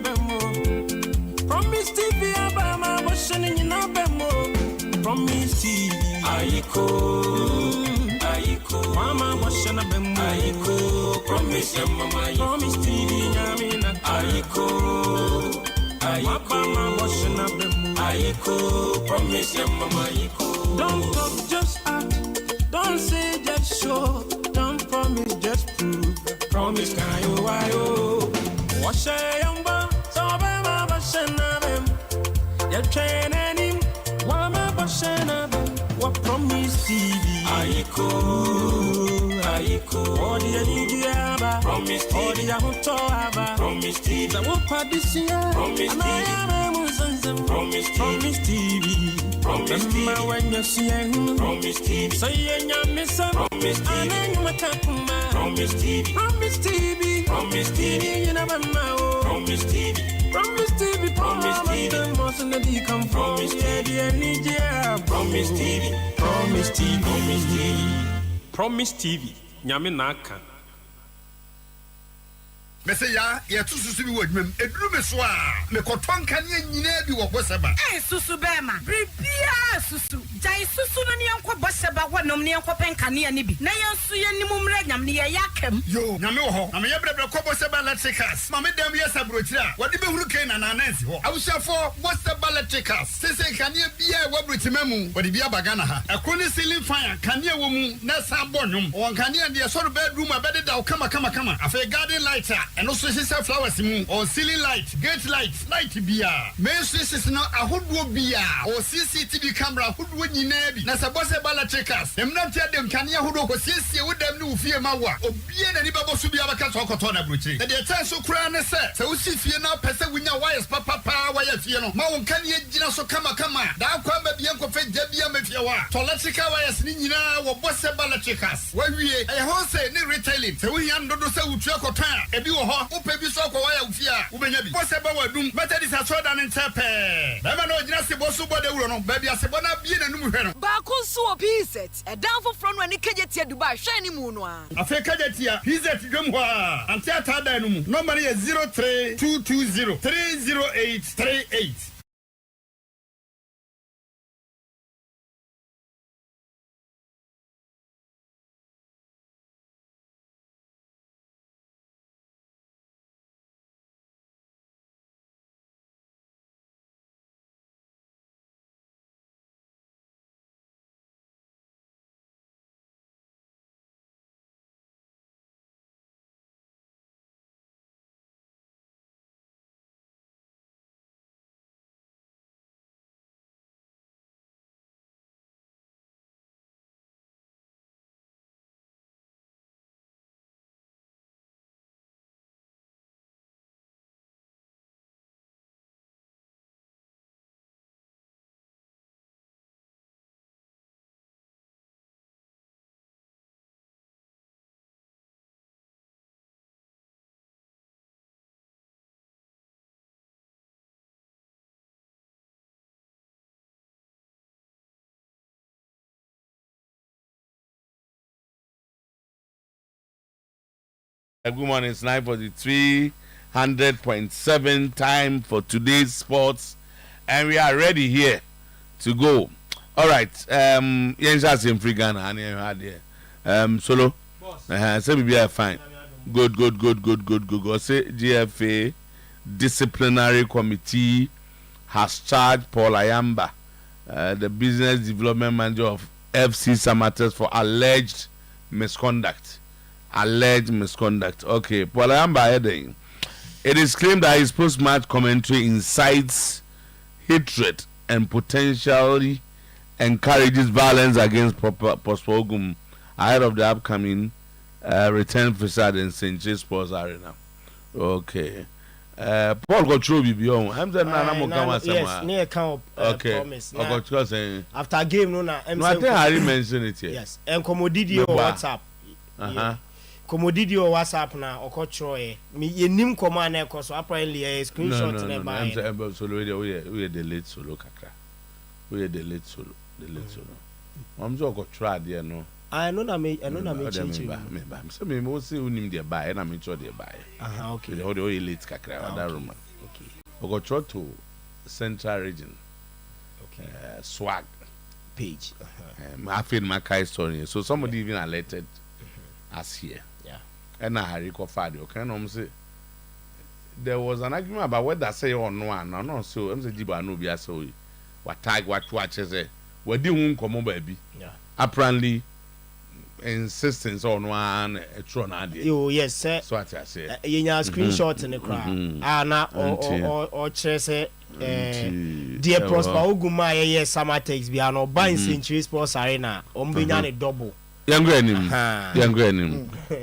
bemo. Promise TV abama washing in a bemo. Promise TV Aiko Mama washing a bemo. Aiko Promise ya mama Promise TV nyamina Aiko Mama washing a bemo. Aiko Promise ya mama Aiko. Don't talk, just act. Don't say, just show. Don't promise, just prove. Promise can you why oh. Wash a yamba, so bema bashana bem. You train him, wama bashana bem. What promise TV? Aiko, all the Nigiaba. Promise TV. All the Yahutoaba. Promise TV. The Wapa this year. Promise TV. Promise TV. Promise TV. Promise TV. When you see him. Promise TV. Say you miss him. Promise TV. Promise TV. Promise TV. Promise TV. You never know. Promise TV. Promise TV. Promise TV. Most of the come from. Promise TV. Promise TV. Promise TV. Promise TV. Promise TV. Nyame naka. Mese ya tususu bi wodwem eduru me so a me koton kane nyina bi wo boseba susu bema bribia susu jai susu no ne enko boseba wonom ne enko penkane ani bi na yensu yenimumre nyam ne yakam yo nyame wo ho na me yebrebe ko boseba electricals ma me dem ye sabrochira wode be huru kan na nanansi ho awushafo boseba electricals sese kane bia wo brotimemu wode bia bagana ha ekoni ceiling fan kane wo mu na sabonwom won kane de so bedroom abede da kama afa garden light and also flowers or ceiling light, gate light beer. Main switches no a hood beer or CCTV camera hood when you navy. Nasa bosse bala checkers. Them not tell them can you who see with them new fear mawa or be any babo to be a cat or cotona bruchi. And the attack so crown set. So see fear now person with your wires papa wire fiano. Mount can you gina so come. Down come bianco fed debia mefiawa. Toletica wires nina or bosse bala checkers. Where we a wholesale ni retailing. So we under the so time. If you Upe bi so kwa waya ufia ubenyabi poseba wadum better this aso dan ntepe bema no gina se bosu bode wuro no ba bia se bona bie nanum hwe no ba ko so pizet e down for front when kejetia Dubai hwe ni mu no a afa kejetia pizet dwom ho a ante ata dan no mu number is 03220 30838. Good morning, it's 9:43, 100.7 time for today's sports, and we are ready here to go. All right, Yensa in free Ghana, and you had here. Solo, say we are fine. Good. Say GFA disciplinary committee has charged Paul Ayamba, the business development manager of FC Samartex, for alleged misconduct. Okay, Paul Ayamba heading. It is claimed that his post-match commentary incites hatred and potentially encourages violence against Postpogum ahead of the upcoming return facade in St. J Sports Arena. Okay. Paul got through BBO. I'm saying, yes, near count. Okay. Promise. After game, no, I think Harry mentioned it here. Yes, and commodity or WhatsApp. Commodity or WhatsApp na okotroye me yenim command e so apparently a screenshot na ba I'm solo we the late solo kakra we the late solo I'm so go try there no I know na me change me so me mo see unim there buy na me sure there buy okay the late kakra that room. Okay. Ogochoto Central Region. Okay. Swag Page. I feel my Kai story. So somebody even alerted us here. Yeah. And I had Fadio. Can I say there was an argument about whether say or no one. No, so I'm saying Jiba no be so what tag what watches it. We didn't come over baby. Yeah. Apparently insistence on one tron idea. Oh yes, sir. So what I say. You know screenshot in the crowd. Na or chese dear Prosper Oguma yes Samartex bi an oban Century Sports Arena ombenya ne double. Younger him.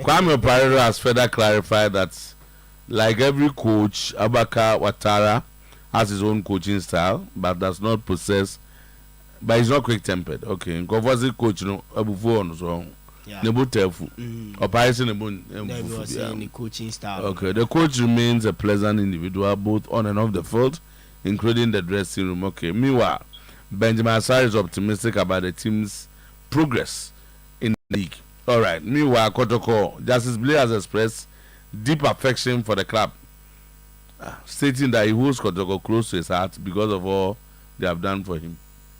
Kwame Oparero has further clarified that like every coach, Abaka Ouattara has his own coaching style, but does not possess. But he's not quick-tempered. Okay, because the coach, no, Abufuon so. Nebo tefu. Oparison the coaching style. Okay, the coach remains a pleasant individual both on and off the field, including the dressing room. Okay, meanwhile, Benjamin Asare is optimistic about the team's progress in the league. All right, meanwhile, Kotoko, Justice Blair has expressed deep affection for the club, stating that he holds Kotoko close to his heart because of all they have done for him.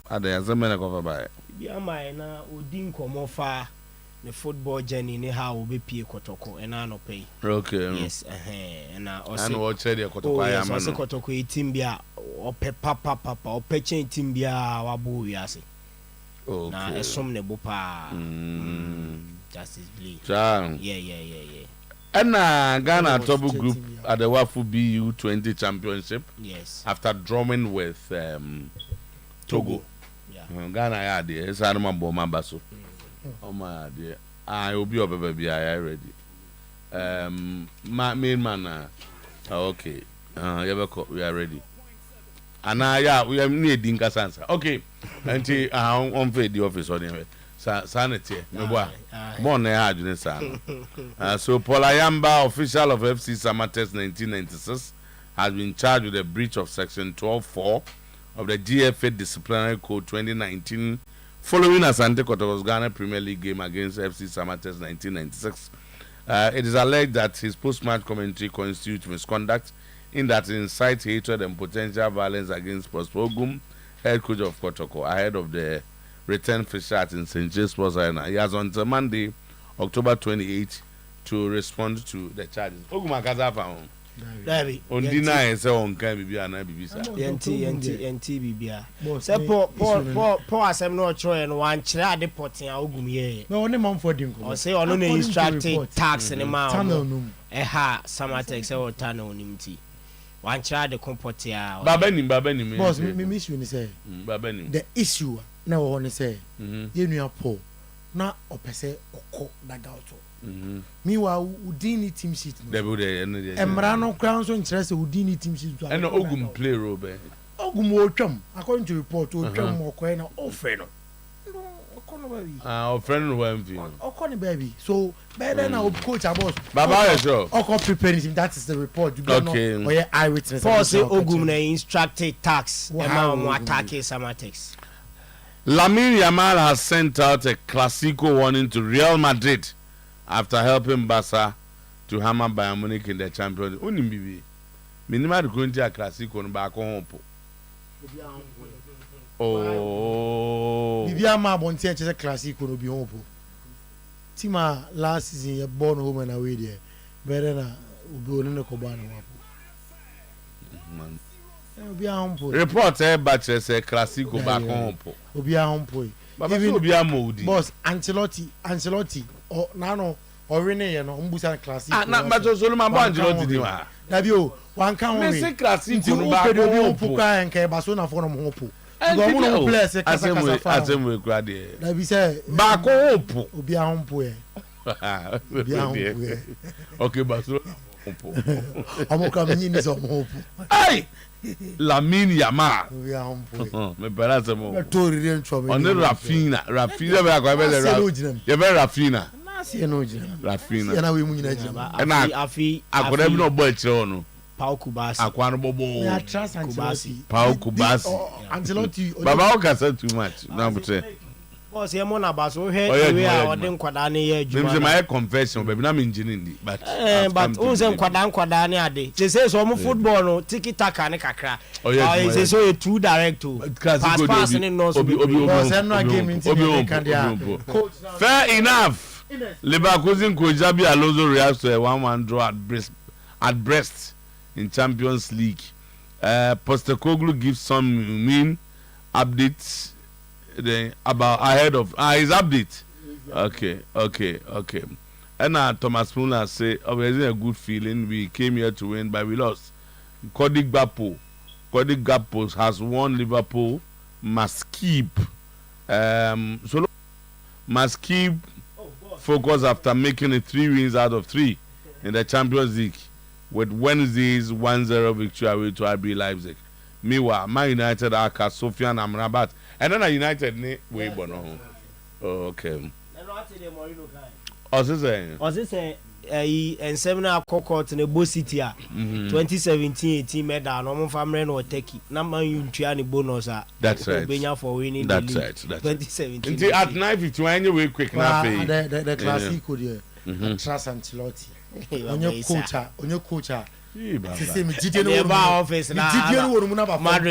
Are there some men cover by? Yeah, my na Odin Komofa, the football journey, ne how will be P. Kotoko and I no pay. Okay. Yes, and I watch the Kotoko. Yes, also Kotoko Timbia or Papa or Pechin Timbia Wabu Yasi. Okay. Now, a some nebopa. Justice Blair. Yeah. And Ghana top group at the Wafu BU 20 Championship. Yes. After drawing with Togo. Yeah. Ghana had the Sanoma Boma Basso. Oh my dear. I will be up baby. I ready. My main man. Okay. We are ready. And now we are needing Casansa. Okay. Until on the office on him. Sanity, so Paul Ayamba, official of FC Samartex 1996, has been charged with a breach of Section 12(4) of the GFA Disciplinary Code 2019, following Asante Kotoko's Ghana Premier League game against FC Samartex 1996. It is alleged that his post-match commentary constitutes misconduct in that it incites hatred and potential violence against Prosper Ogum, head coach of Kotoko, ahead of the return fixture in St. James Sports Arena. He has until Monday, October 28, to respond to the charges. Oguma Kaza found. Dabi. On deny say on can be and be sir. NT bibia. Say Paul asem no tro no wan kire ade potin Ogum ye. No one man for dim. O say ono na instructed tax in ma. Ha Samartex say o tunnel nimti. Wan kire ade kompotia. Baba nim. Boss me issue ni say. Baba nim. The issue na wo ne say. Ye nua Paul na opese okọ dagauto. Meanwhile, Udini team sheet. Emra no crown so interest Udini team sheet. And Ogum play role. Ogum Ocham, according to report, Ocham Mokoena, Ofreno. Friend who Okoni baby. So better now coach about Baba sure. Oko preparing him. That is the report. You don't know. Or eyewitness. Paul say Ogum na instructed tax. Emma mo attack Samartex. Lamine Yamal has sent out a Clasico warning to Real Madrid after helping Barca to hammer Bayern Munich in the Champions League. Only bibi. Minimum going to a Clasico no back home. Oh. Bibi ama bonti a chese Clasico no bi home. Tima last season you born home and away there. Better na ubi oni no koba na wapo. Man. Obi a home. Report but say Clasico back home. Obi a home. Even Obi a modi. Boss Ancelotti or nano or Rene no mbusa Clasico. Ah na but so ma Ancelotti di wa. Na bi o wan kan we. Me say Clasico no back home. Obi o puka enke Barcelona for no hopo. Go mo no play say kasa asem we kura de. Na bi say back home. Obi a home e. Obi a home e. Okay Barcelona home. Amoka me ni so home. Ai Lamine Yamal. Obi a home. Me balance mo. Tori re ntwa me. On Rafina be akwa be the you be Rafina. Na se no jina. Rafina. Ya na we mu nyina jina. Na akoda bi no bo akire no. Pau Kubasi. Akwa no bobo. Ya trust Ancelotti. Pau Kubasi. Ancelotti. Baba o kasa too much. Na but say boss ye mo na ba so hwe we a ode nkwada ne ye adwuma my confession baby na me engineering but unse nkwada ne ade say so mo football no tiki taka ne kakra say so a two direct to pass ne no so boss no game into can dia fair enough Leverkusen coach Xabi Alonso reacts to a 1-1 draw at Brest in Champions League. Postecoglou gives some mean updates about ahead of his update. Okay. And Thomas Muller say, obviously a good feeling. We came here to win, but we lost. Cody Gakpo has won. Liverpool must keep. Must keep focus after making it 3 wins out of 3 in the Champions League, with Wednesday's 1-0 victory away to RB Leipzig. Meanwhile, Man United are Sofian Amrabat. And then United ne we bono. Okay. Say and 7 court in a Bo City 2017-18 medal no famre no Turkey. Na Man United bonus. That's right. For winning that's the right. 2017. Until at 9:51 anyway quick now. The classic could trust Ancelotti. On your coach. Madrid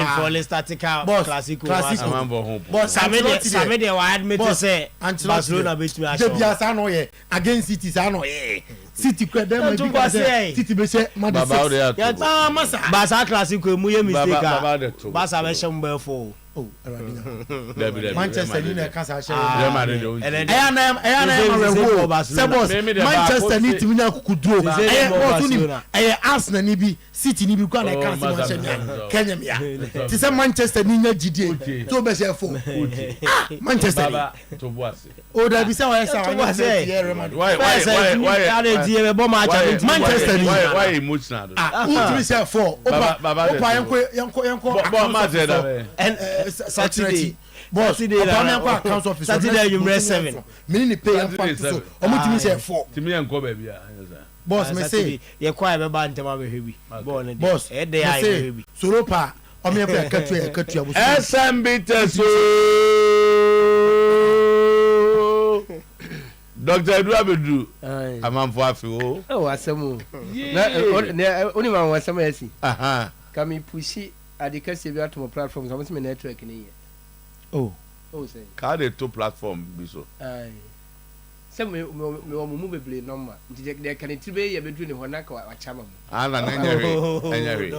for Statical Classic. But Samedi admit to say Barcelona beat me against City. City City be say Barca Classic muye mistake. Barca be shamba for. Manchester United can't say Manchester need to win kukudo Arsenal ni bi City ni bi kwa na can't say Kenya me ti say Manchester ni nya gidie to be say for Manchester to boase o da bi say why Manchester ni why emotional who to say for opa yanko Saturday boss council office Saturday you rest 7 meaning pay and fact so omutimi say 4 timi enko ba bia boss me say ye kwa be ba ntema be hwebi boss e dey ai hwebi soropa o me fa katu abusu SMB teso Dr. Edu Abedu amanfo afi o asemu na oni ma wasema yesi kami pushi adikasi bi atomo platform so mo network ni say ka dey to platform bi so se me mu beble normal nti de kan tibe ye bedu ni hona ka wa chama mu ana enyawe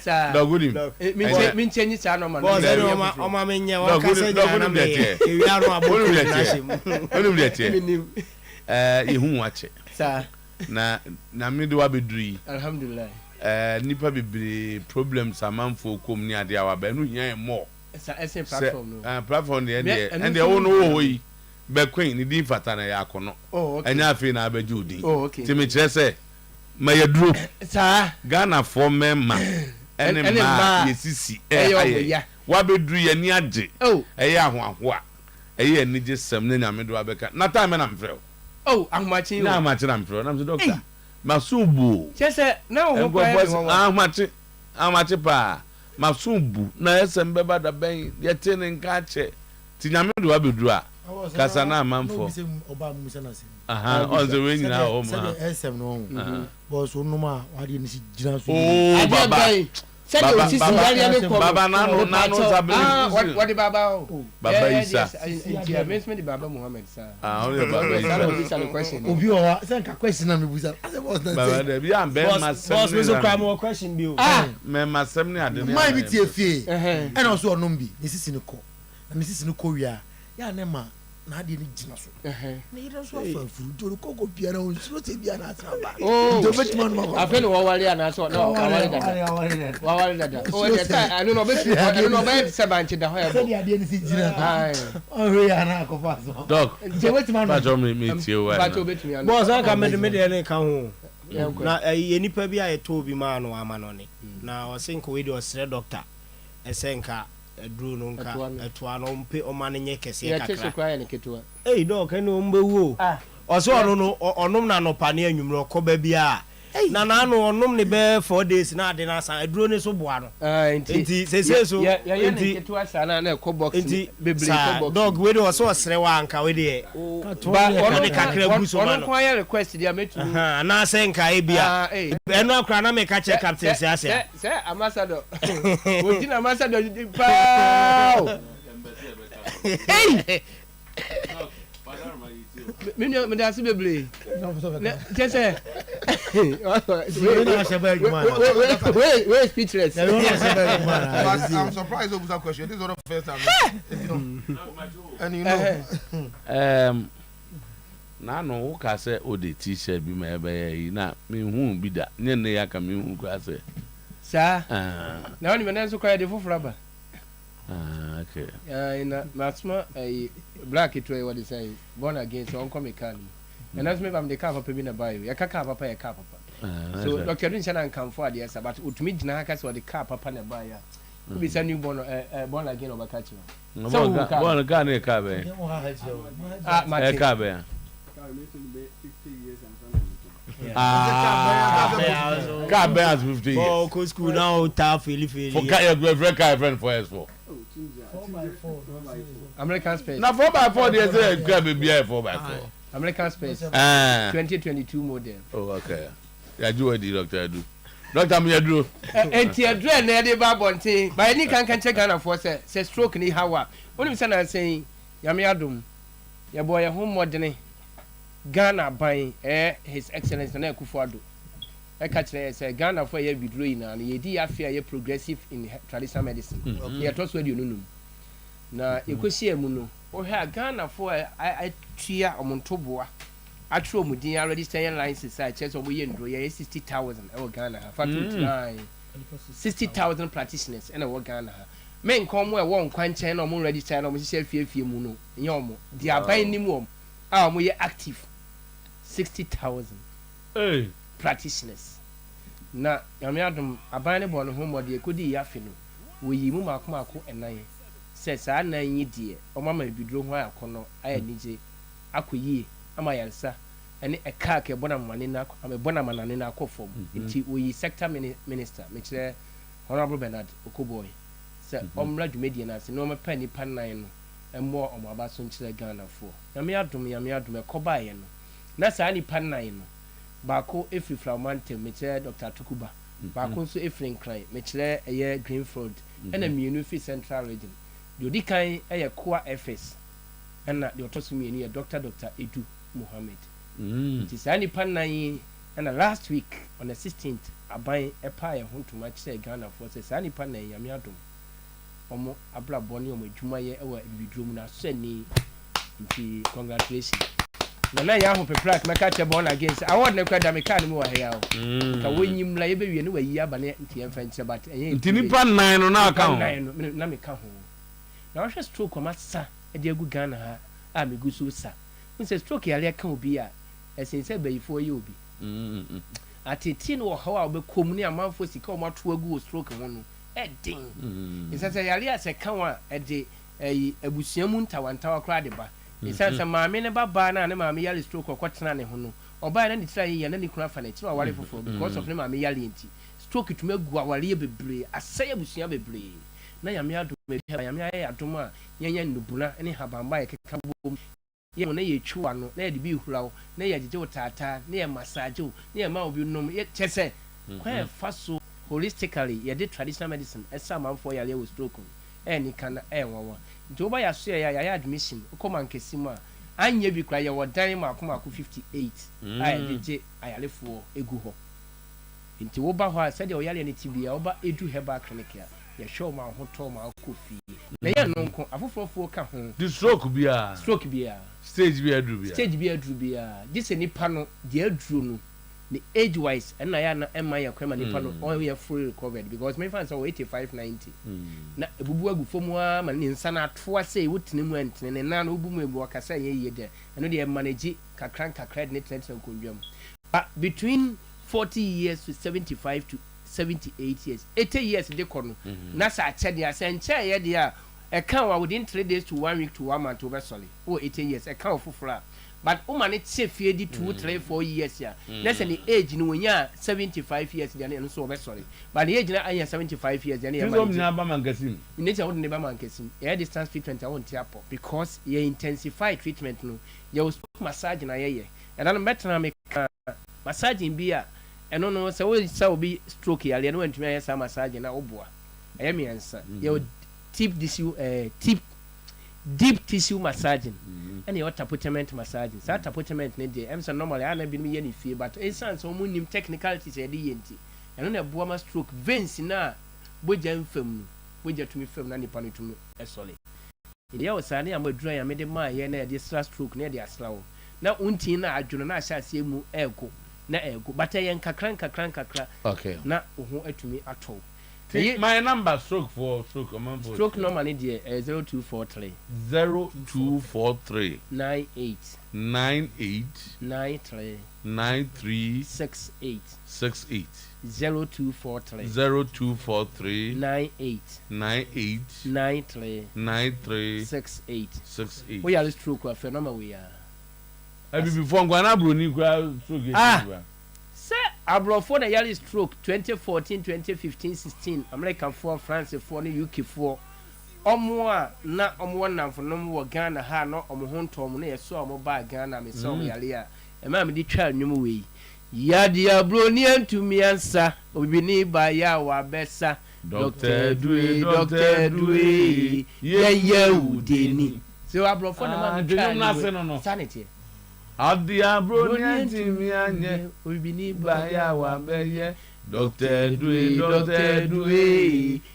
sa dogudim min chenyi sa normal boss o ma menye wa ka se na me e wi anu aboku na shim onu bi etie ihu wache sa na mi de wa bedui alhamdulillah nipa bebre problems amanfo kom ni ade awa ba no hia mo sa platform no platform de and the one wo yi be queen ni din fata na ya kono enya afi na abeju din ti me kire se ma ye duro sa Ghana for memma ene ma yesisi wa bedru ye ni age eye ahoaho a eye ni je sem na nyame do abeka na time na mfrɛ ahomachi na amachi na mfrɛ na doctor masubu chese na wo kwa amachi pa masubu na esem beba da ben ye tene nka che ti nyame do abedu a kasa na amanfo oba musa na sem on the way na o ma esem no boss onu ma wa de ni gina so baba Baba what Baba Isa. Yeah, me Baba Muhammad sir. Only Baba Isa. Question. Obi o say ka question na me busa. Baba de bi am be masem. Boss me so cry more question bi o. Me masem ni ade ni. My bi tie fie. E na so onom bi. Ni sisi ni ko. Na sisi ni ko wia. Ya na ma na ade ni gina so. Na ire so afa furu do ko ko bia na o so te bia na asa ba. Do betman ma ko. Afen wo wale ana so no wale dada. O de ta anu no be fi anu no be se banchi da ho ya bo. Se dia ade ni si gina. Ai. O re ya na ko fa so. Dog. Je betman ma. Ba jo me tie wa. Ba jo betumi anu. Boss aka me de ne ka ho. Na enipa bi a to bi ma no ama no ne. Na o think we do osre doctor. Esenka edru no nka etua no mpe o ma ne nye kese kakra. Ya teso kwa ya ne ketua. Dog kan o mbewu o. Oso ono no onom na no pa ne anwumro ko ba bi a na no onom ne be 4 days na ade na san aduro ne so boa no enti sese so enti to asa na ko box bebre ko box dog we do so sere wa anka we de ba ono ne kakra gu so no ono kwa request dia metu na se nka e bia eno akra na me ka check captain se ase se ambassador wodi na ambassador pa hey me da se bebre je se wait speechless. I'm surprised over that question. This is not the first time. And you know na no ka say o de t-shirt bi ma ebe na me hu bi da nye ne ya ka me hu ka say sa na oni me na so kwa de foforo ba okay na matma black it way what is say born again so on come can and that's me am the car papa bi na buy ya ka papa ya car papa so doctor didn't say na come for the yes but utumi gina ka so the car papa na buy ya ku bi say new born again obaka chi so born car na car be ma car be car be as 50 years oh go school now ta feel for car your friend for S4 American Space. Now 4x4 they say grab a beer 4x4. American Space. 2022 model. Oh okay. Ya do what the doctor do. Doctor me do. Enti adre na dey ba bonten. Ba any kan check Ghana for say stroke ni hawa. Oni say na say ya me adum. Ya boy ya home modern Ghana ban his excellence na Akufo-Addo. I catch say Ghana for ye bidro na ye di afia ye progressive in traditional medicine. Ye to so you know. Na ekosi emu no o ha Ghana for I tua omontoboa atro mudin already stay license I check so we ndro ye 60,000 e Ghana fa 29 60,000 practitioners and e Ghana men come we won kwanchen no mo register no mo hye fie mu no nye omo di aban ni mu a mo ye active 60,000 practitioners na yame adum aban ne bo no ho mo de ekodi yafe no wo yi mu makoma enan says I na yi die o mama bidro ho akono aya nije akoyie ama yansa ene e car ke bona mane na bona manane na akofom nti we sector minister me kire honorable Bernard Okoboy say omra dwumedie na se no me pa ni pan nan no emmo omaba so nkire Ghana fo yame adum e koba ye no na sa ni pan nan no baako efri flamante me kire Dr. Tukuba baako so efri nkran me kire eye Greenfield ena mienu fi Central Region the Odikan Koa FS and the Otosumi Dr. Edu Mohammed. It is any pan nine and last week on the 16th I buy a pie home to match Ghana for the Sani pan nine Yamiadum. Omo Abla Bonnie or Jumaye or Bidrumna Seni. Congratulations. Na ya ho peprak na ka che born against I want na kwada me kan mo here ka wonyim la ye be wie no wa yi abane nti en fanche but nti nipa nine no na ka ho na me ka ho na wa stroke ko masa e de agu Ghana ha a me gu so sa nse stroke ya le ka obi a esin se bayifo ye obi ateti no ho a obekom ni amanfo sika o mato agu stroke ho no e din nse se ya le ase ka wa e de abusuamu ntawantawa kra de ba isansa maame ne baba na ne maame yale stroke okotena ne ho no oba na ne tira ye na ne kura fa ne tira wale fofo because of ne maame yale enti stroke tumagu awale bebre asaya busua bebre na yame adom yame aye adom a yenya nnubuna ne habamba ye keka bom ye mo na ye twa no na ye de bi hurawo na ye jeje wotata na ye massage na ye ma obi nom ye chese kwa fa so holistically ye de traditional medicine esa manfo yale wo stroke ni kana enwawa ntoba ya so ya admission ukoma nkesimu a anya bi kra ye wodan makoma 58 aye je ayalefo egu ho nti wo ba ho a sede o yale ne tibia wo ba edu heba clinic ya ye show ma ho to ma kofi na ye no nko afofofo ka ho the stroke bia stage bia this nipa no de aduro no the age wise and na ya na emma ya kwema nipa no all we fully recovered because my fans are 85-90 na ebubu agu fomu a ma ne nsa na ato ase wotine mu antene ne na obu mu ebu akasa ye de eno de manage kakra ne trend nkondwam but between 40 years to 75 to 78 years 80 years de kono na sa achede asenche ye de a e kan wa within 3 days to 1 week to 1 month over solid 80 years e kan ofufura but woman it say fie di 2 3 4 years ya let's say the age no nya 75 years dia no so be sorry but the age na anya 75 years dia na so mna ba mankasim nature wo ne ba mankasim air distance treatment I want tiapo because you intensify treatment no you massage na ye and then better make massaging bia eno no say we say obi stroke ya le no antumi aye massage na oboa aye me answer you deep tissue massaging and your tapotament massaging so tapotament ne dey em say normally ana bi me ye ni fie but instance so munim technicalities e dey yenti eno na boa ma stroke veins na boja mfam boja tumi fam na nipa no tumi esole ile o sa na ya madura ya me de ma ye na dey stroke na dey asra wo na unti na adwono na ahya ase mu ego na ego but yen kakran okay na ho atumi ato my number stroke normally there 0243 98 93 68 0243 98 93 68 we are stroke wa phenomenon we are before ngwana broni kwa stroke say abrofo na yali stroke 2014 2015 16 American for France for na UK for omo a na omo namfo no wo Ghana ha no omo hontom na yeso omo ba Ghana me so yali a e ma me di twa nwum we ya dia broni antumi ansa obi ni ba ya wa besa Dr. Dwe ye udeni so abrofo na ma twa sanity Adia bronianti mi anye obini ba ya wa beye Dr. Dwe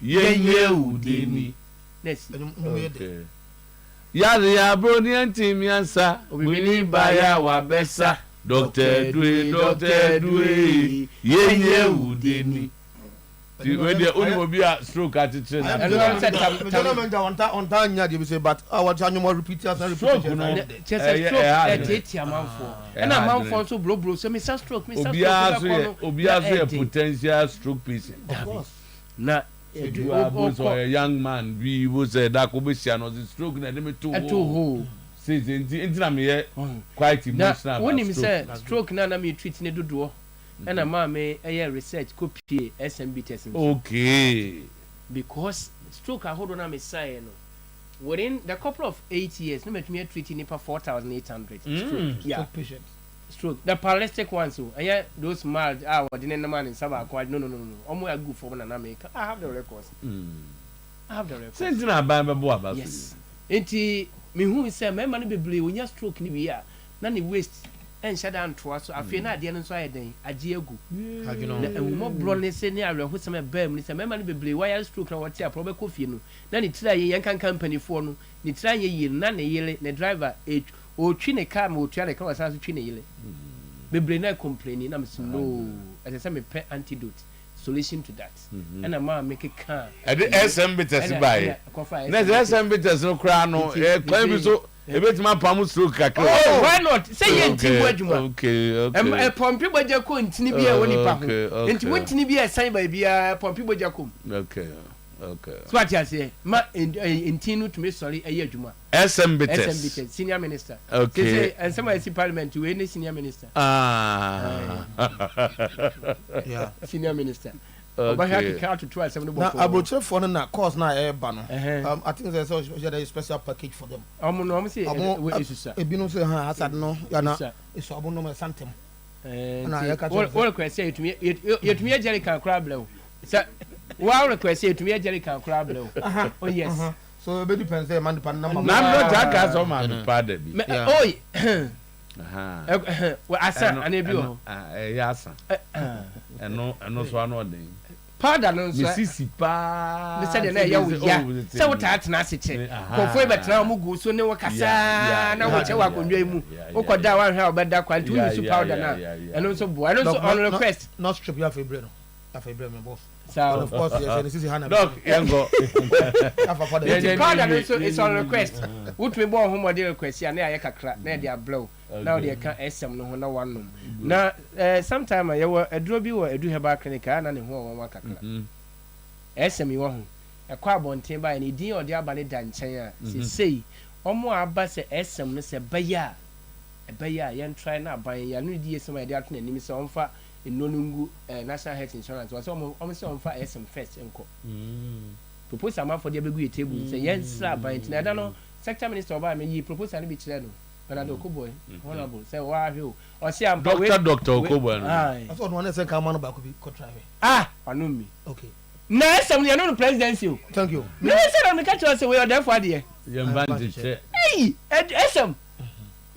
ye udeni next ya bronianti mi ansa obini ba ya wa besa Dr. Dwe ye udeni when the only be a stroke at it on nya dey say but what you more repeat as stroke just a stroke at amanfo and amanfo so bro so me stroke obia potential stroke patient of course na you are a young man we was that could be the stroke na dem to says na me quite emotional when him say stroke na me treat ne dodo and a mama a research copy SMB testing. Okay. Because stroke I hold on a say no. Within the couple of 8 years, no me treating it for 4,800 stroke. Yeah. Patient. Stroke. The paralytic ones so and those mild didn't man in Sabah quite no. Omo a good for one and America. I have the records. I have the records. Send na ba about. Yes. Enti me who say me man be blame when you stroke ni we are. Na ni waste en shada ntoa so afie na ade no so ayeden age agu na enwo bro ne se ne awe ho se me bam ni se me ma ne beble wire stroke na wote apro be kofie no na ni tira ye yan kan company fo no ni tira ye yi na ne yele ne driver o twi ne car ma o twa ne car wasa so twi ne yele beble na complain na me se no as say me pe antidote solution to that and ma make car e de SMB test by na SMB test no kra no kwa bi so ebetima pam stroke kakra why not say ye ntibu adwuma okay pompi boja ko ntini bi e woni pa ho enti wontini bi e san ba bia pompi boja ko okay so what you say ma ntinu to me sorry e adwuma SMB senior minister okay say and some is parliament we any senior minister yeah senior minister okay count to 12 7 na abotre for na course na e ba no I think there's a special package for them no say ebinu say ha asad no ya na eso abo no santem na ya ka what request say yetumi Jerican crab level say what request say yetumi Jerican crab level oh yes so be depends say man pan number na no taka so man pa da bi oh well asa anebi o ya asa eno so ano den powder no so misisi pa me say na ya wo ya say what atena aseche kofo e betra mu gu so ne wo kasa na wo che wa konwa mu ukoda wa hwa obeda kwanti use powder na eno so bo eno so on request not strip ya febre no afebre me boss so of course yes this is Hannah doc yango the powder no so it's on request what we born home the request ya na ya kakra na dia blow now they can SM no ho na wanom na sometime ya wo aduro bi wo edu heba clinic na ne ho wo kakra SM yi wo ho e kwa bonten ba ni din odi aba ne da nchen a sei omo aba se SM no se baya ɛbɛyɛ a yɛn try na ban yɛ no di esem a yɛde ato n'anim sɛ ɔmfa nnonungu national health insurance wɔsɛ ɔmo sɛ ɔmfa esem first nkɔ proposal amanfo de abɛgu yɛ table sɛ yɛn sra ban ntina ɛda no sector minister ɔbaa mɛ yi proposal no bi kyerɛ no bernard okoboy honorable sɛ wɔahwɛ o ɔsi ampa wei doctor okoboy no aso ɔno ane sɛ kama no baako bi kɔtra ɔno mi okay na esem yɛn no presidency o thank you na sɛ na meka kyerɛ sɛ wei ɔdɛfo adeɛ yɛn ban te kyɛ ei esem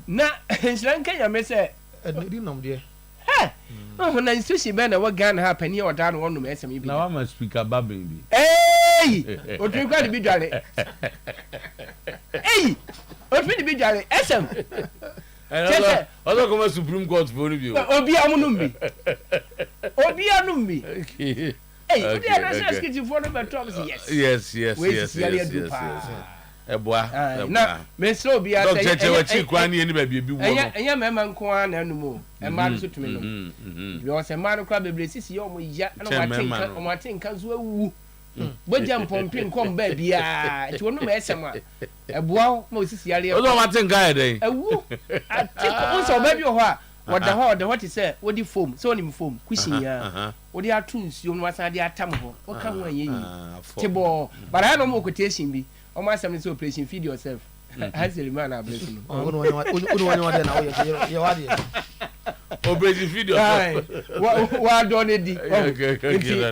na nhyira nka nyame sɛ ɛdi nam deɛ na institution bɛn na wɔ Ghana ha pani a ɔda no wɔnom esem yi bi na wama speaker babin bi otumi kwa de bi dware otumi de bi dware esem ọsọ kọmọ supreme court for ni bi o obi amunum bi obi anum bi obi anasa skiti for no better yes eboa na me slow bi asa doctor chewachi kwa ni ba bi wo no enya mema nko a na anum o ema no so tumi no bi o se ma no kwa bebre sisi yo mo ya na o matinka zo awu bojja mpompi nkom ba bia ti wonu ma esem a eboa ma osisi yare o zo matinka ya den awu atiko so ba bi ho a wada ho ti say wodi foam so onim foam kushin ya wodi atu nsuo no asan de atam ho o ka ho ayeyi tibo bara no mo quotation bi o ma asem say operation feed yourself has the man ablessing ono wani na o ye wadi operation feed yourself wa do ne di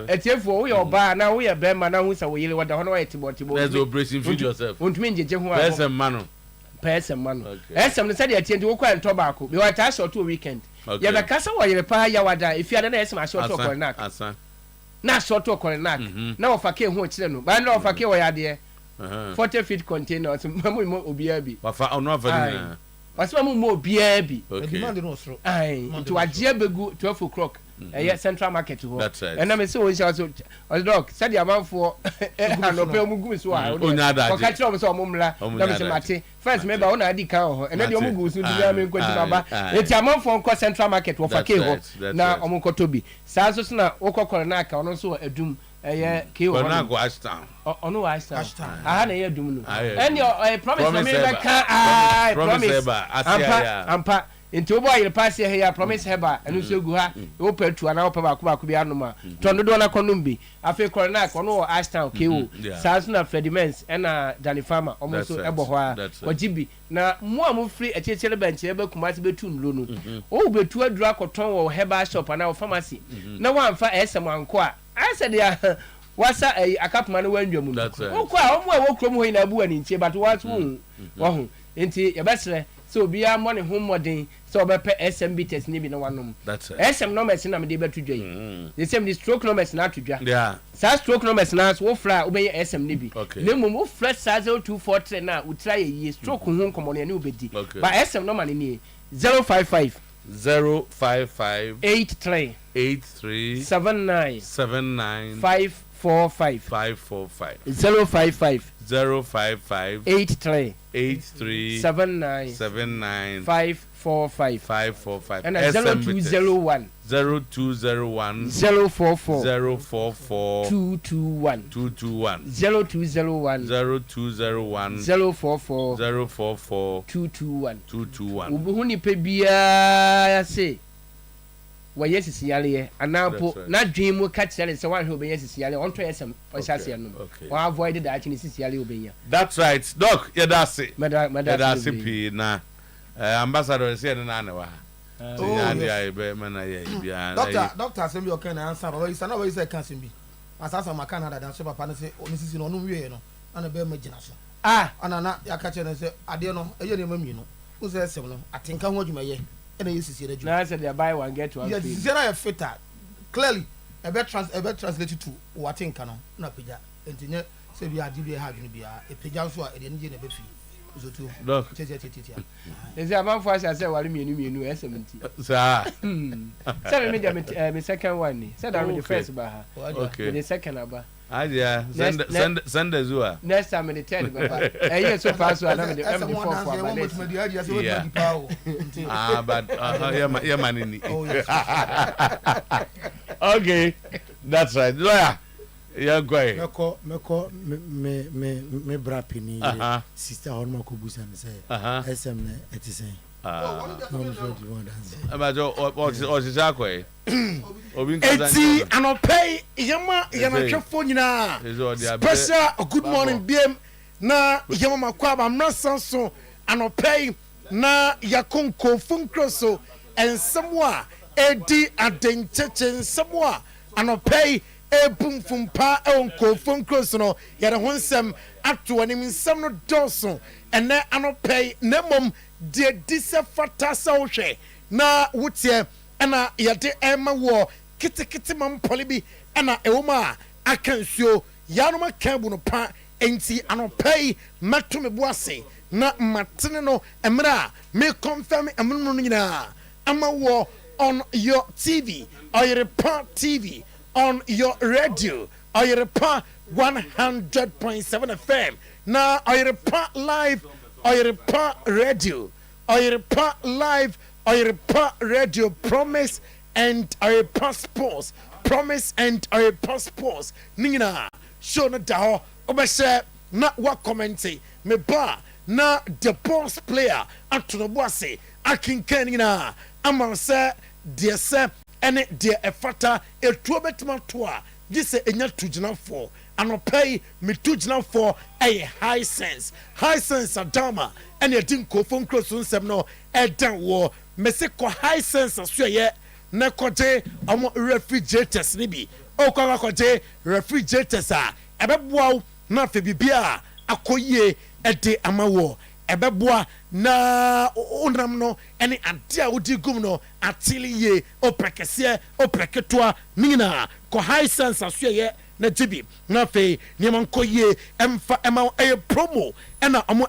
etiefo wo ye oba na wo ye be ma na hu sa wo yele wada ho na wo ye tibo there's operation feed yourself ontumi njeje ho a person man esem no said atienti wo kwa nto baako be wa ta short weekend ye be kasa wo Oyerepa ya wada if ya na esem a short okore nak na short okore nak na wo fake ho kire no ba na wo fake wo ya de 40 feet container so mamu obia bi wa fa ono afadi na wasema mu obia bi demand no sro to agie begu 12 o'clock central market ho and na me say o sha so dog said the amanfo anope mu gum so a o ka kire o so omumla na me say mate first member o na adi kan ho and the omugu so di na me kwati baba eti amanfo nko central market wo fake ho na omunkoto bi sa so na wo kokore na aka ono so adum ke ho na go ashtown ono wa ashtown aha na ye adum no and promise na me ka promise ampa into boy you pass here ya promise heba enu so gu ha wo patu ana wo pa ba ku bi anoma tondo do na konum bi afi corona kono wo ashtown kewo sasu na Fredimens na Danny Farmer omo so ebo ho a ojibi na mo am free echechere bench ebe kumasi betu nlo no o betu aduru akoton wo heba shop na wo pharmacy na wo amfa esem anko a asa dia wasa akapuma no wanwam no ko a omo a wo krom ho ina bu ani ntie but what wo ho enti ye besre so bia mo ne ho modern so obepe SMB test ni bi na wanom SM numbers na me de betu dwai the same the stroke numbers na atudwa sa stroke numbers na so fra obeye SM ni bi na mum wo fra 0243 na utra ye stroke ho nkomo ne obedi but SM number ni 055 83 79 545 055 83 79 545 and 0201 044 221 0201 044 221 ubuhuni pe bia se waye sisiyale anapo na dwen mu ka kire se wan he obenya sisiyale on to yesem o hyase no wa avoid that ni sisiyale obenya. That's right doc ye da se pi na ambassador se na na wa ya dia be mana ye bia doctor say me o kan answer o is na o is kan sim bi asasa ma Canada dan so papa no se oni sisi no no wie no ana be ma gina so ana na ya ka kire se ade no eye ne ma mi no o se sem no atenka ho adwuma ye na yesisi na na said they buy one get one free yes zero fitter clearly a bet translate to what in canon na peja entinye se bi adi bi ha dwunu bia e peja so a e de nje na be fi so tu doc tete ezi amanfo asa say wari mienu S70 sa say me second one ni say that me the first ba ha okay the second aba adia send zua next time me the third ba eh so far so na me the fourth one but yeah manini okay that's right lawyer yeah go meko me brapini sister on makobusa ne say SM na etisen Eti anopay yama twefo nyina special good morning biem na yama makwaba mrasanso anopay na yakonko funkroso ensemwa edi adencheche ensemwa anopay ebumfumpa onko funkroso no yare honsem ato anim nsem no doso ene anopay nemom de disafata sawhwe na wotie ana yade ema wo kitikiti mam polibi ana ewoma akansuo yanoma kambu no pa enti anopay matome boase na matene no emra me confirm emno no nyina ama wo on your TV Oyerepa TV on your radio Oyerepa 100.7 FM na Oyerepa live Oyerepa radio Oyerepa live Oyerepa radio promise and Oyerepa sports promise and Oyerepa sports nina show na da obese na wa commenting me ba na the boss player atono boase akinkan nina amanse de se ene de efata etuo betima to a gise enya tujinafo anopay me tujinafo high sense adama ene din ko phone close nsem no edan wo mese ko high sense aso ye na koje amo refrigerators ni bi o kwa koje refrigerators a ebeboa na fe bibia akoyie ede amawo ebeboa na onam no ene ade a odi gum no atili ye oprekese opreketoa nina ko high sense aso ye na jibi na fe ni man koyie emfa ema promo ena omo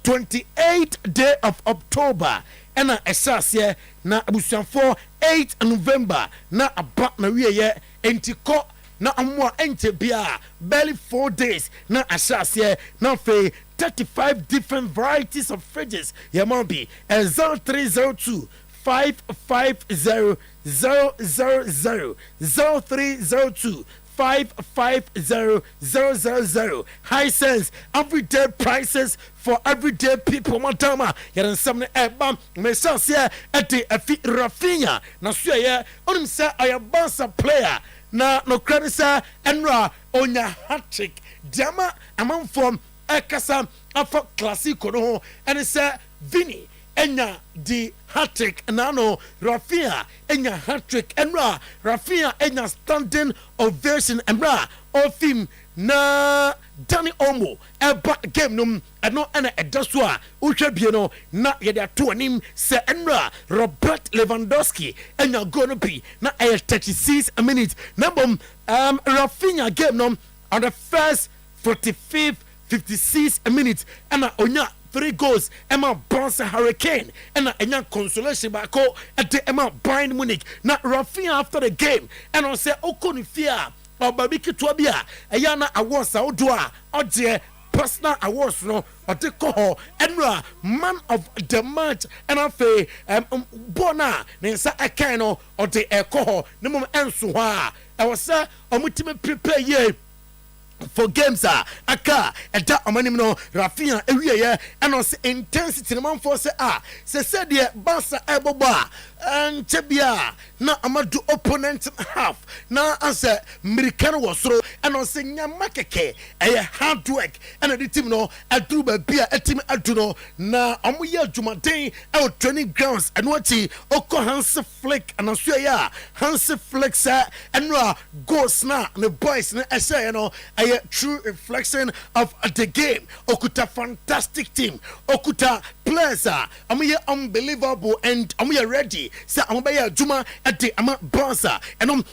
28th day of October ena esase na abusuafo 8 November na aba na wiye entiko na amwa ente bia barely 4 days na asase na fe 35 different varieties of fridges yamambi 0302 550 000 0302 550 high sense everyday prices for everyday people madama yaran samne eba mesasia ete afi rafinha na so ye onim say ayabansa player na no credisa enra onya hat-trick diama amanfom ekasa afa classico no and say Vini enya di hat-trick nano Rafinha enya hat-trick enra Rafinha enya standing ovation enra ofim na Danny Omo eba game num eno ena edaso a uhwe bie no na ye de ato anim se enra Robert Lewandowski enya go no bi na 36 minutes na bom Rafinha game num on the first 45th 56 minutes ena onya 3 goals Emma bounce Hurricane and enya consolation bako at the Emma Bayern Munich na Rafinha after the game and on say okoni fear or babiki tuabia ayana awards outdoor odie personal awards no or the coho enra man of the match and afe bona nensa akano or the coho no mum enso ha I was say omutime prepare ye for games aka eda omanim no Rafinha ewieye and on intensity no man for say say de Barca eboba Chebia na amadu opponent half na answer American wasro and on say nyamakeke hard work and the team no adru ba bia team aduno na amoye adwumaden out training grounds and wachi oko Hans Flick and so ya Hans Flick and goals na the boys na say no true reflection of the game okuta fantastic team okuta players amoye unbelievable and amoye ready say amobaya juma at the ama Barca and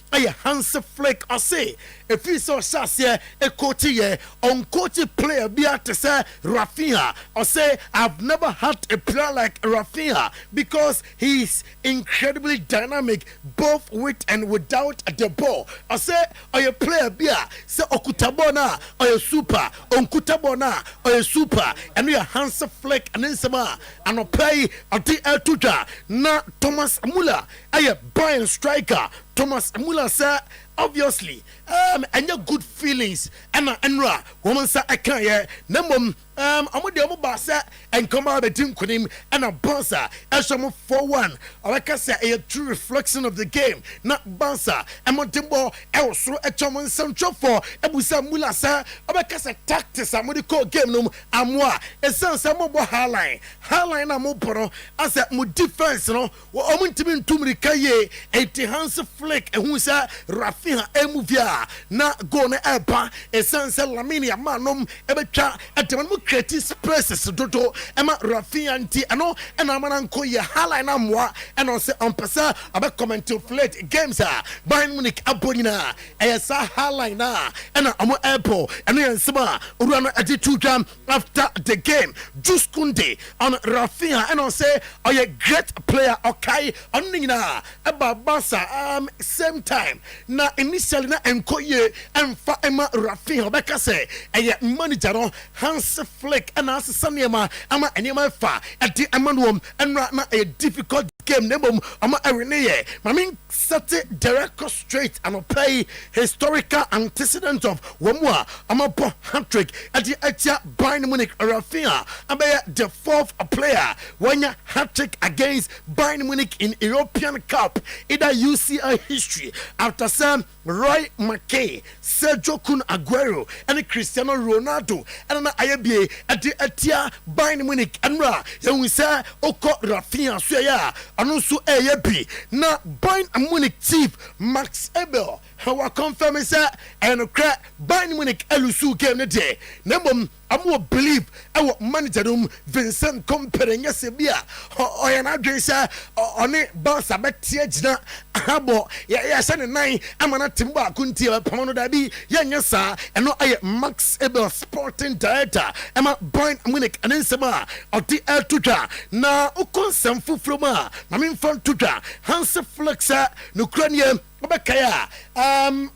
Hans Flick or say if you saw Sasia a coach here on coach player be to say Rafinha or say I've never had a player like Rafinha because he's incredibly dynamic both with and without the ball or say or your player be say okutabona or your super on kutabona or your super and your Hans Flick and insama and play at the Tuja na Thomas Muller a Bayern striker Thomas Muller said obviously and your good feelings and enra woman sa akaya namum ɔmo de ɔmo baasa nkɔmɔ abɛdi nkunim ɛna Barca ɛhyɛ mo 4-1 ɔbɛka sɛ ɛyɛ true reflection of the game na Barca ɛmɔden bɔ ɛwɔ soro ɛkyɛ mo nsɛmtwɛfoɔ ɛbusa mula sɛ ɔbɛka sɛ tactics a mode kɔɔ game no mu amoa ɛsiane sɛ mobɔ highline na mobɔ no asɛ mo defense no ɔmo ntimi ntumrika yie ɛti Hans Flick ɛhu sɛ Rafinha ɛmuvia na goal no ɛba ɛsiane sɛ Lamine Yamal ɛbɛtwa ɛdɛm no mu create spaces dodo ɛma Rafinha nti ɛno ɛna amana nkɔ yɛ highline na amoa ɛna ɔsɛ ɔmpɛ sɛ ɔbɛcommentate games a Bayern Munich abɔ nyinaa ɛyɛ saa highline na ɛna ɔmo ɛbɔ ɛno yɛ nsɛm a owura no ɛde to dwam after the game Jules Koundé on Rafinha ɛna ɔsɛ ɔyɛ great player ɔkae ɔno ne nyinaa ɛba Barca same time na initially na ɛnkɔ yie ɛmfa ɛma Rafinha ɔbɛka sɛ ɛyɛ manager no Hans Flick ɛna asesa nneɛma ama nneɛma ɛfa ɛde ɛma no wɔm ɛnora na ɛyɛ difficult game na mmom ɔma ɛwene yɛ mame set the record straight and pay historical antecedent of wɔn a ɔma bɔ hat-trick ɛde ɛtia Bayern Munich Rafinha abɛyɛ the 4th player wɔnya hat-trick against Bayern Munich in European Cup either UCL history after some Roy McKay, Sergio Kun Aguero and Cristiano Ronaldo and na ayebie ɛde ɛtia Bayern Munich ɛnura yɛn sɛ ɔkɔ Rafinha so ya ɔno nso ɛyɛ bi na Bayern Munich chief Max Ebel wa confirm sɛ ɛnokra Bayern Munich elusu game ne de na mbom amo believe ɛwɔ manager dum Vincent Kompany nyɛ bia ɔyɛ na adwen sɛ ɔne Barca bɛtie gyina abo yɛ sɛ ne nan amana timba akuntie pamo no da bi yɛnyɛ saa ɛno ayɛ Max Ebel sporting director ɛma Bayern Munich ane nsɛm a ɔde ɛtotwa na ukonsɛm foforo ma na memfa ntotwa Hans Flick sɛ no kranie obekaya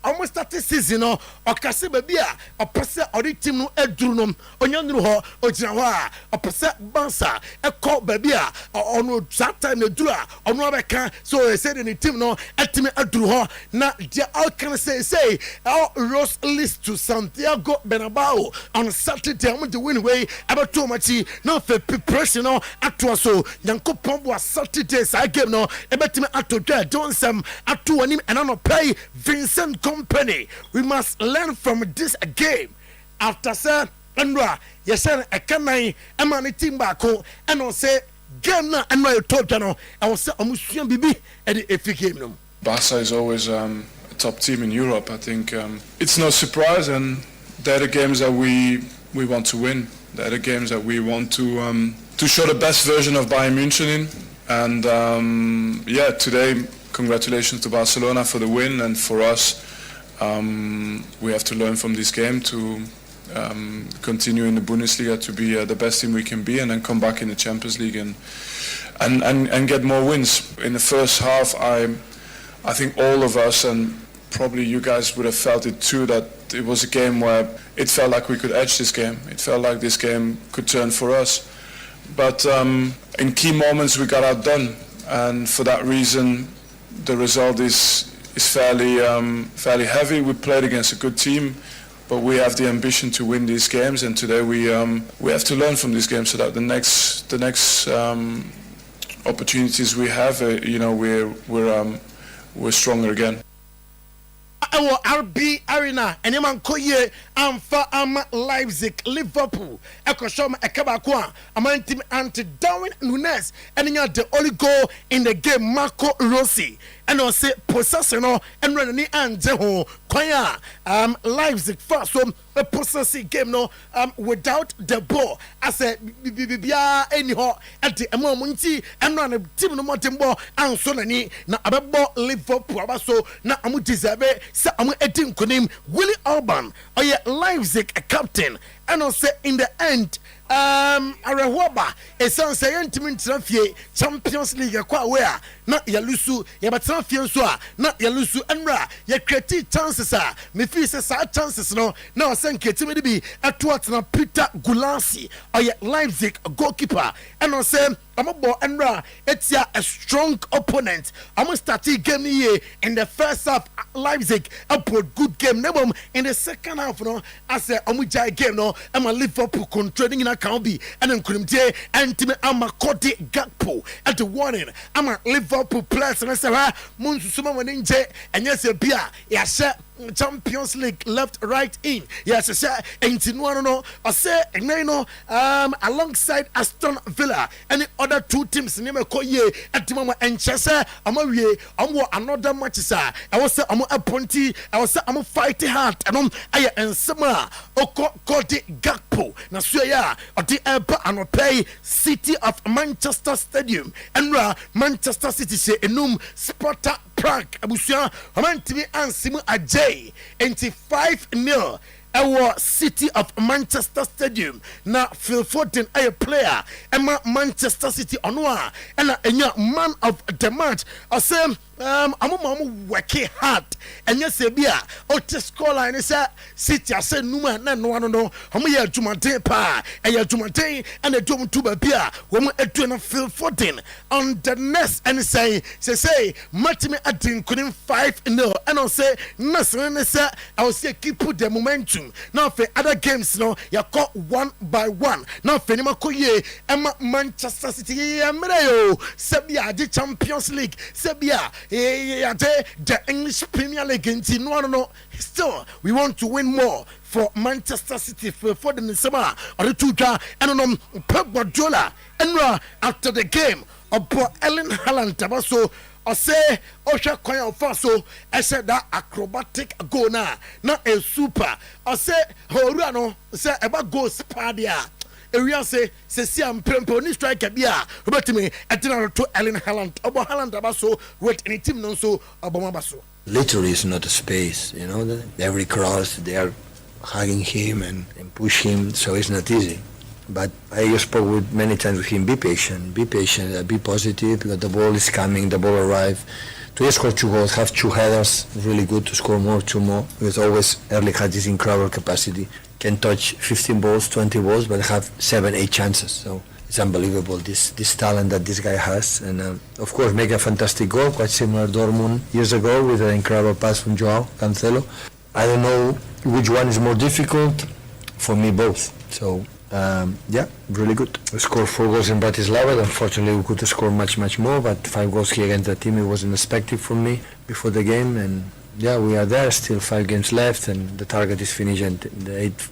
almost start season no okase baby a opese ori team no eduru no onyanuru ho ogina ho a opese Barca ekọ baby a ono that time no duru a ono abeka so say the team no etime eduru ho na dia all can say Rose list to Santiago Bernabeu on Saturday am the win way about too much no for preparation no ato so Yankopon bo Saturday sa game no ebetime atodwa Johnson ato anim and I don't pay Vincent Kompany. We must learn from this game. After sir, Andra, yes, sir, I can't a man team back home and I'll say, game now, and I told you, I will say, I'm Bibi at the FA game. Barca is always a top team in Europe. I think it's no surprise, and they're the games that we want to win. They're the games that we want to show the best version of Bayern München in. And yeah, today, congratulations to Barcelona for the win, and for us, we have to learn from this game to continue in the Bundesliga to be the best team we can be, and then come back in the Champions League and get more wins. In the first half, I think all of us, and probably you guys would have felt it too, that it was a game where it felt like we could edge this game. It felt like this game could turn for us. But in key moments we got outdone, and for that reason the result is fairly heavy. We played against a good team, but we have the ambition to win these games, and today we have to learn from these games so that the next opportunities we have, we're stronger again. Our RB Arena and Yaman Koye Amfa Ama Leipzig Liverpool Ekoshoma Ekabakwa Aman team anti Darwin Nunes and the only goal in the game Marco Rossi and I say possession and running and Jeho Koya Leipzig first so a possessive game no without the ball I said bibia anyhow at the Amonti and run a team no more ball and Solani na ababo Liverpool abaso na amu deserve sa amu etim konim Willie Orban or ye Leipzig a captain and I say in the end Arahoba a son say intimate transfer Champions League kwa where not Yalusu Yabatrafian soa not Yalusu Enra ya create chances me feel say chances no now send Ketimidi be at what na Peter Gulasi or ye Leipzig goalkeeper and I say Amabo Enra, it's a strong opponent. I'm starting game here in the first half. Leipzig upward good game. Never in the second half, no. I say Omujai game, no. I'm a Liverpool controlling in a county, and then Kurimte and Tim Amakoti Gakpo at the warning. I'm a Liverpool players, and I say, Munsuma Waninje, and yes, a beer, yes, Champions League left right in. Yes, I say, ain't no. I say, no, alongside Aston Villa, any other two teams, name a Koye at the moment, and Chessa, I'm another match, sir. I was I'm a ponty, I was I'm fighting hard, and I and summer, Okoti Gakpo, Nasuya, or the Airport and pay City of Manchester Stadium, and Manchester City say enum Sparta Prague, Abusia, Hamantibi and Simu Ajay, 5-0. Our City of Manchester Stadium. Now, Phil Foden, a player, Emma Manchester City onwa, and a man of the match. I say, I'm working hard, and yes, a beer, or to score line is a City. I say, no, I'm here to maintain pa, and you're to maintain, and a drum to beer, woman at Phil Foden on the nest, and say, Martin at couldn't 5-0, and I'll say, nothing, I will say, keep put the momentum. Now for other games, no, you caught one by one. Now for Nimakoye, Emma Manchester City, Emreo, Sebia, the Champions League, Sebia, the English Premier League, and no. Still, we want to win more for Manchester City for the summer or the two and Pep Guardiola, and after the game, about Ellen Haaland, Tabaso. I say, Osha Koya Faso, I said that acrobatic go now, not a super. I say, Horano, say about go spadia. Area say, Siam Prempo, ni strike a beer, but me, I didn't to Ellen Haaland, about Haaland Tabaso, with any team non so, Abomabaso. Literally, it's not a space, you know, every cross, they are hugging him and push him, so it's not easy. But I spoke with many times with him, be patient, be positive, because the ball is coming, the ball arrive. To score 2 goals, have 2 headers, really good to score more, 2 more, because always Erling had this incredible capacity, can touch 15 balls, 20 balls, but have 7-8 chances, so it's unbelievable, this talent that this guy has, and of course make a fantastic goal, quite similar to Dortmund years ago, with an incredible pass from Joao Cancelo. I don't know which one is more difficult, for me both, so yeah, really good. We scored 4 goals in Bratislava. Unfortunately, we could have scored much more, but 5 goals here against the team, it wasn't expected from me before the game. And yeah, we are there, still 5 games left, and the target is finished in the 8th.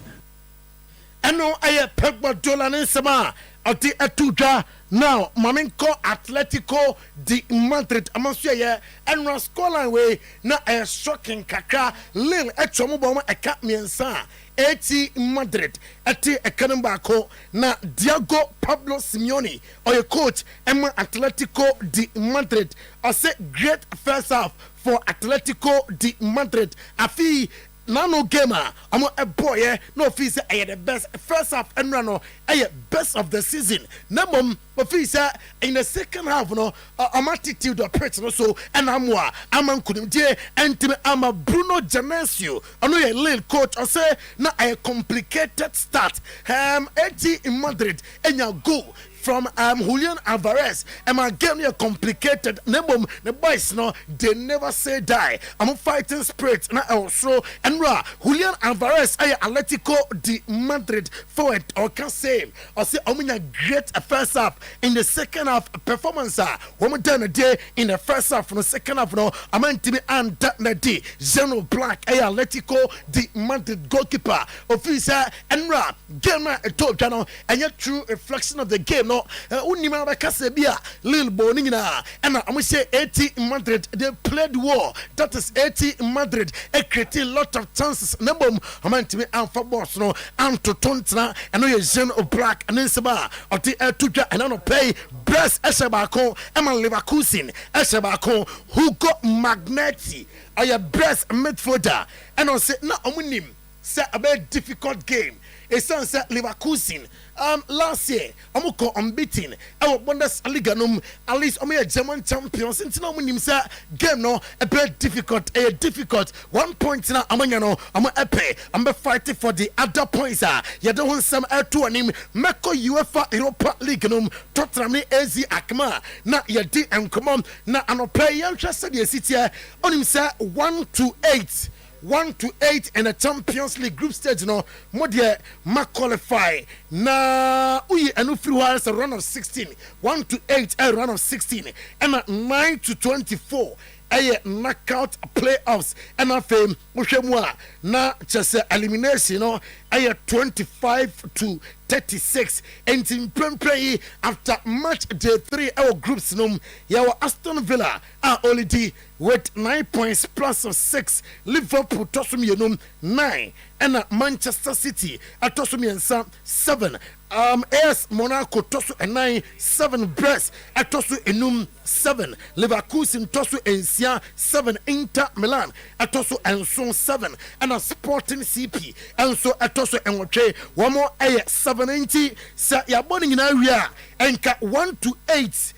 I know I Pep Guardiola and Sama at the Atuja now. Maminko Atletico de Madrid. Amasya and Rascola way na a shocking kaka Lil Echomoboma a cat me and sa. 80 Madrid at a Canambako na Diego Pablo Simeone or your coach Emma Atletico de Madrid. I say great first half for Atletico de Madrid. Afi Nano gamer, I'm a boy, no fees, I had the best first half and run, I best of the season. Number fees in the second half, no, I'm attitude of person so, and I'm a couldn't and I'm a Bruno Genesio. I know a little coach, I say, now a complicated start. 80 in Madrid, and you go. From Julian Alvarez, and my game here complicated. The boys no, they never say die. I'm a fighting spirit now also. And Julian Alvarez, I Atletico de Madrid forward or can say or say I'm in a great first half. In the second half performance, one done a day in the first half. In the second half, no, I'm in to be and that day. Zeno Black, I Atletico de Madrid goalkeeper officer and game a top channel and yet true reflection of the game. No, Unima Casabia, Lil Bonina, and I'm say 80 in Madrid. They played war. That is 80 in Madrid. They created a lot of chances. Number I'm meant to be for boss, no, and to Tontana, and no, Zen of Black, and then Saba, or the Tuja, and I don't pay Breast Eshabako, Emma Leverkusen, Eshabako, who got Magneti, or your breast midfielder, and I'll say, no, I'm winning. Say a very difficult game. esan say Leverkusen last year amuko unbeaten our Bundesliga num at least omo German champions ntina omo nim say game no a bit difficult 1 point na amanya no omo epe am fighting for the other points ye don some to anim meko UEFA Europa League num Tottenham ni AZ Akma na ye di enkomom na anopa ye hwese de city onim say 1 to 8 in the Champions League group stage no mo de ma qualify na uyi anu free wires a run of 16 1 to 8 a run of 16 and 9 to 24 a knockout playoffs and a fame ushemwa na just elimination no a 25 to 36 and in play after match day 3 our groups num yawa Aston Villa are only with 9 points plus of 6 Liverpool tosum yenum 9 and Manchester City at tosum 7 AS Monaco tosu and 9 7 Brest at tosu enum 7 Leverkusen tosu and 7 Inter Milan at tosu and so 7 and a Sporting CP and so at tosu and watch one more a 70 sa ya boni in area and 1 to 8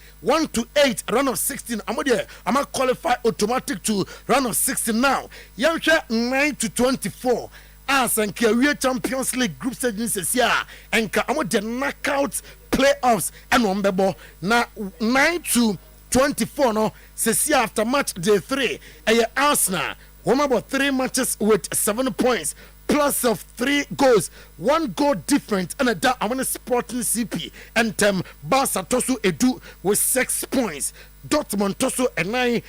run of 16 I'm qualify automatic to run of 16 now yamsha 9 to 24 as and career Champions League group stages this year and the knockout playoffs and on bebo na 9 to 24 no says after match day 3 Arsenal one about 3 matches with 7 points plus of 3 goals 1 goal different and that I want to Sporting CP and Barca tosu edu with 6 points Dortmund tosu and 9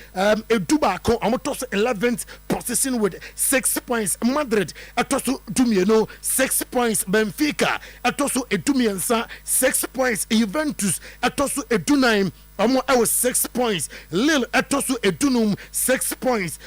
edu bako I'm tosu 11th position with 6 points Madrid tosu dumieno 6 points Benfica tosu edumiensa 6 points Juventus tosu edu 9 I 6 points. Lille etosu edunum 6 points.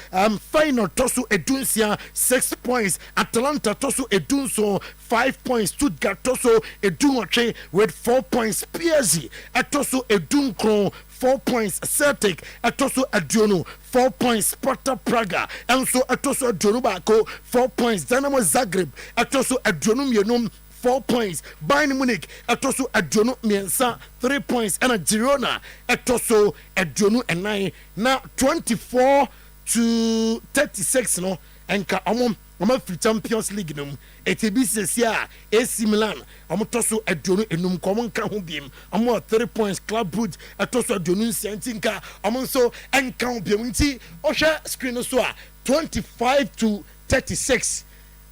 Final tosu edunsia 6 points. Atalanta tosu edunso 5 points. Stuttgart tosu edunwache with 4 points. PSG etosu edunkron 4 points. Celtic etosu adiono 4 points. Sparta Praga enso etosu adiono bako 4 points. Dynamo Zagreb etosu adionum yenum 4 points. Bayern Munich etoso aduonu miensa 3 points and a Girona etoso aduonu and 9 now 24 to 36 no enka omom free Champions League num etbc sia AC Milan toso aduonu enum komon ka ho biem 3 points. Club Brugge etoso aduonu nsiantinka so enka ho biem nti ohwe screen so a 25 to 36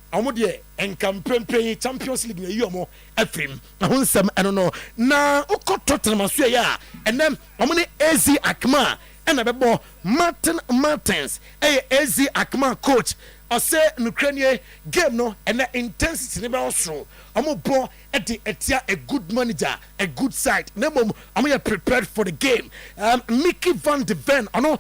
amodie enkamprempre Champions League na yomo afrim ahonsam eno na ukọ Tottenham so ya enem amone AZ Akma ena bebo Martins AZ Akma coach ose nukranie game no and the intensity ne be osro amobo etia a good manager a good side nemom am prepared for the game Mickey van de Ven ano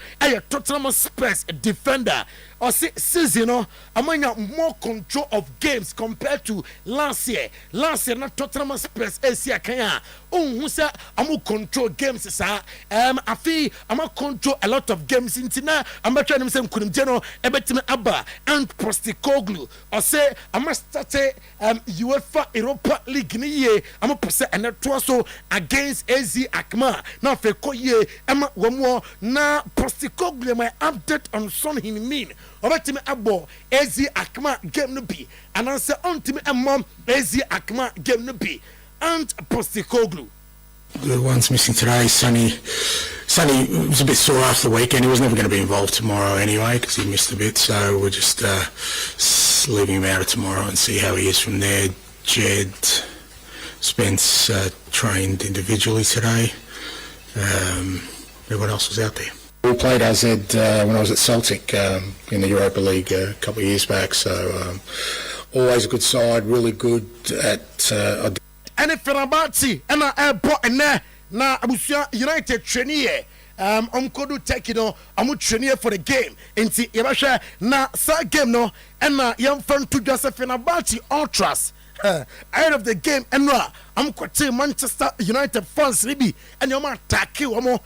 Tottenham Spurs defender or season no amanya more control of games compared to last year na Tottenham Spurs Asia kanya who say amu control games sa afi am control a lot of games intina am try them say kunimje no ebetime aba and Postecoglou or say am start UEFA Europa League ni ye am pose ene to so against AZ Akma na fe koye am womo na Postecoglou my update on Son Heung-min obetime abo AZ Akma game no bi and answer ontime mom AZ Akma game no bi and Postecoglou. The ones missing today, Sonny was a bit sore after the weekend. He was never going to be involved tomorrow anyway because he missed a bit. So we'll just leaving him out of tomorrow and see how he is from there. Jed Spence trained individually today. Everyone else was out there. We played AZ when I was at Celtic in the Europa League a couple of years back. So always a good side, really good at... And if Fenerbahce and airport and na abusia United trainee kodu take no amu trainee for the game nti yebahwe na sa game no and yam fan to Joseph Fenerbahce Ultras ahead of the game and am kwate Manchester United fans ribi and your man take omo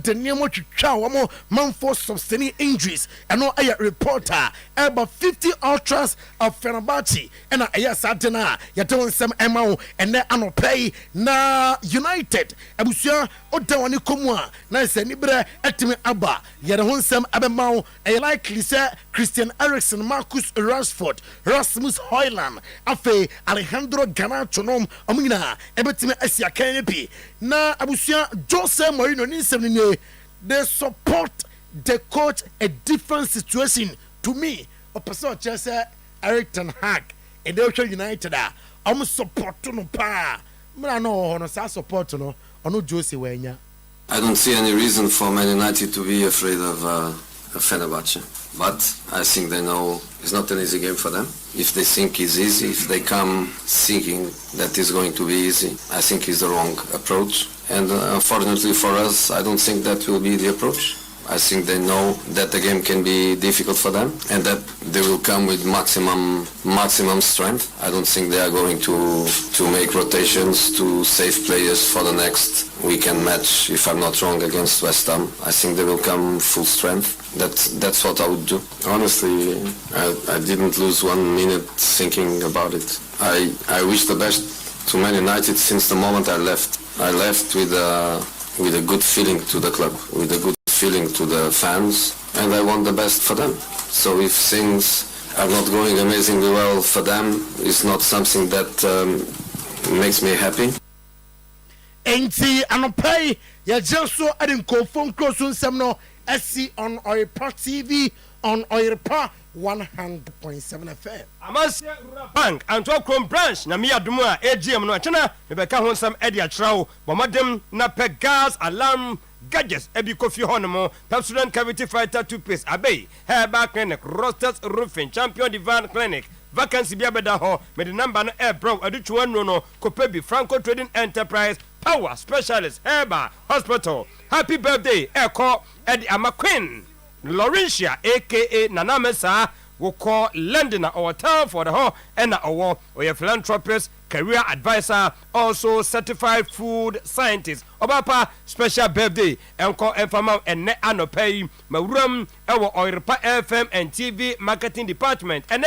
the name omo man for sustaining injuries and no a reporter about 50 ultras of Fenerbahce and a sadena ya don some amount and then anopay na United abusia odawani komwa na se nibre etimi aba ya don some abemau a likely say Christian Eriksen, Marcus Rashford, Rasmus Højlund, afe Alejandro Garnacho omina ebetime asia kanepi na abusia Jose Mourinho ni semne they support the coach a different situation to me opposite Chelsea Erik ten Hag and the United am support no pa me no no support no ono Jose wenya. I don't see any reason for Man United to be afraid of Fenerbahce. But I think they know it's not an easy game for them. If they think it's easy, if they come thinking that it's going to be easy, I think it's the wrong approach. And unfortunately for us, I don't think that will be the approach. I think they know that the game can be difficult for them and that they will come with maximum strength. I don't think they are going to make rotations to save players for the next weekend match, if I'm not wrong, against West Ham. I think they will come full strength. That's what I would do. Honestly, I didn't lose 1 minute thinking about it. I wish the best to Man United since the moment I left. I left with a good feeling to the club, with a good feeling to the fans, and I want the best for them. So if things are not going amazingly well for them, it's not something that makes me happy. Enti anopay ya jeso adin kofon krosun semno SC on Oyerepa TV on Oyerepa 100.7 FM. Amasia Bank and Otuo-Acheampong branch na mi adumu a AGM no achana me beka ho nsam edi atrawo bomadem na pe gas alarm gadgets ebi kofi honomo Pepsodent cavity fighter toothpaste abey herbal clinic Rosters roofing champion divan clinic vacancy bia beda ho me the number no air bro aduchwa no kopebi Franco Trading Enterprise power specialist herbal hospital. Happy birthday eko edi amaquin Laurentia aka Nana Mesa will call London or town for the whole and or your philanthropist, career advisor, also certified food scientist. Obapa special birthday and call informal and net anopay Marum our Oyerepa FM and TV marketing department and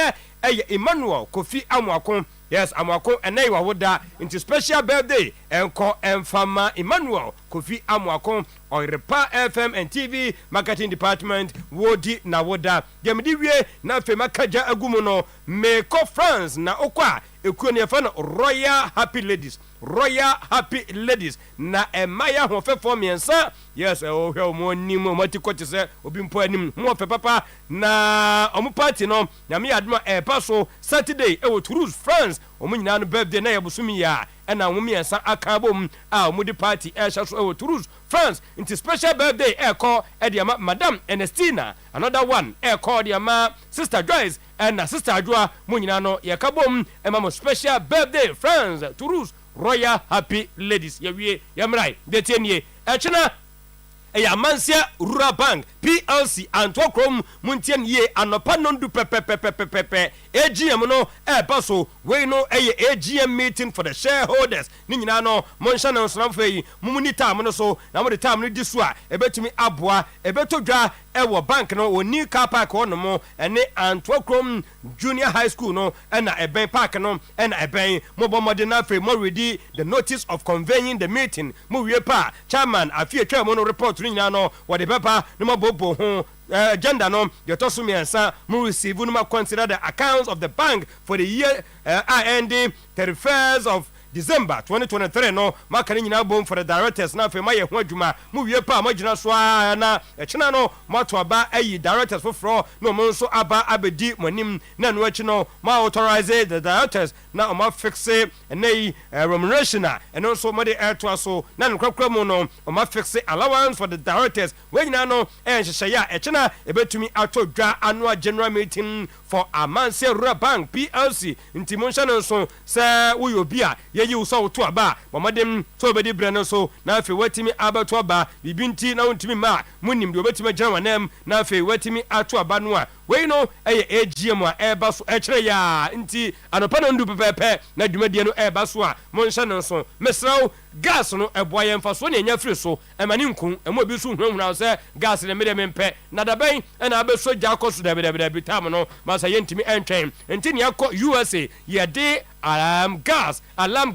Emmanuel Kofi Amwakon. Yes, Amwako and Newa Woda into special birthday and call Farmer Emmanuel Kofi Amwako Oyerepa FM and TV marketing department Wodi na Woda. Yamidiwe na Fema Kaja Agumuno Meko France na Okwa Ekunia fan Royal Happy Ladies. Royal Happy Ladies na Emaya Hofe for me and sir. Yes, oh mo ni mo mati ko te se obi mpo anim mo fe papa na omu party no na me adma paso Saturday e wo Toulouse France omu nyina no birthday na yebusumi ya e na omu miensa akabom a omu di party e sha so e wo Toulouse France into special birthday e call e dia Madam Ernestina another one e call dia ma Sister Joyce and Sister Adwa mu nyina no ye kabom e ma special birthday France Toulouse Royal Happy Ladies yewie yamrai detenie echena eya mansia Rural Bank PLC and Otuo-Acheampong muntien ye anopa nondu pepe AGM no paso we no AGM meeting for the shareholders ni nyina no monsha na nsonafei mumuni time no so na mo the time no disu a ebetumi aboa ebetodwa ewo bank no oni car park ono mo ene Otuo-Acheampong Junior High School no na eben park no na eben mo bomode na free mo ready the notice of convening the meeting mo wie pa chairman afie twa mo no report ni nyina no wo de papa no mo bobo ho agenda no the tosumi ansa mu receive no consider the accounts of the bank for the year ending 31st of December 2023 no makani nyina bom for the directors na fe maye ho adwuma mu wie pa magina so na echina no mato aba ayi directors foforo no mo nso aba abedi monim na no echi no ma authorize the directors na o ma fixe nei remuneration and also mo de airto so na no kwakwa mu no o ma fixe allowance for the directors we nyina no enhyehyɛ ya echina ebetumi atodwa annual general meeting for Amanse Rural Bank PLC nti mo nhyɛ no so sɛ woyɛ obi a yɛyi wo sɛ woto aba bɔmmɔden sɛ wobɛdi berɛ no so na afei watumi abɛto aba biribi nti na wontumi ma a monim deɛ wobɛtumi agyina wanam na afei watumi ato aba no a wei no ɛyɛ AGM a ɛba so ɛkyerɛ yɛ a nti anɔpa no ndu pɛpɛɛpɛ na dwumadie no ɛba so a monhyɛ no so mesrɛ wo gas no ɛboa yɛn mfa so ne ɛnya firi so ɛma ne nku ɛmo bi so hunahuna sɛ gas ne mede mempɛ na dabɛn ɛna abɛso gya akɔ so dɛbɛdɛbɛdɛbi tam no ma sɛ yɛntumi ɛntwɛn nti ne akɔ USA yɛde gas alarm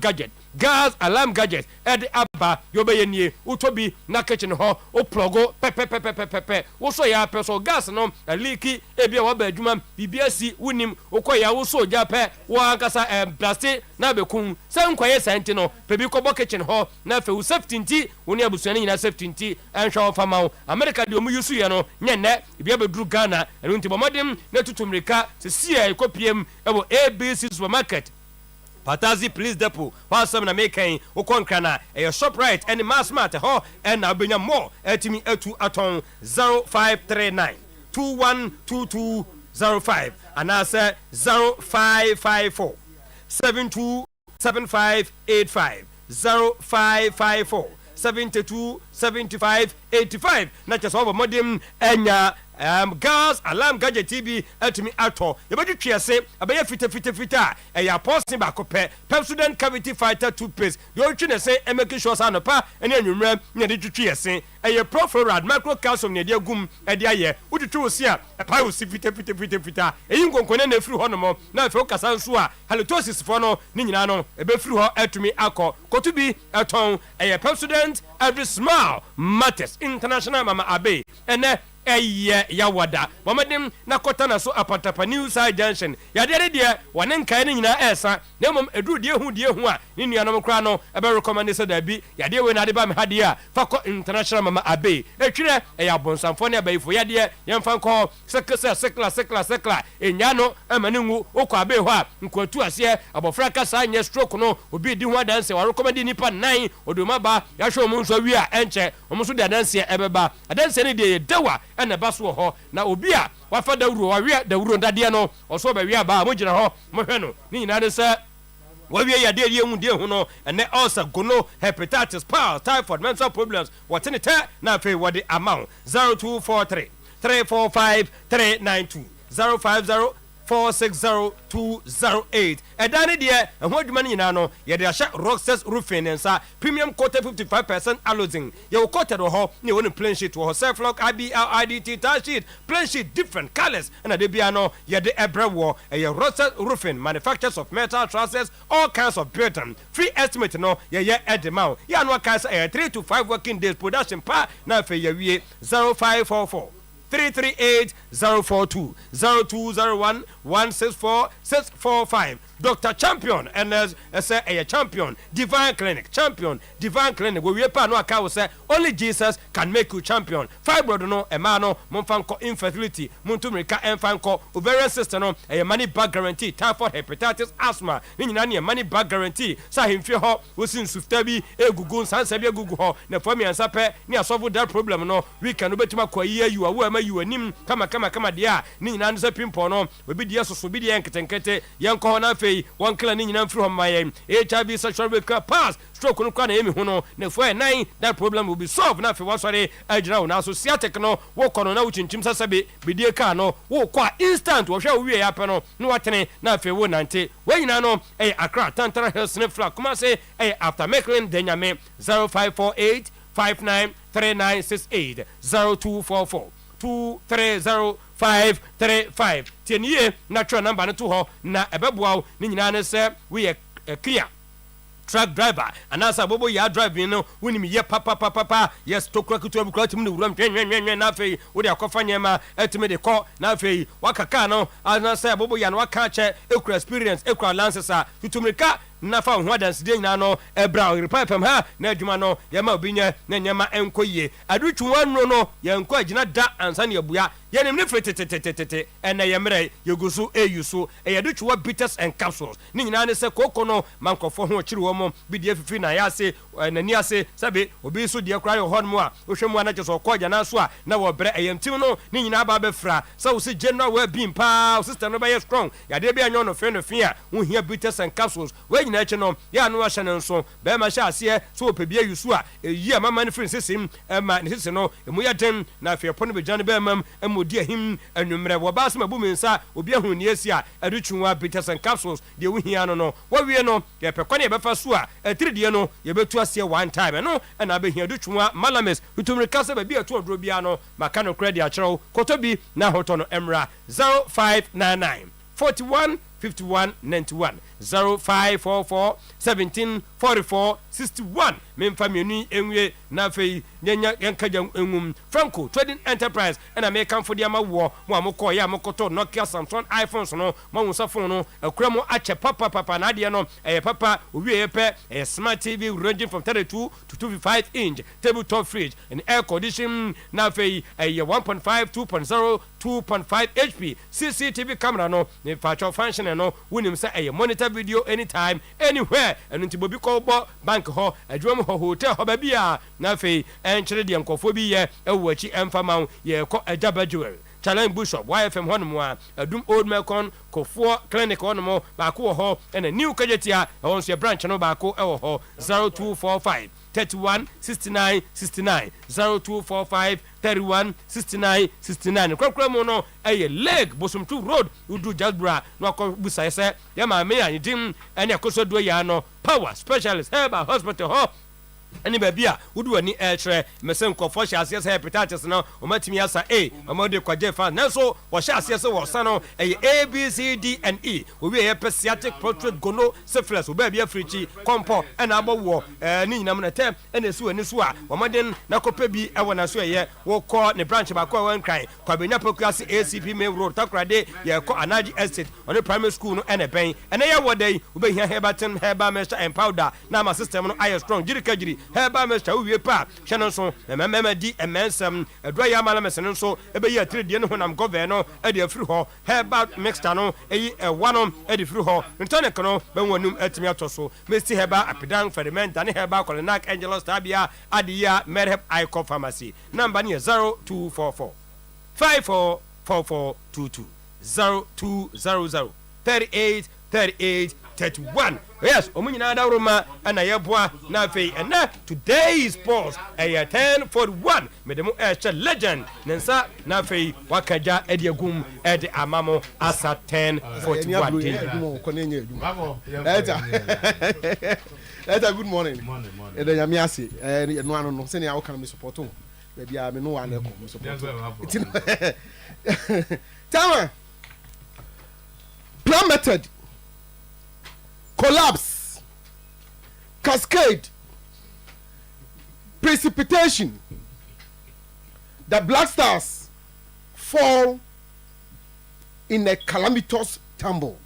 gadget ɛde aba yɛbɛyɛ nie wotɔbi na kitchen hɔ wo plɔgo pɛpɛpɛpɛpɛ wo so yɛ apɛ so gas no leaki ebi a waba adwuma biribi asi wonim wokɔ yɛ wo so gya pɛ wo ankasa blaste na bɛkum sɛ nkɔyɛ saa nti no pɛbi kɔbɔ kitchen hɔ na afei wo safety nti wo ne abusuane nyinaa safety nti ɛnhwɛ wo fama wo America deɛ ɔmu yusu yɛ no nyɛ nnɛ ebi abɛduru Ghana ɛno nti bɔmmɔden na tutu mmirika sɛsi a ɛkɔpiem ɛwɔ ABC supermarket Patazi Police Depot wasam na mekan ukonkra na Shoprite and Massmart ho and abenya more etimi etu aton 0539 212205 and answer 0554 727585 0554 727585 na just over modem enya gas alarm gadget TV atumi ato yebedi twese abeye fita ya post ba kopɛ Pepsodent cavity fighter toothpaste de o twene se emeke sure sa no pa ene anwumra ne de twese Proflorad micro calcium ne de agum de aye wotwetwe wo si a pa wo si fita eyi nkonkone na efiri hɔ no mo na afi okasa nso a halitosis fo no ne nyina no ebefiri hɔ atumi akɔ kotu bi aton Pepsodent every smile matters international mama abe ene yawada mamadem na kota na so apatapa new side junction yade de wane nkae ne nyina esa na mom edu de hu a ne nuanom kra no ebe recommend se da bi yade we na de ba me hade a fakọ international mama abe etwire abonsamfo ne abayifo yade yemfa nkọ sekla enya no amane nwu okọ abe ho a nkwatu ase abofra kasa anya stroke no obi di ho adanse wa recommend nipa 9 odoma ba ya hwe omo nso wi a enche omo so de adanse ebeba adanse ne de dawa ena baso ho na obi a wafa dawuro wawe dawuro ndade no oso ba wi aba mo gina ho mo hwe no ni nyina de se wawe ya de hu de hu no ene ulcer gono hepatitis piles typhoid menstrual problems whatene te na afi wode amount 0243 345 392 050 460208 edane de ho adwuma ne nyina no ye de ahye Rockstars roofing nsa premium coated 55% allozing ye coated ho ne won plain sheet ho self-lock IBLIDT tile sheet plain sheet different colors and de bia no ye de ebrewo ye Rockstars roofing manufacturers of metal trusses all kinds of building free estimate no ye edema ya no kan say 3 to 5 working days production pa na fe ye wie 0544 338-042 0201 164 645 Dr. Champion and as a champion divine clinic we pa no aka wo say only Jesus can make you champion fibroid no e ma no monfanko infertility montumrika enfanko ovarian cyst no e money back guarantee typhoid hepatitis asthma ni nyina ne money back guarantee sa hemfie ho wosin sufta bi egugu sansa bi egugu ho na fami ansa pe ni asolve that problem no we can obetima kwa yi ayu awu ama yu anim kama dia ni nyina no se pimpo no obi dia soso bi dia nketenkete yenko ho na fe one killer ni nyina mfiri ho mayen HIV sexual break pass stroke no kwa na emi ho no na fo 9 that problem will be solved na fe wasore agyina wo na so sciatic no wo kono na wo chinchim sasabe bidie ka no wo kwa instant wo hwe wo wie ya pe no na watene na fe wo nante wo nyina no Accra Tantara Hills ne flag kuma say after making denyame 0548 593968 0244 230535 tienie natural number no to ho na ebeboa ni nyina ne se we clear truck driver anasa bobo ya driving no woni me ye papa yes to krakutu abukra tim ne wuram twen na afei wo de akofa nyema etime de ko na afei wakaka no anasa bobo ya no waka che ekura experience ekura lances tutumrika na fa ho adanse de nyina no ebra Oyerepa FM ha na adwuma no ye ma obinya na nyema enkoye adutwu wanno no ye enko agina da ansa ne abua yenim ne fete ene yemre yegusu eyusu eyede twa bitters and capsules ni nyina ne se koko no mankofo ho chiri wo mo bi de fifi na ya se nani ase sabe obi so de kra yo hon mo a ohwemu ana cheso koja na so a na wo bre eyemtim no ni nyina ba be fra sa wo se general well being pa sister no be strong ya de bi anyo no fe a wo hia bitters and capsules we nyina che no ya no ahye ne nso be ma hye ase so opebia yusu a eyi amama ne free sesim ma ne sese no emu ya dem na fe pono be jane be mam emodi ahim anwumre wo ba se mabu mensa obi ahu ne esi a edutwunwa bitters and capsules de wo hia no wo wie no ye pekwane ye befa so a etiride no ye betu ase one time no na be hia edutwunwa malames utumre kasa ba bi etu odro bia no maka no credit a cherew kotobi na hoto no emra 0599 41 51 91 0544 17 44 61 memfa mienu enwie na fei nyanya yankaja engum Franco Trading Enterprise and American for the amawo mo amoko ya amokoto Nokia Samsung iPhones no mo wusa phone no akramo ache papa na de no papa owie pe smart TV ranging from 32 to 25 inch tabletop fridge and air condition na fei 1.5 2.0 2.5 HP CCTV camera no ne factor function no wunim say monitor video anytime anywhere and ntibobi ko bank ho adwom ho hotel ho ba bia na fei enkyere de nkofo bi ye ewachi emfama ye ko ajaba jewelry challenge bishop YFM hono a adum old melcon kofo clinic hono mo ba ko ho and new kajetia won so branch no ba ko e ho 0245 31 69 69 0245 31 69 69 kwakwa mo no leg bosomtu road udu jasbra no akobusa se ya ma me andim ene akosodo ya no power specialist herbal hospital ho ani babia wudu ani ehre mesen kofo hye ase se hepatitis no o matimi asa omode kwaje fa nanso wo hye ase se wo sa no A B C D and E wo wi pediatric prostate gono syphilis wo babia frichi kompo na abowo ni nyinam na tem na su ani su a wo moden na kopa bi e wona so wo ko ne branch ba ko wan kran kwabenya pokuase ACP main road takrade ye ko anaji estate on primary school no ene ben ene ye wodai wo be hia herbal mixture and powder na ma system no aye strong jirikajiri heba mesta uwie pa hye so memema di emensem edroya mala mesene so ebe ye atredie no honam govern no e de afiri ho heba mixta no eyi ewano e de firi ho ntone kono benwanum atimi atoso mesti heba apidan ferment ani heba kolinak angelos tabia adia merhep icon pharmacy number ni 0244 544422 0200 38 38 31 yes omunyina da roma ana yeboa na fei ena today's pause 1041 medemo legend nensa na fei wakaja ediagum edi amamo asa 1041 Eta good morning eda nyame ase no ano no se ne awoka me support o bia me no wa na ko me support Tama plan method collapse, cascade, precipitation. The Black Stars fall in a calamitous tumble.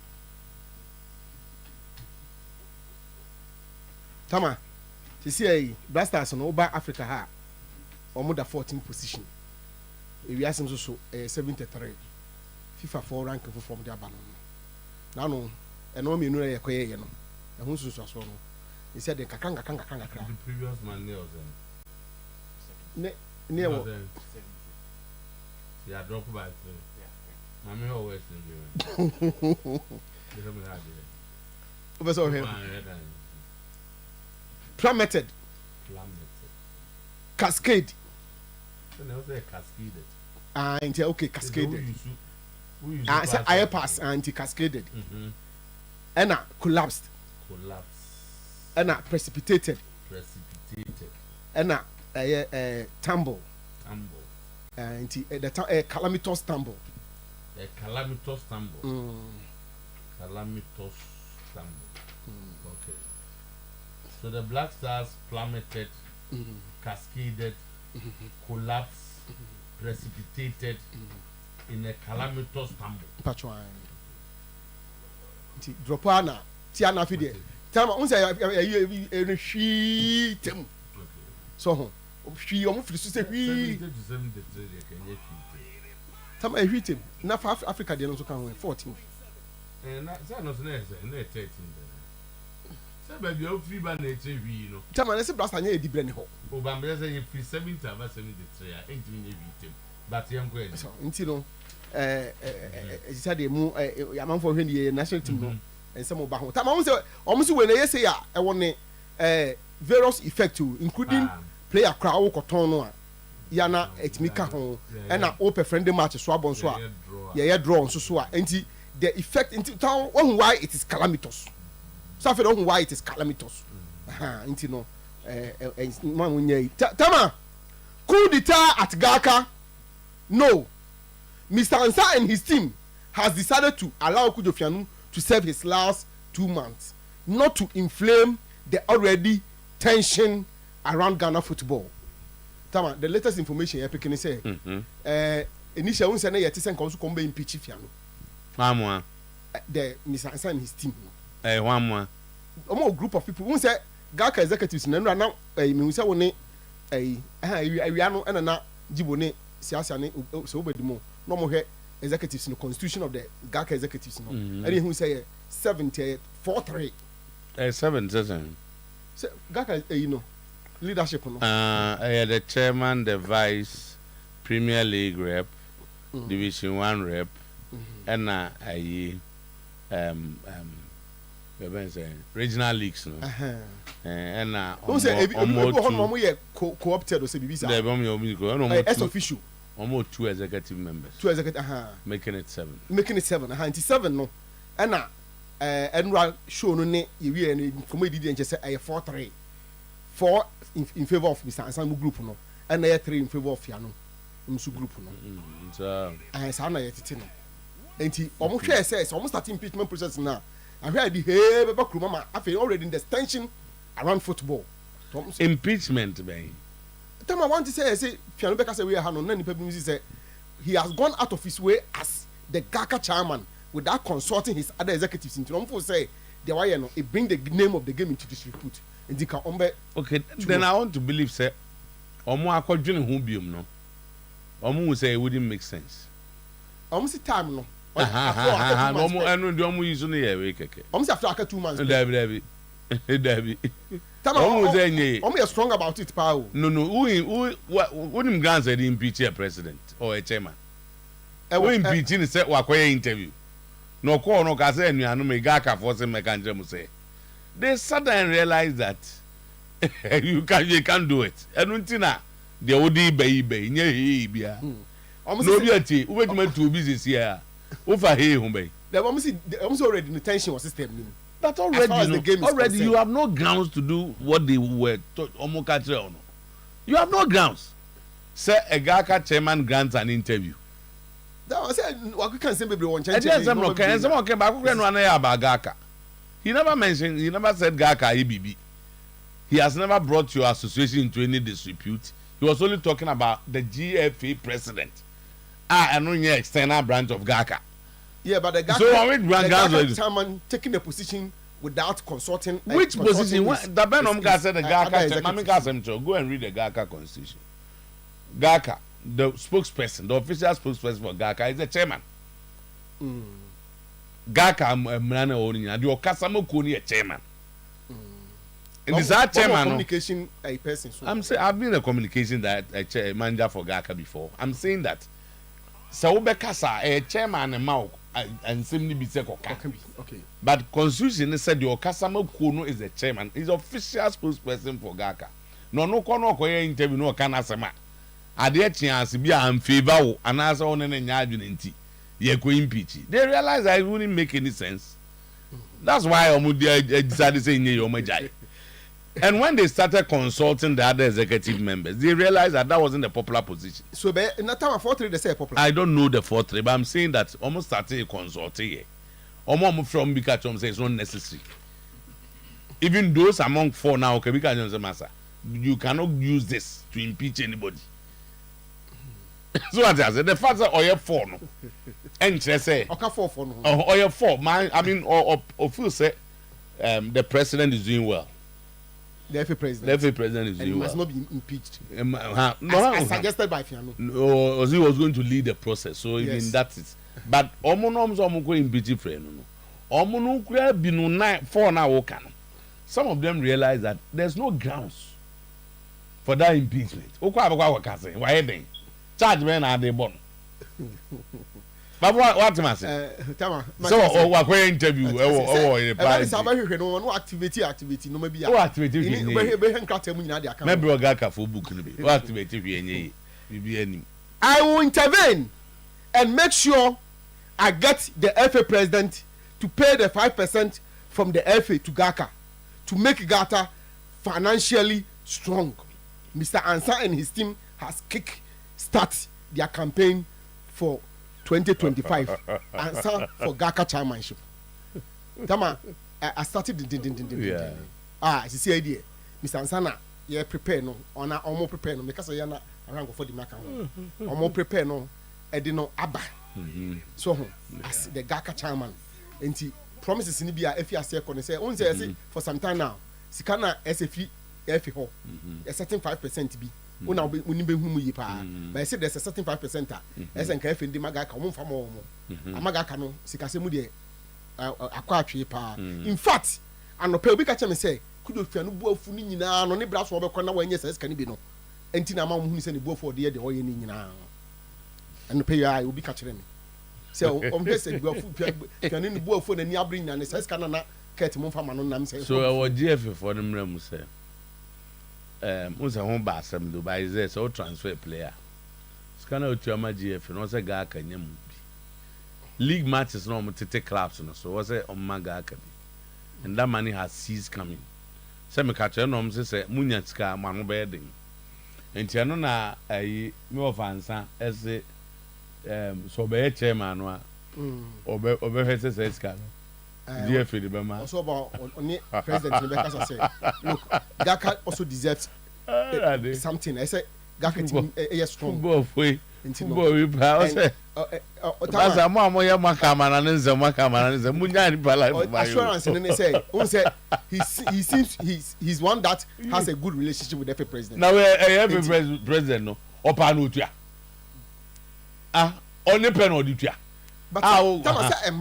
Tama, you see, Black Stars no over Africa ha, almost the 14th position. We ask them so 73. FIFA 4 rank from their banner. Now no. And no me no ye koye ye no e hu susu aso no he said the kakanga the previous man ne wo ya drop by 3 mama ho west ndio plummeted cascade so now say cascaded into okay cascaded say air pass anti cascaded and collapsed and precipitated and tumble and the calamitous tumble okay so the Black Stars plummeted cascaded collapsed precipitated in a calamitous tumble drop ana ti ana fi de tama unsa e hwi tem so ho hwi o mo firi so se hwi Tam I hit him. Na for Africa dey no so kan 14. Na say no 13. Say baby o free ba na echewi no. Tam na say blast anya edi bre ne ho. O ba me say you free 70 over 73 a enti me hit him. But yam go so nti no isa de mu yamanfo hwe ne national team no ense mo ba ho tam am say omo si we na yese ya e won various effect including player crowd koton no a ya na etmika ho e na o per friendly match so abon so a ye draw so a nti the effect into town why it is calamitous so afi don why it is calamitous nti no ma mo nyai tama coup d'etat at Gaka. No, Mr. Ansah and his team has decided to allow Kujofianu to serve his last 2 months, not to inflame the already tension around Ghana football. Tama, the latest information here picking say, initially we say na yeti sen konsu kombe impeach Fianu. Wamwa. The Mr. Ansah and his team. Wamwa. Omo group of people. We say Gaka executives na na me say woni awiano na jibone siasa ne so obedimo no mo hwe executives no constitution of the Gaka executives no and who say 73 7 so Gaka you know leadership no the chairman, the vice, Premier League rep, Division 1 rep, and regional leagues no and co-opted or say bibisa as official almost 2 executive members making it 7 and 7 no and and show no ne we and comedy and just say 4-3 4 in favor of Mr. Ansah group no and 3 in favor of Fianu group no so say na yetete no enti omo hwe say omo start impeachment process now I heard the hey baba kruma afi already in the tension around football impeachment ben time I want to say Fianu Beka say we are no na nipa bi say he has gone out of his way as the Gaka chairman without consulting his other executives into no say the why no it bring the name of the game into disrepute and the ombe okay then I want to believe say omo akodwene ho biom no omo will say it wouldn't make sense omo see time no no enu ndi omo use no ye we keke omo say after 2 months David omo is strong about it pa o no who him grants the impeach a president or a chairman who impeaching say wakoye interview no call no ka say anuanu me Gaka for say make am say they suddenly realize that you can do it enu ntina they odi be nye he bia no bi ati we do to business here over here home they almost already in the tension system that already you have no grounds to do what they were omo you have no grounds say a Gaka chairman grants an interview that was say we can say baby one change about Gaka he never said Gaka EBB he has never brought your association into any disrepute he was only talking about the GFA president and only external branch of Gaka. Yeah, but the Gaka chairman taking the position without consulting. Which position? The Ben said the Gaka. Go and read the Gaka constitution. Gaka, the spokesperson, the official spokesperson for Gaka is the chairman. Gaka, the Okasamo Kuni, a chairman. And is that chairman? Communication a person. I'm saying I've been a communication manager for Gaka before. I'm saying that. So Bekasa, a chairman and Mao and simply be said okay. But constitution said the Okasamo Kuno is the chairman, is official spokesperson for Gaka. No kono interview no can asema. Ade chance be am favor and answer on any nti. Ye ko impeach. They realize that it wouldn't make any sense. That's why Omudia decided to say Omajai. And when they started consulting the other executive members, they realized that wasn't a popular position. So, in that time, 4-3 they say popular. I don't know the 4-3, but I'm saying that almost started consulting here. Almost from Bikachom says it's not necessary. Even those among 4 now, okay, you cannot use this to impeach anybody. So what I said, the fact that Oye 4 no, and say, okay 4 no, Oye 4, man. I mean, or feel say, the president is doing well. The FA president. The FA president is and he must not be impeached. As suggested by Fiano. Or he was going to lead the process. So even that is. But omonoms omo impeach friend no. Omono kura binu 4 na woka no. Some of them realize that there's no grounds for that impeachment. Okwa abakwa waka say why then? Charge men are they born. But what am I saying? So what interview no activity no maybe activity maybe Ogaka for book no activity I will intervene and make sure I get the FA president to pay the 5% from the FA to Gaka to make Gata financially strong. Mr. Ansah and his team has kick start their campaign for 2025 Ansah for Gaka chairmanship. Tama, I started the see idea. Mr. Ansah na ye prepare no ona omo prepare no because ya na rank for the maka omo prepare no edino aba so as the Gaka chairman enti promises ni bia efi ase ko ne say on say for some time now sikana SFI efi ho a certain 5% bi una uni be humu yi pa but I say there's a certain 5% esen ka efi ndi magaka omo mfa mo amagaka no sikase mu de akwa atwe pa in fact anope obi ka cheme say kudo fia no buafu ni nyina no ne bra so obekọ na wanye say sika ni bi no enti na ma mu hunu say ne buafu de de hoye ni nyina anope ya obi ka chere me say o say buafu fia ni buafu na ni abri nyina ne say sika na ket mu mfa ma no nam say so our GF for them ram say unsa ho ba asem do by say so transfer player scanner Otuama GF no say ga aka nyam bi league matches no mtete clubs no so was say on ga aka bi and that money has ceased coming say me catch no say munya sika ma no be den enti no na ayi me of Ansah say so be chairman no obe fese say sika GF the Bema. Also about only President Rebecca say, look, Gaka also deserves something. I say Gaka team is strong. Football we power say. That's more ya makamana nze makamana nze munya ni bala. Assurance and say, he seems he's one that has a good relationship with every president. Now every president no opa no tua. Only pen odutua. But that say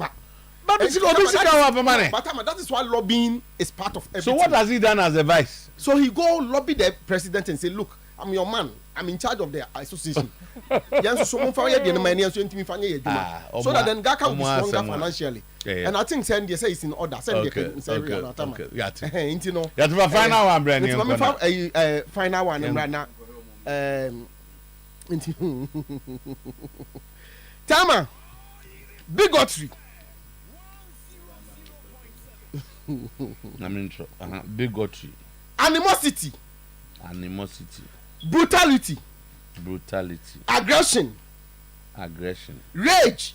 But that is why lobbying is part of everything. So what has he done as a vice? So he go lobby the president and say, look, I'm your man. I'm in charge of the association. So that then Gaka will be stronger financially. And I think they say it's in order. Final one, Brandon. Final one, right now. Tama, bigotry. Bigotry. Animosity. Brutality. Aggression. Rage.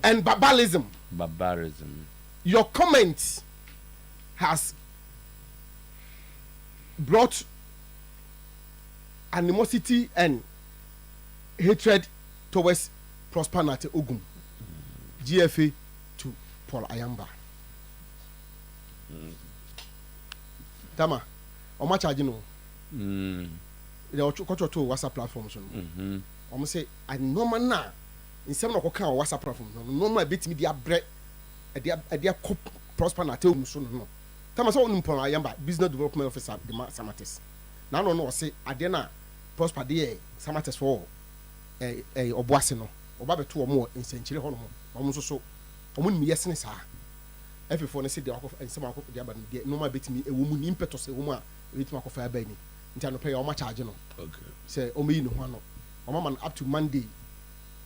And barbarism. Your comment has brought animosity and hatred towards Prosper Nate Ogum, GFA to Paul Ayamba. Tama, how much are you know? They are culture to WhatsApp platforms. I'm say I normal na in some of kind of WhatsApp platform. Normal bit me dia bread, dia Prosper Nate Ogum so no. Tama so on Paul Ayamba, business development officer the Samartex. Now no say adena Prosper dey Samartex for oboase no. Oba beto omo ensenchire ho no. Omo so omo ni yesene saa. Every say the and some of the other normal bit me a woman impetus a woman with my coffee benny. Intano pay how much charge no. Okay. Say Omi no one. Man up to Monday.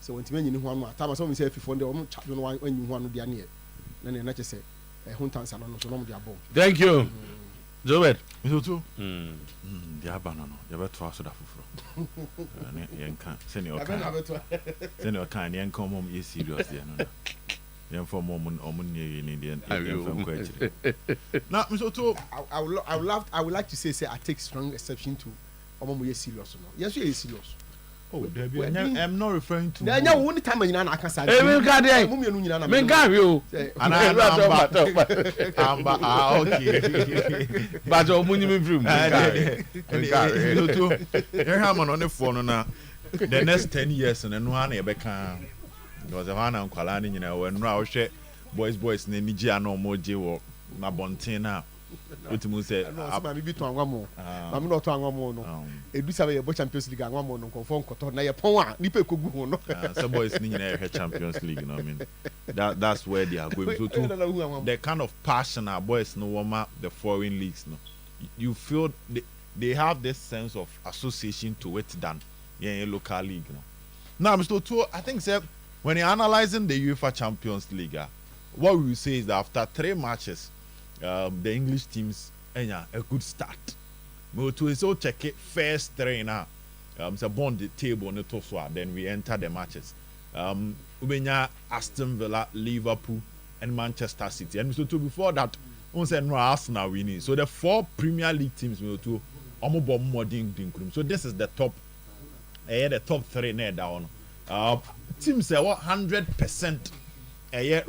So when you know one time I saw me say if you phone the omo charge no one when you want to near. Then not just say huntans and no so no dia bomb. Thank you. Joel. Me too. Dia banana. Ya beto aso da fufuro. Yen kan senior kan yen come mom is serious there no. I would like to say I take strong exception to Omomo serious no. Yes, you serious. Oh, Debbie, I'm not referring to. Now, one time in an Akasa. Okay. But on the phone now. The next 10 years and then one Ebeka was a one and Kalani, you know, when Rao share boys, Nija no more J. Mabontina. Utumu say maybe to anwamo I'm not to anwamo no e do say e Champions League anwamo no confirm koto na ye pon a nipa ekogu ho no some boys ni na e Champions League, you know what I mean, that's where they are going to the kind of passion our boys no warm the foreign leagues no, you feel they have this sense of association to it than in local league, you know. Now Mr. Otuo, I think say when you're analyzing the UEFA Champions League, what we will say is that after 3 matches the English teams a good start. To so check it first 3 now. So bond the table on the top swap. Then we enter the matches. Ubenya Aston Villa, Liverpool, and Manchester City. And so before that, we said no Arsenal winning. So the 4 Premier League teams will to so this is the top. The top 3 there down. Teams say 100%. A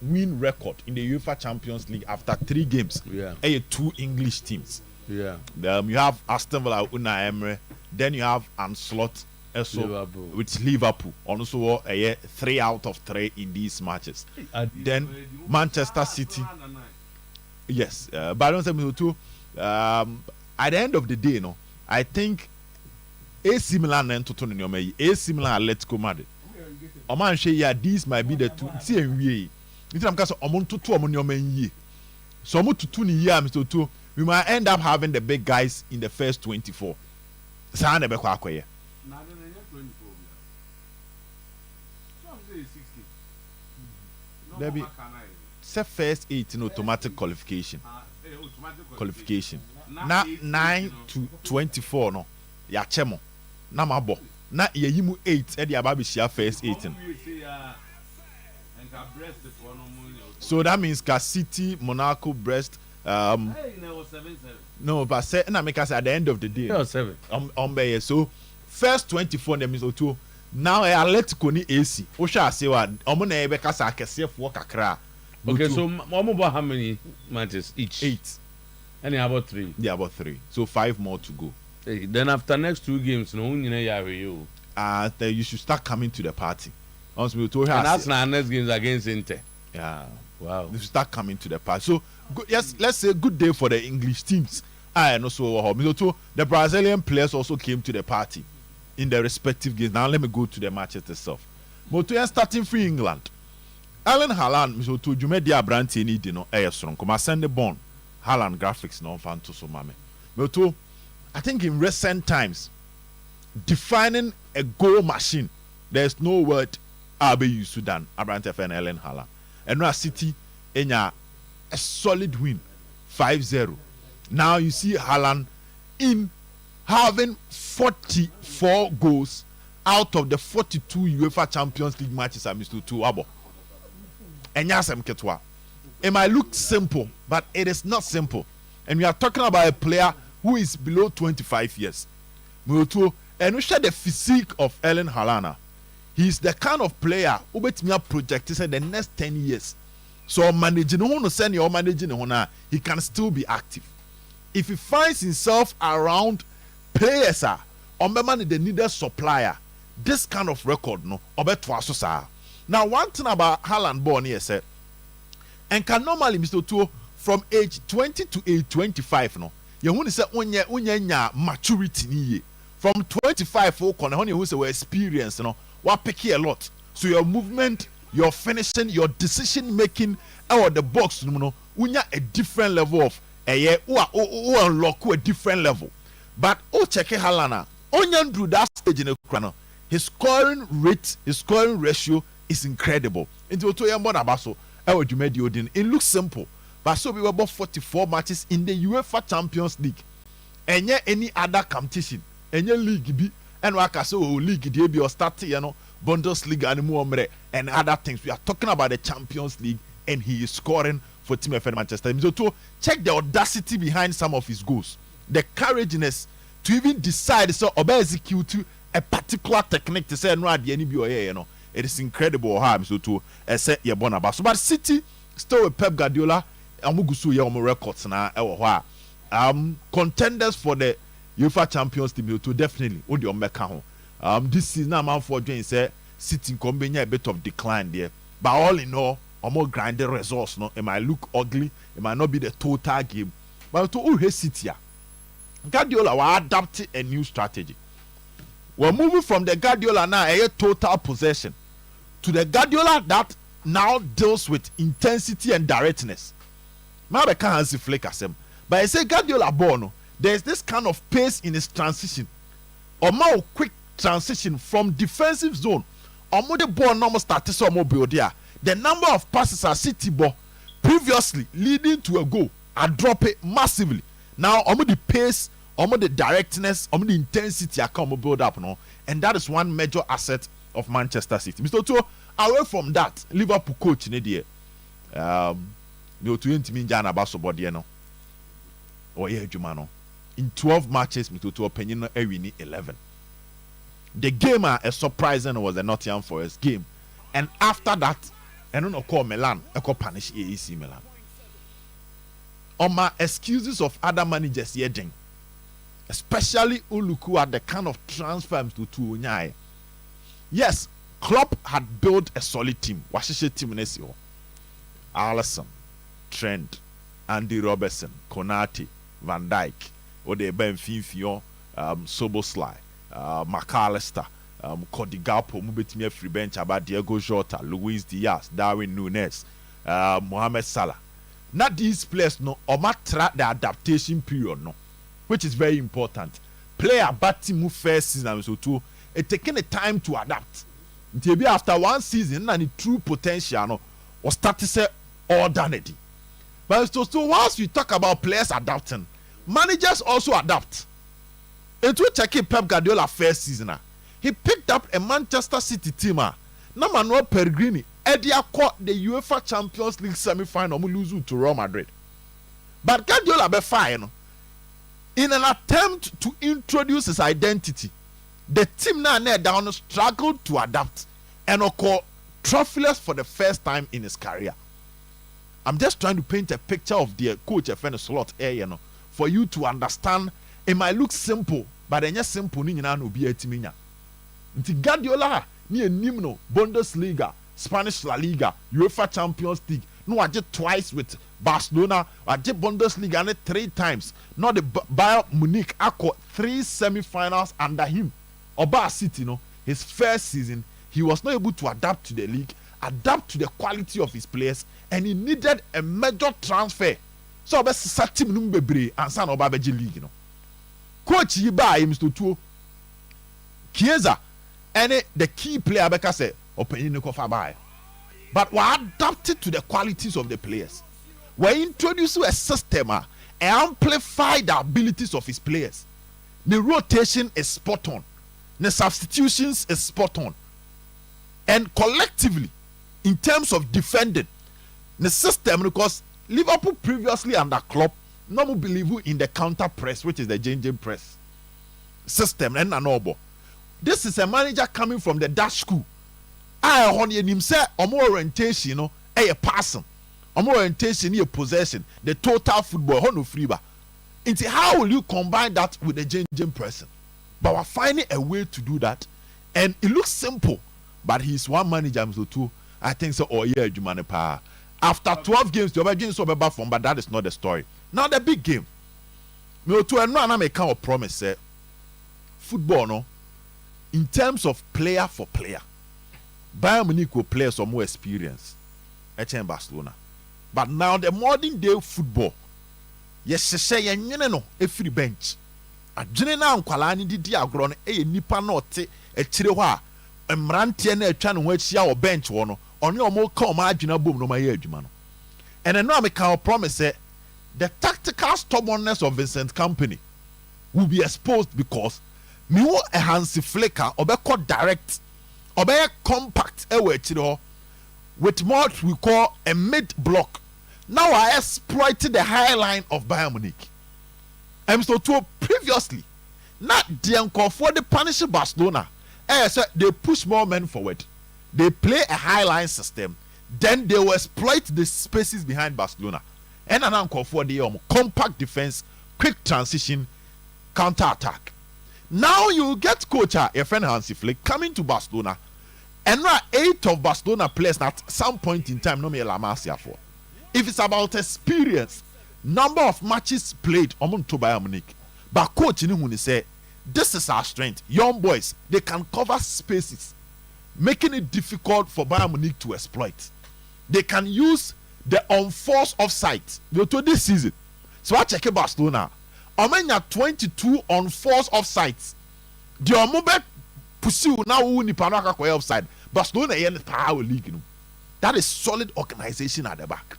win record in the UEFA Champions League after 3 games. Yeah. 2 English teams. Yeah. You have Aston Villa, Unai Emery. Then you have Ancelotti with Liverpool. Also, 3 out of 3 in these matches. Then Manchester City. Yes, but I don't say too. At the end of the day, no, I think AC Milan and Tottenham, AC Milan, Atletico Madrid. Oman say yeah, these might be the 2. See and we. It's am case omon to 2 omon yomen ye. So omo to 2 ni year Mr. Otuo, we might end up having the big guys in the first 24. Sa na be kwa akoye. Na dey 24. Some say 16. There be say first 18 automatic qualification. Qualification. Na 9 to 24 no. Ya chemo. Na mabo. Na yeyimu 8 e dey aba be share first 18. So that means City, Monaco, Brest no, but say na make us at the end of the day. 7. So first 24 them is Otuo. Now Atletico ni AC. O sha say wa omo na e be kasa akese fo kakra. Okay, so omo how many matches each? 8. And about 3. Yeah, about 3. So 5 more to go. Then after next 2 games, no you you should start coming to the party. And that's our next games against Inter. Yeah. Wow. You should start coming to the party. So yes, let's say good day for the English teams. And also the Brazilian players also came to the party in their respective games. Now let me go to the matches itself. Moto starting for England. Erling Haaland, Mr. Jumedia Brandt need no air strong. Come send the bond. Haaland graphics no fan to so mame. Moto I think in recent times, defining a goal machine, there's no word Abe used than Abrante and Erling Haaland. And now City in a solid win, 5-0. Now you see Haaland in having 44 goals out of the 42 UEFA Champions League matches at Mr. Tuabo. And Yasem Ketwa. It might look simple, but it is not simple. And we are talking about a player who is below 25 years. And we share the physique of Erling Haaland. He is the kind of player who bet me projected the next 10 years. So managing he can still be active. If he finds himself around players or the needed supplier, this kind of record no now one thing about Haaland born here said, and can normally Mr. Otuo from age 20 to age 25 no. You want to say unya maturity ni from 25 for when you say we experience, you know, what pick a lot. So your movement, your finishing, your decision making out of the box, you know, unya a different level of unlock a different level. But check Haaland, onyan through that stage in the chrono, his scoring rate, his scoring ratio is incredible. Into Baso, it looks simple. But so we were about 44 matches in the UEFA Champions League. And yet any other competition, any league be and so league they be or start Bundesliga and other things. We are talking about the Champions League and he is scoring for Team FM Manchester. So to check the audacity behind some of his goals, the courageousness to even decide so execute a particular technique to say no at the any you know. It is incredible how so to say your bonaba. So but City still with Pep Guardiola amugusu ye omo records na contenders for the UEFA Champions League to definitely wo de omeka ho. This season I'm for join say City combine a bit of decline there. But all in all, omo grinding results no, it might look ugly, it might not be the total game. But to who City Guardiola will adapt a new strategy. We're moving from the Guardiola now a total possession to the Guardiola that now deals with intensity and directness. Maybe can't Hansi Flick asem, but I say Guardiola born. There's this kind of pace in his transition, or more quick transition from defensive zone. Or more the ball normal start so more build there. The number of passes at City ball previously leading to a goal, I drop it massively. Now almost the pace, almost the directness, almost the intensity I come build up now, and that is one major asset of Manchester City. Mr. Otuo, away from that, Liverpool coach in the in 12 matches, Mr. Otuo Penino winning 11. The game a surprising was the Nottingham Forest game, and after that, I don't know call Milan, I call punish AEC Milan. On my excuses of other managers here, especially Uluku at the kind of transfers to Unyai. Yes, Klopp had built a solid team. Washishe team Nesio, Alisson, Trent, Andy Robertson, Konate, Van Dijk, Ode Benfica, Soboslai, McAllister, Cody Gakpo, Mubetime free bench about Diego Jota, Luis Diaz, Darwin Núñez, Mohamed Salah. Not these players no or track the adaptation period no, which is very important. Player batting move first season so too, it taking a time to adapt. Until be after one season and the true potential no was start to say all done it. But so once we talk about players adapting, managers also adapt. And to check Pep Guardiola first season, he picked up a Manchester City team. Na Manuel Pellegrini, Edia caught the UEFA Champions League semi-final, lose to Real Madrid. But Guardiola be fine. In an attempt to introduce his identity, the team now down struggled to adapt and occur trophyless for the first time in his career. I'm just trying to paint a picture of the coach FN slot here, for you to understand. It might look simple, but it's not simple. Ni nyina no be etiminya. Nti Guardiola ni enim no Bundesliga, Spanish La Liga, UEFA Champions League. No, I did twice with Barcelona. I did Bundesliga and 3 times. Not the Bayern Munich. I caught 3 semi-finals under him. Oba City, his first season, he was not able to adapt to the league, adapt to the quality of his players, and he needed a major transfer. So Oba Sati Mnumbebre and San Oba Beji League, Coach Yiba Mr. Otuo Chiesa, and the key player Beka say opening the cover by. But we adapted to the qualities of the players. We introduced a system and amplify the abilities of his players. The rotation is spot on. The substitutions is spot on. And collectively, in terms of defending, the system, because Liverpool previously under Klopp, no more believe in the counter press, which is the Jane press system. And anobo. This is a manager coming from the Dutch school. I honey him say more orientation, a passing, more orientation, a possession, the total football, hono freeba. Into how will you combine that with the Jane pressing? But we're finding a way to do that, and it looks simple. But he's one manager, so too. I think so. Oh yeah, Jumanepa. After 12 games, the Obajin so bad from, but that is not the story. Now the big game. Me to and no make a promise say football no. In terms of player for player, Bayern Munich will play some more experience. In Barcelona, but now the modern day football, yes, say no a free bench. A general Kwalani did agron a nipa note a chirewa a mrantian a chan which ya or bench one on your more come marginal boom no my age man. And I make our promise the tactical stubbornness of Vincent Kompany will be exposed because me want a Hansi Flicker or be called direct or be compact with what we call a mid block. Now I exploited the high line of Bayern Munich. So to previously Not the for the punish Barcelona. So they push more men forward. They play a high line system. Then they will exploit the spaces behind Barcelona. And an uncle for the compact defense, quick transition, counter attack. Now you get coach your friend Hansi Flick coming to Barcelona. And now 8 of Barcelona players at some point in time no me La Masia for. If it's about experience, number of matches played to Bayern Munich. But coach Nihuni say this is our strength. Young boys, they can cover spaces, making it difficult for Bayern Munich to exploit. They can use the unforced offside to this season. So I check Barcelona. Omenya 22 unforced offsides. The Omobe pursue now who ni panaka kwa offside. Barcelona yen power league. That is solid organization at the back.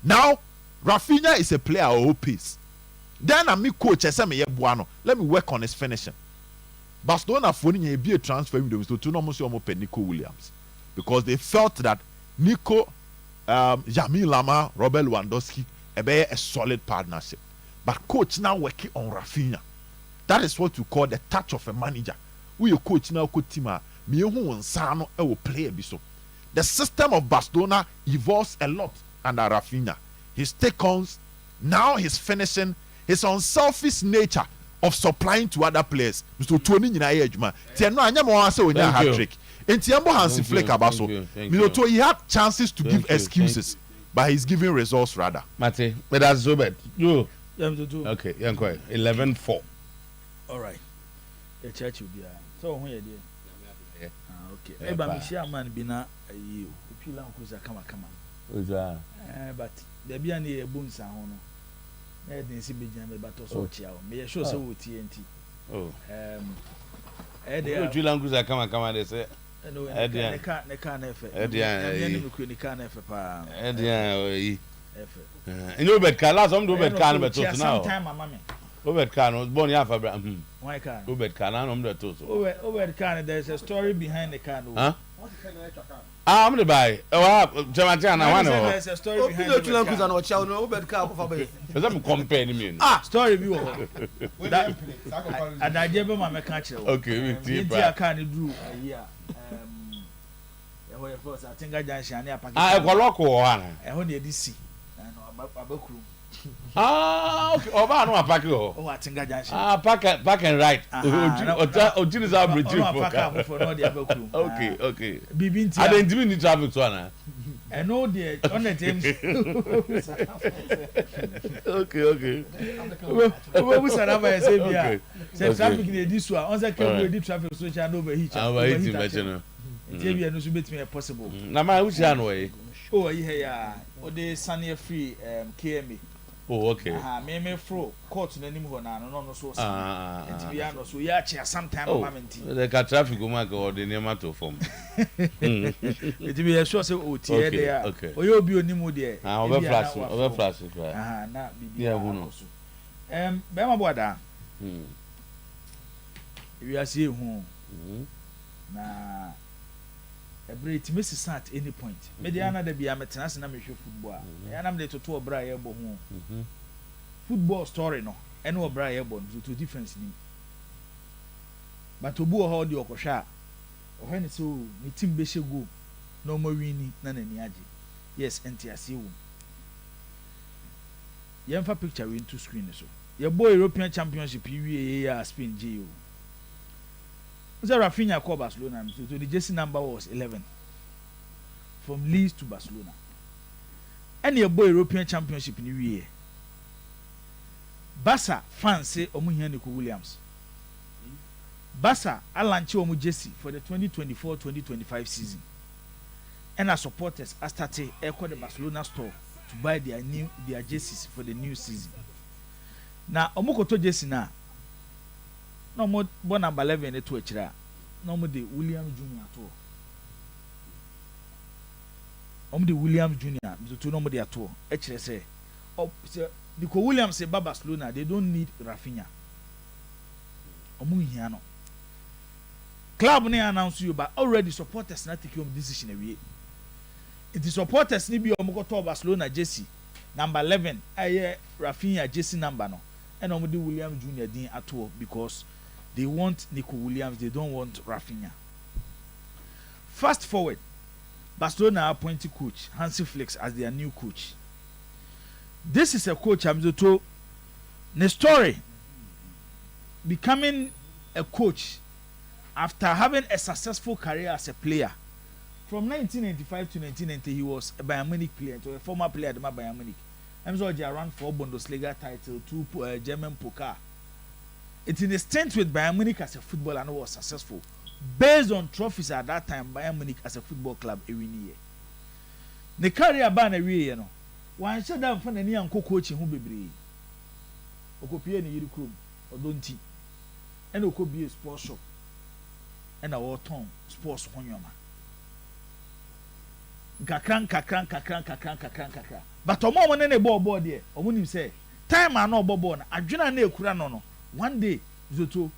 Now Rafinha is a player who pace. Then I me coach me buano. Let me work on his finishing. Barcelona phoning be a transfer window to no more Nico Williams because they felt that Nico, Jamil Lama, Robert Lewandowski, a solid partnership. But coach now working on Rafinha. That is what we call the touch of a manager. We coach now coach team me who Sano will play a bit. The system of Barcelona evolves a lot under Rafinha. His take-ons, now his finishing, his unselfish nature of supplying to other players. Mr. Tony Nyajuma. Tiano Anyamo say we need a hat trick. Entiambo Hansi Flick abaso. Mr. He had chances to give excuses, but he's giving results rather. Mate, but that's Zobet. You. Okay, yeah, 11-4. All right. The church will be so when you there. Okay. Eba mi share man bi na you. Upila nkuza kama. But there be an e bunsa ho no. Na e den si be jan me bato so chia o. Me sure say wo TNT. Oh. There upila nkuza kama they say. No, ne ka na efe. Me ku ni ka na efe pa. Yi. You know bet car last some do bet car but now. Sometime mama me. Obed Khan was born here for Abraham. Why can't? Obed Khan, I'm the total. Obed Khan, there's a story behind the car. Huh? I'm the buy. Oh, Jamaican, there's a story behind the car. Obed Khan, but I'm comparing me. Story view. And I gave him a catcher. Okay, I can't do a year. I think I just I have a local one. I only DC. Okay. Oba no apake ho. Oh, atinga junction. Park and right. Ojini za bridge for no dey abekuru. Okay. Bibinti. I dey ndimi ni traffic to ana. I know the on the team. Okay. We saraba say bia. Say traffic dey this one. On say can we dey traffic so cha no overheat. Overheat mention. Tebia no so betime possible. Na ma who share no way. Oh, yeah. O dey Sunny free KMA. Oh, okay. Me fro court na nim ho na no so so. Ntibia no so ya chia sometime moment. The car traffic go make or the name to form. Ntibia sure say o tie there. Okay. O yo bi onimu there. Over flash. Na bibi. Yeah, who know. Be ma boda. We are see hu. Na every it miss start any point. Mediana de bia metena se na mehwe football. Ya na me to obra ye bo hu. Football story no. E no obra ye bo no to difference ni. But obu ho de okosha. O he ne so ni team be she go. No mo wini na na ni age. Yes, entiase wo. Yemfa picture we into screen so. Ye boy European Championship wie ya Spain GO. Rafinha called Barcelona, so the jersey number was 11 from Leeds to Barcelona. Any boy European Championship in the year. Barca fans say Omuhia Nico Williams. Barca launch omu jersey for the 2024-2025 season. And our supporters are started echo the Barcelona store to buy their jerseys for the new season. Now Omukoto jersey now. No more born number 11 to a no more the William Jr. to the William Jr. to no more the tour. Say, because William say Barcelona, they don't need Rafinha. Omuhiano. Club ne announce you, but already supporters not take your decision away. It is supporters ni be Omukoto Barcelona jersey number 11. Aye Rafinha jersey number no. and Omudi Williams Jr. din ato because they want Nico Williams, they don't want Rafinha. Fast forward, Barcelona appointed coach Hansi Flick as their new coach. This is a coach Amzoto Nestori becoming a coach after having a successful career as a player. From 1995 to 1990, he was a Bayern Munich player, a former player at Bayern Munich. I'm sorry, he ran 4 Bundesliga title, 2 German Pokal. It's in a stint with Bayern Munich as a footballer and was successful. Based on trophies at that time, Bayern Munich as a football club every year. The career ban every year, no. One shut down for any uncle coaching who be brave. Okopie ni yiri krom, odonti. And okobi a sports shop. And our town sports honyoma. Kakran. But omo won na ball there. Omo nim say time an no ball na adwena na ekura no. One day Zoto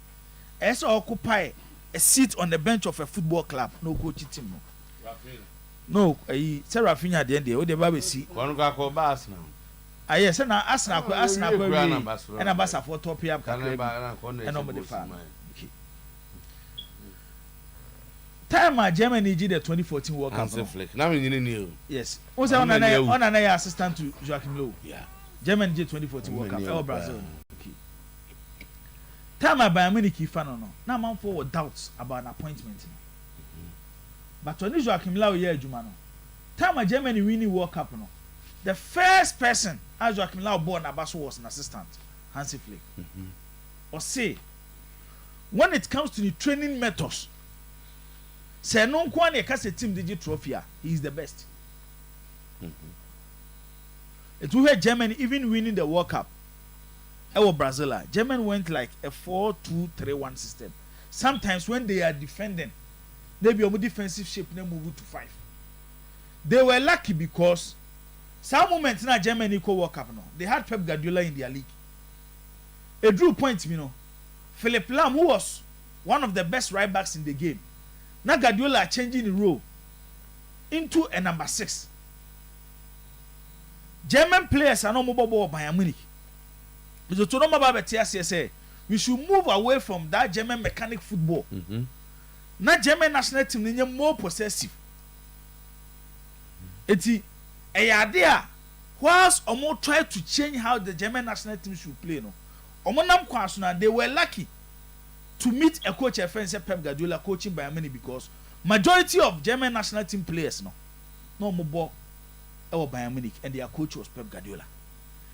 esa occupy a seat on the bench of a football club. No coach team no. No, say Rafinha the end there. O dey ba be see. One go call Bas now. Yes, and Arsenal and Ambassador for top here. And nobody fan. Time Germany did the 2014 World Cup. Now we new. Yes. Was on an assistant to Joachim Low. Yeah. Germany did 2014 World Cup. Oh, Brazil. Okay. Time Bayern Munich fan or no. Now man forward doubts about an appointment. But when Joachim Low here Jumano. Time Germany winning World Cup no. The first person as Joachim Low born Abaso was an assistant, Hansi Flick. Or say, when it comes to the training methods, say no one a team digit trophy, he is the best. It will hurt Germany even winning the World Cup. Brazil, Germany went like a 4-2-3-1 system. Sometimes when they are defending, they be a defensive shape, they move to 5. They were lucky because some moments in Germany co World Cup no, they had Pep Guardiola in their league. A drew point, you know. Philip Lahm, who was one of the best right backs in the game. Now Guardiola changing the role into a number 6. German players are no mobile Bayern Munich. So to know about say we should move away from that German mechanic football. Now German national team is more possessive. It's a idea. Whilst Omo tried to change how the German national team should play, no. Omo nam kwasuna, they were lucky to meet a coach a friend Pep Guardiola coaching Bayern Munich because majority of German national team players no more Bayern Munich and their coach was Pep Guardiola.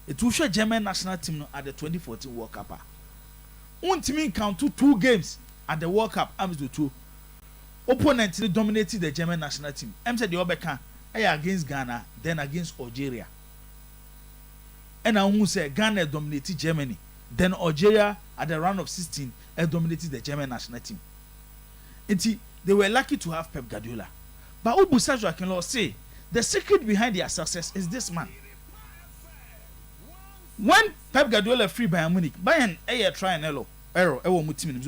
It will show German national team at the 2014 World Cup. One team count 2 games at the World Cup. I'm the 2 opponents dominated the German national team. I'm said the Obeka against Ghana, then against Algeria. And I who say Ghana dominated Germany, then Algeria at the round of 16 dominated the German national team. They were lucky to have Pep Guardiola. But Obusa Joaquin say the secret behind their success is this man. When Pep Guardiola free Bayern Munich, Bayern try an error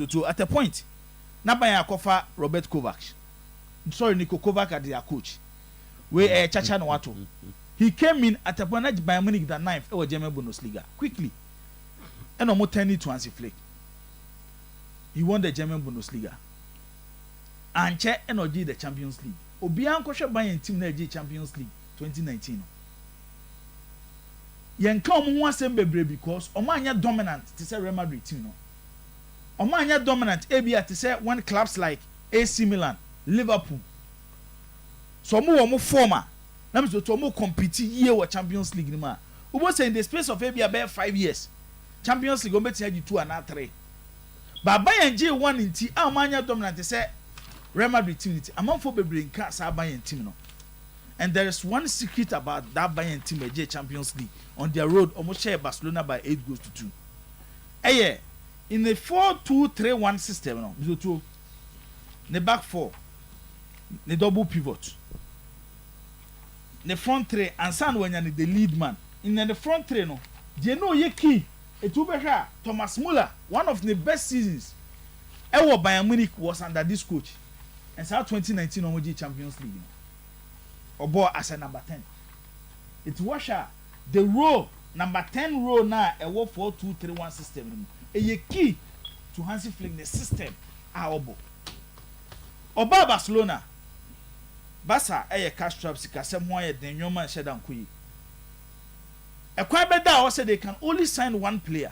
so at a point, now Bayern offer Robert Kovac. Sorry, Niko Kovac at their coach. We Chacha Nwato. He came in at a point that Bayern Munich the 9th German Bundesliga quickly. And almost 10 to Hansi Flick. He won the German Bundesliga. And check NOG the Champions League. Obian Kosha Bayern team na Champions League 2019. Yen come one same bebre because Omanya dominant to say Real Madrid team no. Omanya dominant ABA to say when clubs like AC Milan, Liverpool. So mo former. Na me to mo compete year with Champions League ni ma. We say in the space of maybe about 5 years. Champions League go bet 2 and 3. But Bayern J1 in T Omanya dominant to say Real Madrid team among for bebre nka sa Bayern team no. And there is one secret about that Bayern team at Champions League. On their road, almost share Barcelona by 8 goals to 2. In the 4-2-3-1 system, no, the back 4, the double pivot, the front 3, and San when the lead man. In the front 3, no, they know ye key. It will be Thomas Müller, one of the best seasons ever Bayern Munich was under this coach. And so 2019 OMG Champions League. Or as a number 10. It was the role number 10 row na ɛwɔ 4-2-3-1 system no ɛyɛ key to Hansi Flick the system a ɔbɔ ɔba Barcelona Barca ɛyɛ cash trap sikasɛm ho ayɛ den nnwoma nhyɛ da nko yi ɛkwan bɛda a ɔsɛ they can only sign one player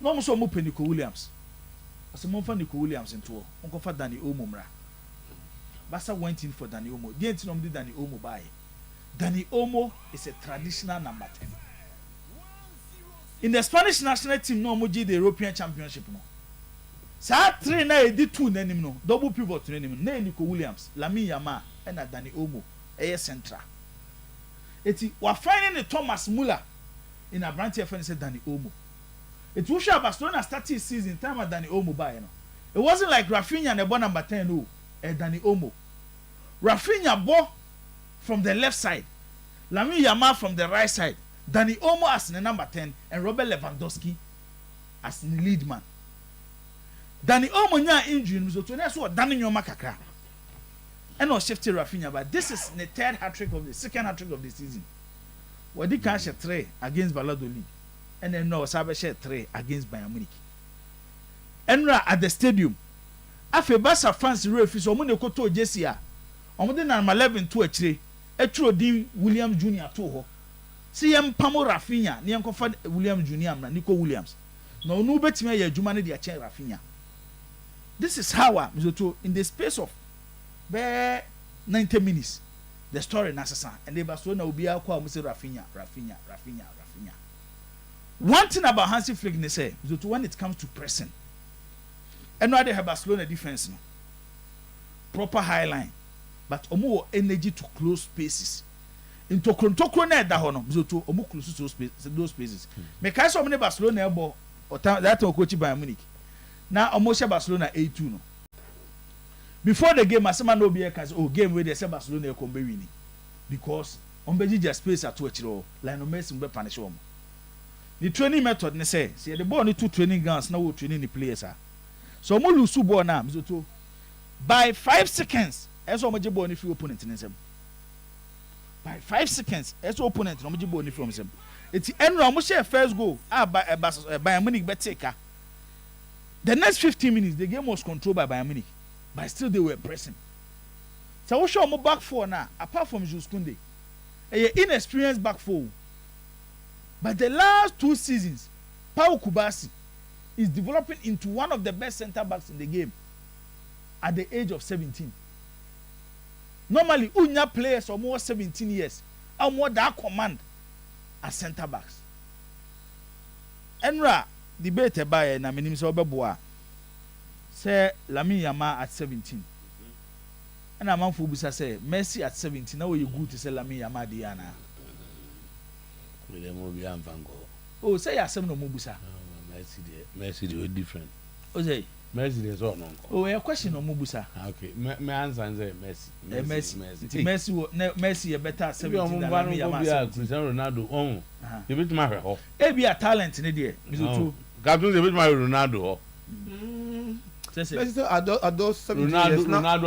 na ɔmo so ɔmo pɛ Nico Williams ɔsɛ mo fa Nico Williams ntoɔ ɔnkɔ fa Dani Olmo mmra Barca went in for Dani Olmo deɛ nti na ɔmo de Dani Olmo baayɛ Dani Olmo is a traditional number 10 in the Spanish national team no ɔmo gye the European Championship no saa 3 na edi 2 n'anim no double pivot n'anim na Nico Williams Lamine Yamal ɛna Dani Olmo ɛyɛ central eti wa finding the Thomas Muller in Abrante FN said Dani Olmo it was sure Barcelona started season time at Dani Olmo by you know it wasn't like Rafinha and the number 10 no Dani Olmo Rafinha ball from the left side Lamine Yamal from the right side Dani Olmo as the number 10 and Robert Lewandowski as the lead man Dani Olmo nya injury so to na so Dani nyoma kakra and was shifted Rafinha but this is the second hat-trick of the season what did catch 3 against Valladolid and then no Sabe 3 against Bayern Munich Enra at the stadium afe Barca fans referee so mo ne koto Jesse a omo de number 11 to akire etro di William Jr to ho si yem pamo Rafinha ne enkofa William Jr amna Nico Williams na onu betime ya adwuma ne de ache Rafinha this is how in the space of 90 minutes the story nasasa and the Barcelona will be akwa say Rafinha one thing about Hansi Flick ne say when it comes to pressing and why they have Barcelona defense no proper high line but omo energy to close spaces into kontokro na da ho no bizoto omo close those spaces me kai so omo ne Barcelona ebo that coach Bayern Munich na omo she Barcelona A2 no before the game asema no be can say oh game wey dey say Barcelona e come be winning because on be giga space at achiro Lionel Messi be punish omo the training method ne say the ball need 2 training grounds na wo training the players are so omo lose ball na bizoto by 5 seconds eso omo je ball ni fi opponent ne nsem by 5 seconds eso opponent no omo je ball ni from nsem eti enro omo share first goal Bayern Munich be take the next 15 minutes the game was controlled by Bayern Munich but still they were pressing so we show omo back four now apart from Jules Koundé a inexperienced back four but the last 2 seasons Pau Kubasi is developing into one of the best center backs in the game at the age of 17 normally unya players almost 17 years and more that command as center backs enra debate by na menim se obeboa say Lamine Yamal at 17 and amanfo busa say Messi at 17 na we good to say Lamine Yamal dey ana we dem obi amfango oh say yasem no mubusa Messi dey different oh say Messi dey so no oh your question no mubusa okay me answer say Messi Messi better at 17 than Lamine Yamal Cristiano Ronaldo oh you bit ma hwe ho e be a talent ne dey bizo Captain David Mario Ronaldo ho Ronaldo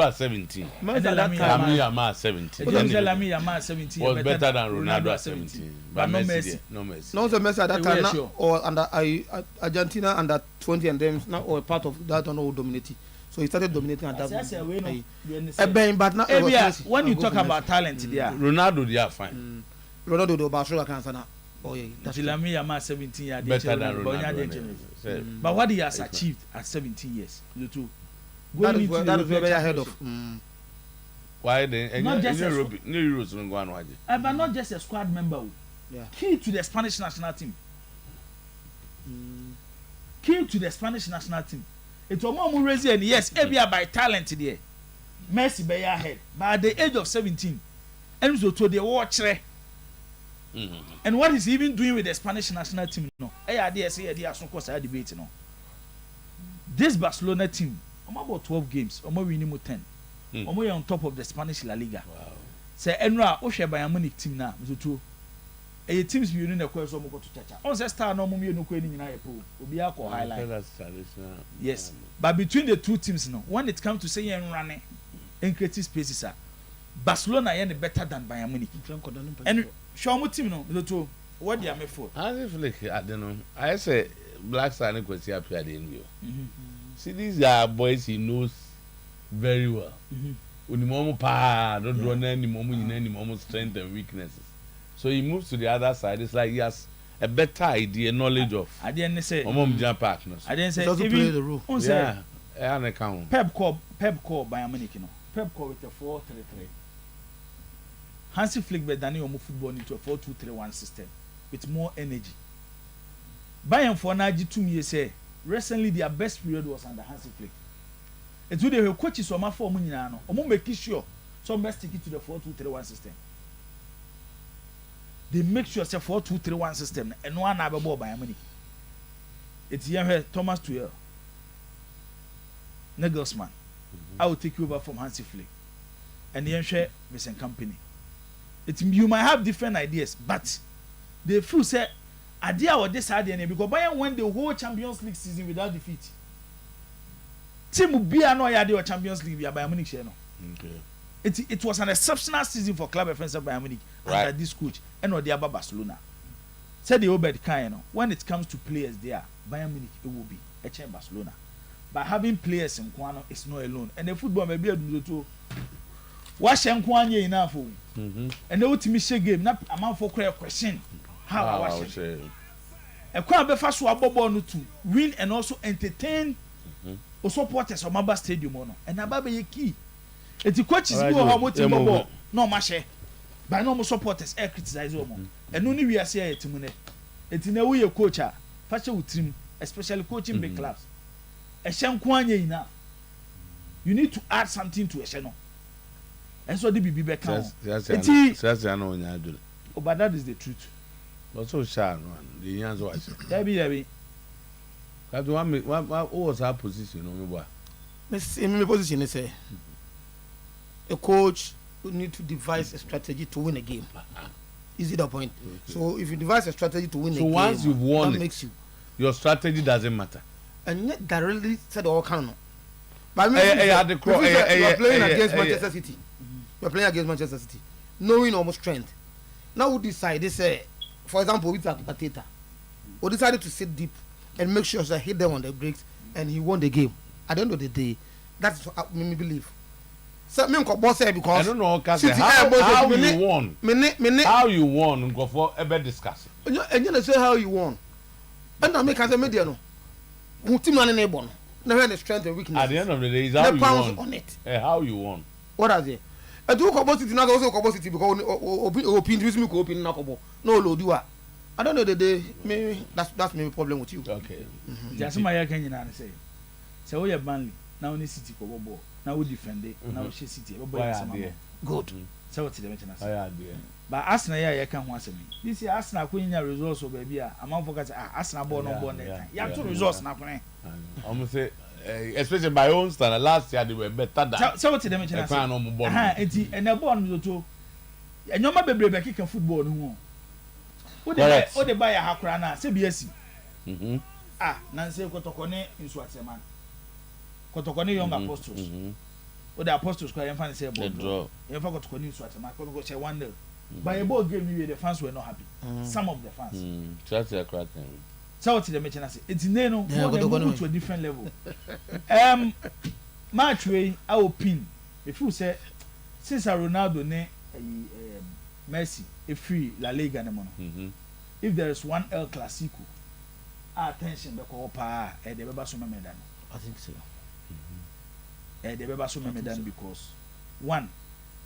at 17 Lamine Yamal at 17 Lamine Yamal at 17 was better than Ronaldo at 17 but no Messi no the Messi at that time or under Argentina under 20 and them now or part of that on all dominating so he started dominating at that but now when you talk about talent there Ronaldo they are fine Ronaldo do Barcelona can sana oh yeah that's Lamine Yamal 17 years better than Ronaldo but what he has achieved at 17 years you too that is very ahead of why then not just Euros no go on waje but not just a squad member yeah key to the Spanish national team key to the Spanish national team it omo raise and yes ebia by talent there Messi be ahead but at the age of 17 and so to the watch and what is he even doing with the Spanish national team no debate no this Barcelona team about 12 games winning 10 on top of the Spanish La Liga wow say enra o hwe Bayern Munich team na so teams be union ekwe so mo go to chacha on say star no mo me no ko ni nyina yepo obi akọ highlight yes but between the two teams no when it comes to say running and creative spaces Barcelona are better than Bayern Munich and show mo team no to what do you mean for? Hansi Flick, I don't know. I say Black Star and Kwesi Appiah dey know. See, these are boys he knows very well. Unimomo pa, don't draw any momo strength and weaknesses. So he moves to the other side. It's like he has a better idea, knowledge of. I didn't say. Partners. I didn't say. Doesn't play the role. Yeah, and account. Pep call Bayern Munich, Pep call with a 4-3-3. Hansi Flick be Daniel move football into a 4-2-3-1 system with more energy. Bayern for Naji 2 years say recently their best period was under Hansi Flick. It's who they coaches on my form now. Omo make sure some best stick it to the 4-2-3-1 system. They make sure it's a 4-2-3-1 system and one have a ball Bayern Munich. It's here Thomas Tuchel, Nagelsmann. I will take you over from Hansi Flick, and the share Vincent Company. You might have different ideas, but they feel say idea or this idea because Bayern won the whole Champions League season without defeat. Team be no idea or Champions League via Bayern Munich share no. Okay. It was an exceptional season for club offensive Bayern Munich under this coach and the other Barcelona. Said the Obed Kaino, when it comes to players there, Bayern Munich it will be HM Barcelona. But having players in Kwano is not alone. And the football may be a do too. Wash and Kwanye enough. And the ultimate game, not a man for question. How I wash it. A crowd be fast to to win and also entertain or supporters of Mamba Stadium. And Ababe key. It's the coaches go how much no mashe. By no supporters air criticize them. And only we are saying it. It's in a way a coach, fashion with team, especially coaching big clubs. A shankwanye enough. You need to add something to a channel. And so the BB back down. But that is the truth. But so shy, the answer was. Debbie. That what was our position? My position is a coach who need to devise a strategy to win a game. Is it the point? So if you devise a strategy to win a game, so once you've won, that makes you. Your strategy doesn't matter. And yet that really said all kind of. But you are playing against Manchester City. You are playing against Manchester City, knowing almost strength. Now we decide they say, for example, with Pateta, we decided to sit deep and make sure that hit them on the brakes, and he won the game. At the end of the day, that's what me believe. So me because I don't know how you won. How you won? Go for ever discuss. And you say how you won. And I make as a media no. Who team na ne bon. Na the strength and weakness. At the end of the day, is how you won. On it. How you won. What are they? I do City now also City because opinion me opinion na kobo. No lo do I don't know the day me that's my problem with you. Okay. Just my ya can na say. Say we Burnley now ni City kobo ball. Now we defend it. Now we City. Good. So what the mention us. But Arsenal ya can once me. This year Arsenal kwinya results o baby a man focus Arsenal ball no ball that. Ya two results na kwen. I'm say especially by own standard last year they were better than. So what the mention us. Enti and the ball no to. Enyoma bebre be kick football no. O de buy hakura na say BSc. Na say kotokone nsu atema. Kotokone young apostles. O the apostles kwa yemfa say ball. Yemfa kotokone nsu atema ko say 1-0. By a ball game the fans were not happy. Some of the fans. That's a crack. So what the mention say it's no move to a different level. Match way I will pin. If you say since Ronaldo ne Messi a free La Liga na mono. If there is one El Clasico, attention be ko pa e de beba so medan. I think so. E de beba so medan because one,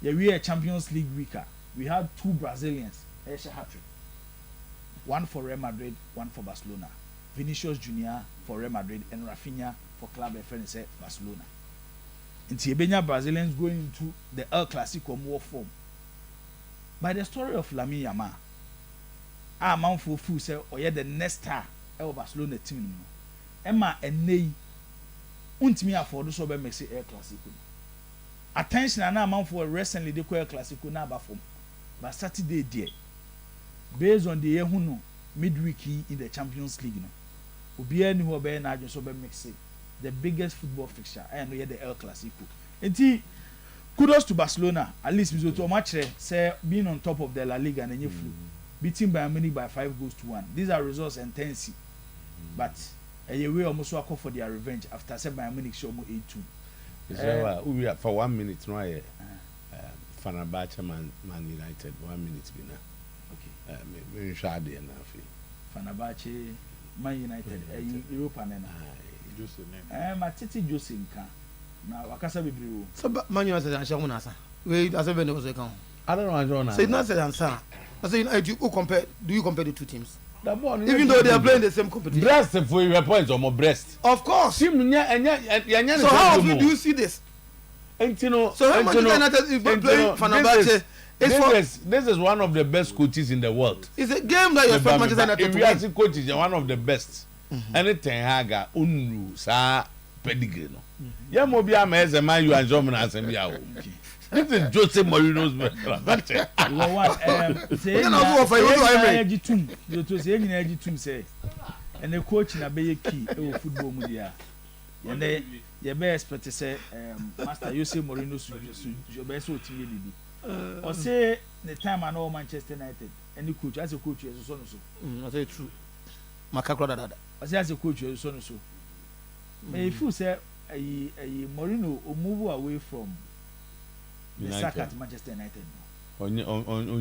we are Champions League weaker. We had two Brazilians, hat-trick. One for Real Madrid, one for Barcelona. Vinicius Junior for Real Madrid and Rafinha for Club FNC Barcelona. In Tiebenya, Brazilians going into the El Clasico war form. By the story of Lamine Yamal, our man for food say, or yet the next star of Barcelona team. Emma and Ney, me afford the sober makes it El Clasico. Attention, and our man for recently the El Clasico now form. But Saturday day, based on the Yehuno midweek in the Champions League, no, Ubia ni who be na so be mix it the biggest football fixture. I know the El Clasico. Enti kudos to Barcelona. At least we to match say being on top of the La Liga and any flu. beating Bayern Munich by 5-1. These are results and tendency, but a way almost call for their revenge after Bayern Munich show 8-2. We are for 1 minute now. Fenerbahce Man United 1 minute be now. Okay. Maybe shade enough. Fenerbahce Man United Europa nena. Jose name. Matiti Jose nka. Na wakasa bebre o. So Man United and Shamu nasa. Wait, as even was account. I don't know. So it's not said answer. I say do you compare the two teams? Even though they are playing the same competition. Breast for your points or more breast. Of course. So how often do you see this? So how much United is playing Fenerbahce? This is one of the best coaches in the world. It's a game that you're from Manchester United to win. Coaches are one of the best. Anything haga unru sa pedigree no. Ya mo bia ma eze man you and German as bia o. This is Jose Mourinho's best. You want say na agitum. You to say nyina agitum say. And the coach na be key e football mu dia. And you be expect say Master Jose Mourinho so be so team bibi. Or say the time I know Manchester United any coach as a coach is so. I say true. Makakro dada. I say as a coach is so. If you say a Mourinho move away from the sack at Manchester United.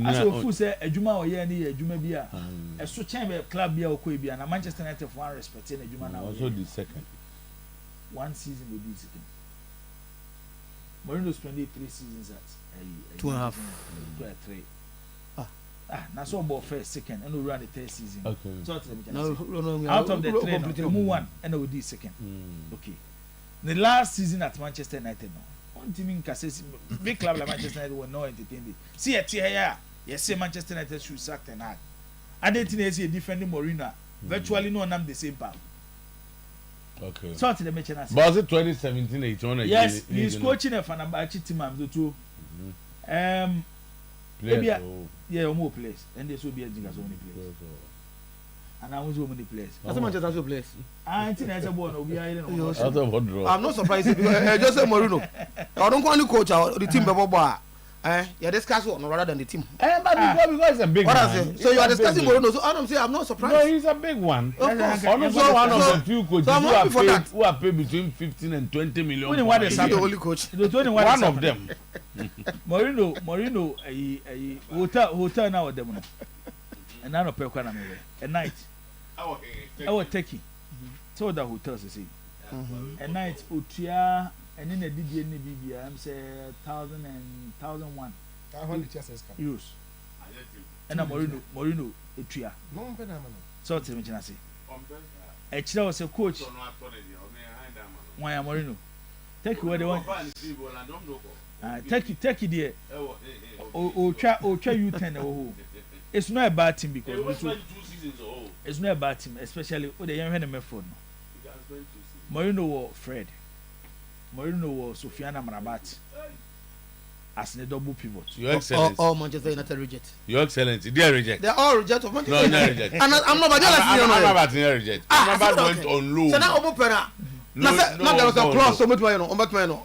As a fool say Ejuma or Yeni Ejuma Bia. A so chamber club Bia or Quibia and Manchester United for one respecting Ejuma now. Also the second. One season will be second. Mourinho spent 3 seasons at 2.5. 3. Now so about first, second, and we run the third season. Okay. So out of the 3, no, one, and we did second. Okay. The last season at Manchester United, no. One team in Cassis, big club like Manchester United will not entertain it. See a here, yes, say Manchester United should sack and hard. I didn't see defending Mourinho. Virtually no one the same path. Okay. So to the match. Was it 2017-18? Yes, he's coaching a Fenerbahce team. I'm too. Maybe yeah, more players, and this will be a Jiga's only place. And I was many players. That's Manchester place. I think that's a one. I'm not surprised because Jose Mourinho. I don't want to coach the team before. You discuss one rather than the team. But because it's a big one. So you are discussing Mourinho. So I'm saying I'm not surprised. No, he's a big one. Also one of the few coaches who are paid between 15 and 20 million. He's the only coach. One of them. Mourinho, a hotel now with them. And now pay kwa na me a night. I was taking. So the hotels you see. A night Otuo and in a DD and BB I'm say 1,000 and 1,001. Euros. And Mourinho Otuo. So tell me Chinasi. Actually was a coach. Why am Mourinho? Take where they want. Take it there. Otuo U10 It's not a bad team because it was 2 seasons old. It's not a bad team, especially with the young man phone. Mourinho was Fred. Mourinho was Sofiane Amrabat as the double pivot. Your Excellency. All Manchester United reject. Your Excellency, they are reject. They are all reject of Manchester United. No, they reject. And I'm not. Amrabat reject. Amrabat went on loan. So now Obopera. No, there was a clause so much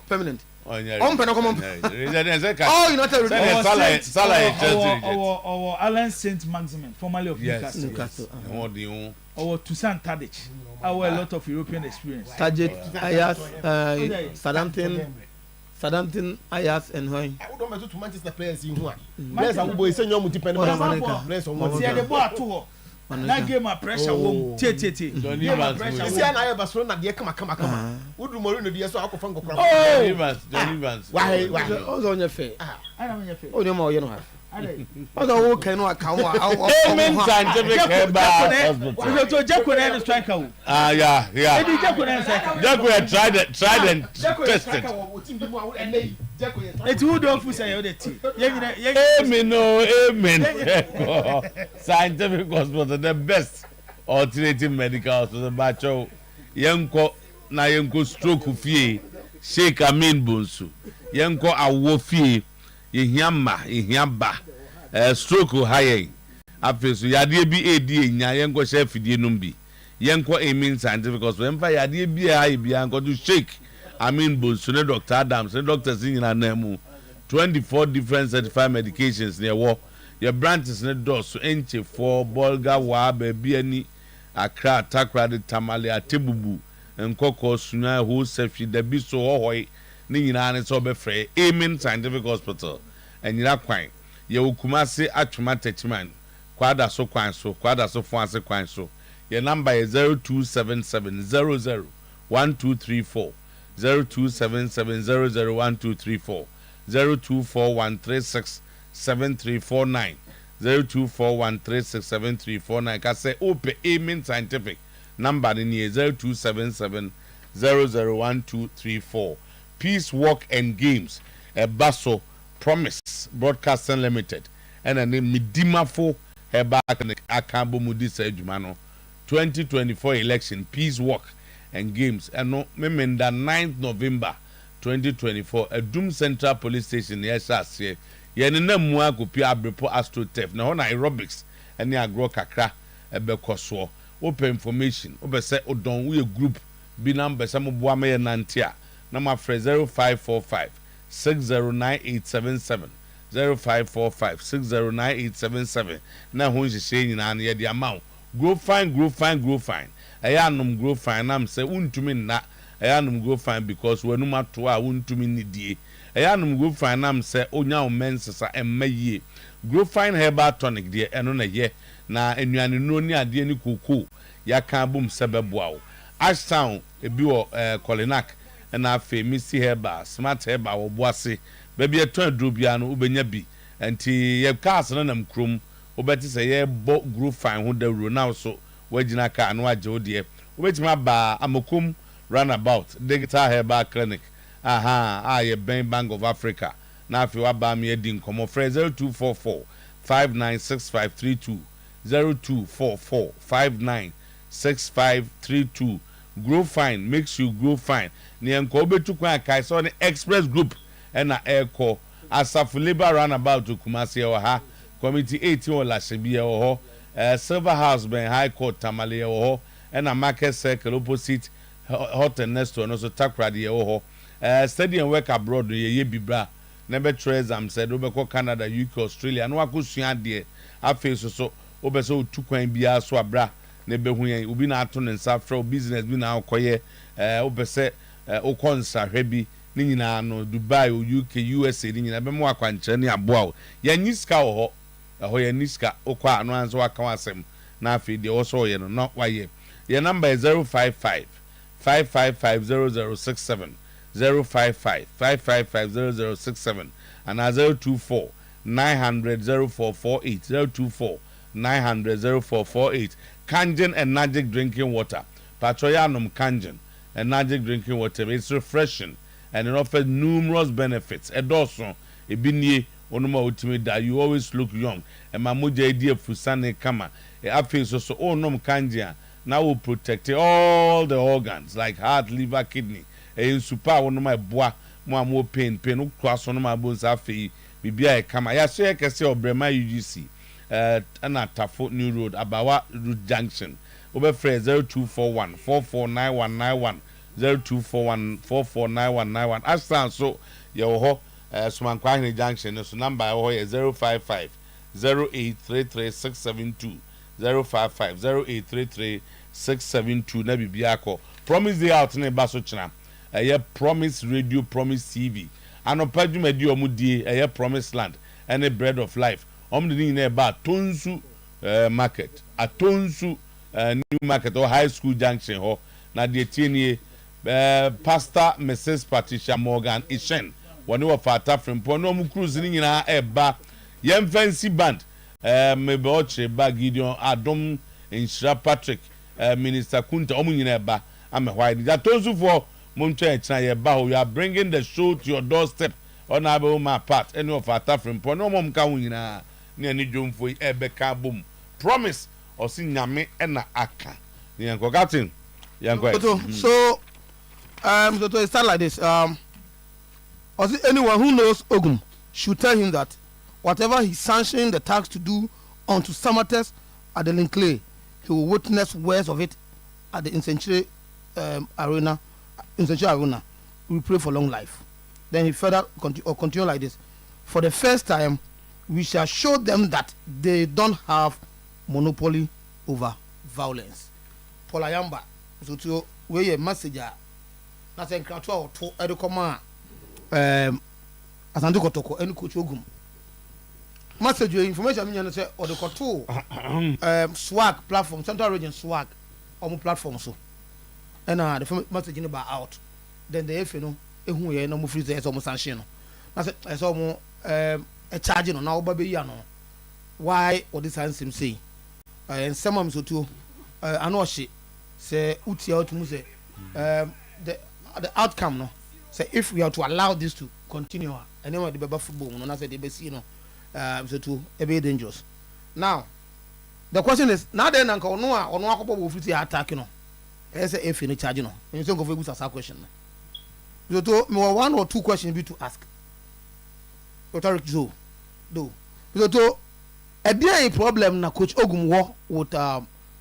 permanent. Oh, United or Alan Saint Maximin, formerly of Newcastle. Or Toussaint Tadic. Our a lot of European experience. Tadic, Ayas, Southampton, Ayas, and Hoy. I don't know to Manchester players in one. Players are going to say players on one. That game of pressure won't take. Don't even pressure. See, I have Barcelona. They come. Would Mourinho be so out of Fungo? Oh, why? What's on your face? I don't know. Oh, no more. You know. I don't know. Amen. Scientific Jacko striker. Yeah. Jacko tried and tested. It's who don't say Amen. Scientific hospital, the best alternative medical hospital. Bacho, Yanko, na Yanko stroke fee, Sheikh Amin Bunsu, Yanko Awofi, Yamba, stroke high. After so, Yadia be AD, Yanko chef Numbi, Yanko Amin scientific hospital, Empire Yadia be I be Yanko to Sheikh Amin Bunsu, Dr. Adams, Dr. Singing and Nemu, 24 different certified medications near war. your branches ne do so enche for bolga wa baby ani akra takra de tamale atebubu nkoko sunya ho safi da bi so hohoi ne nyina ne so be frɛ Amen Scientific Hospital enyira kwan ye okumase atwoma techiman kwada so kwan so kwada so fo ase kwan so your number is 027700 1234 0277001234 0241367349 0241367349 ka say ope Amen Scientific number ni 0277001234 Peace Walk and Games Baso Promise Broadcasting Limited and a name Midimafo Heba Akambo Mudisa Jumano 2024 election Peace Walk and Games and no memenda 9th November 2024 a Doom Central Police Station yes here yenena mu akopi abrepo astrotef na hona aerobics ene agro kakra ebekoso open information obese odon we group bi number some boa me nantia na ma 0545 609877 0545 609877 na ho nhye nyina na ye de amount grow fine ayanum grow fine am say untumi na ayanum grow fine because wenum ato a untumi nidie ayanum grow fine am say onya omensesa emmayie grow fine herbal tonic de eno na ye na enuane no ni ade ni koko yaka bum sebeboa ashtown ebi wo Kolinak na afa misi herbal smart herbal wo boase baby eton adrobia no ubenya bi enti ye cars na nam krom obeti say ye bo grow fine ho dawro now so wagina ka no agye odie obetima ba amokum runabout digital herbal clinic ye Bank of Africa na afi wa ba me edi nkomo frɛ 0244 596532 0244 596532 grow fine makes you grow fine ne enko obetu kwa kai so ne express group na airco Asaf Labor runabout Kumasi ha committee 18 ola shebi ho Silver House ben High Court Tamale ho na Market Circle opposite Hotel Nesto no so Takra de ho study and work abroad ye bibra na be exam said obeko Canada UK Australia no akosua de afi so obeso otu kwan bia so abra na be hu yan obi na ato ne nsa fra business bi na akoye obese okonsa hwebi ni nyina no Dubai UK USA ni nyina be mo akwankyere ni aboa ya nyiska ho ya niska okwa anu anzo aka wasem na afi de wo so ye no no waye your number is 055 5550067 055 5550067 and 024 900 0448 024 900 0448 Kangen and Magic drinking water Patroyanum Kangen and Magic drinking water it's refreshing and it offers numerous benefits edoso ebinie onuma ultimate that you always look young and mamuja idea fusane kama afi so onom Kangen now will protect all the organs like heart liver kidney super onuma boa mo pain ukwa so onuma bones afi bibia e kama ya so ekese obrema UGC ana Tafo New Road Abawa Road Junction obefre 0241 449191 0241 449191 astan so ye ho Sumankwa Junction so number ho ye 055 0833672 055 0833672 na bibia ko promise dey out na ba so china Promise Radio Promise TV anopa dwumadi omudie Promise Land and Bread of Life omdi ni ba Tonsu market Atonsu new market or high school junction ho na de tienie Pastor Mrs Patricia Morgan Ishen woni wa fata frempo no mu cruise ni nyina eba yem fancy band mebe oche ba Gideon Adom Inshira Patrick Minister Kunta omu nyina eba amehwa ni Tonsu for Munche China ye ba you are bringing the show to your doorstep on able my part any of our tafrim no mom ka nyina ne ani dwomfo ebeka bom promise osi nyame na aka ne yanko captain yanko so so it start like this anyone who knows Ogum should tell him that whatever he sanctioning the tax to do unto Samartex at the Linkley, he will witness words of it at the Incenture Arena. We pray for long life. Then he further continue like this. For the first time, we shall show them that they don't have monopoly over violence. Paul Ayamba, so to we a message. Na se nkrato a to edekoma Asante Kotoko enu Coach Ogum. Message information me say odekoto swag platform, Central Region swag on platform so. And the message in about out. Then the F no ehu ye no mo free say so mo sanction no. Na say so mo a charge no na oba be ya no. Why what this handsome say? And some am so too anohye say utia otumu say the outcome no say if we are to allow this to continue and then the baba football no na say they be see no so too e be dangerous. Now the question is now then nka ono akopo bo free attack no e say if you charge no you say go for good question so to me one or two questions be to ask Dr. Joe do so to e be a problem na Coach Ogum wo with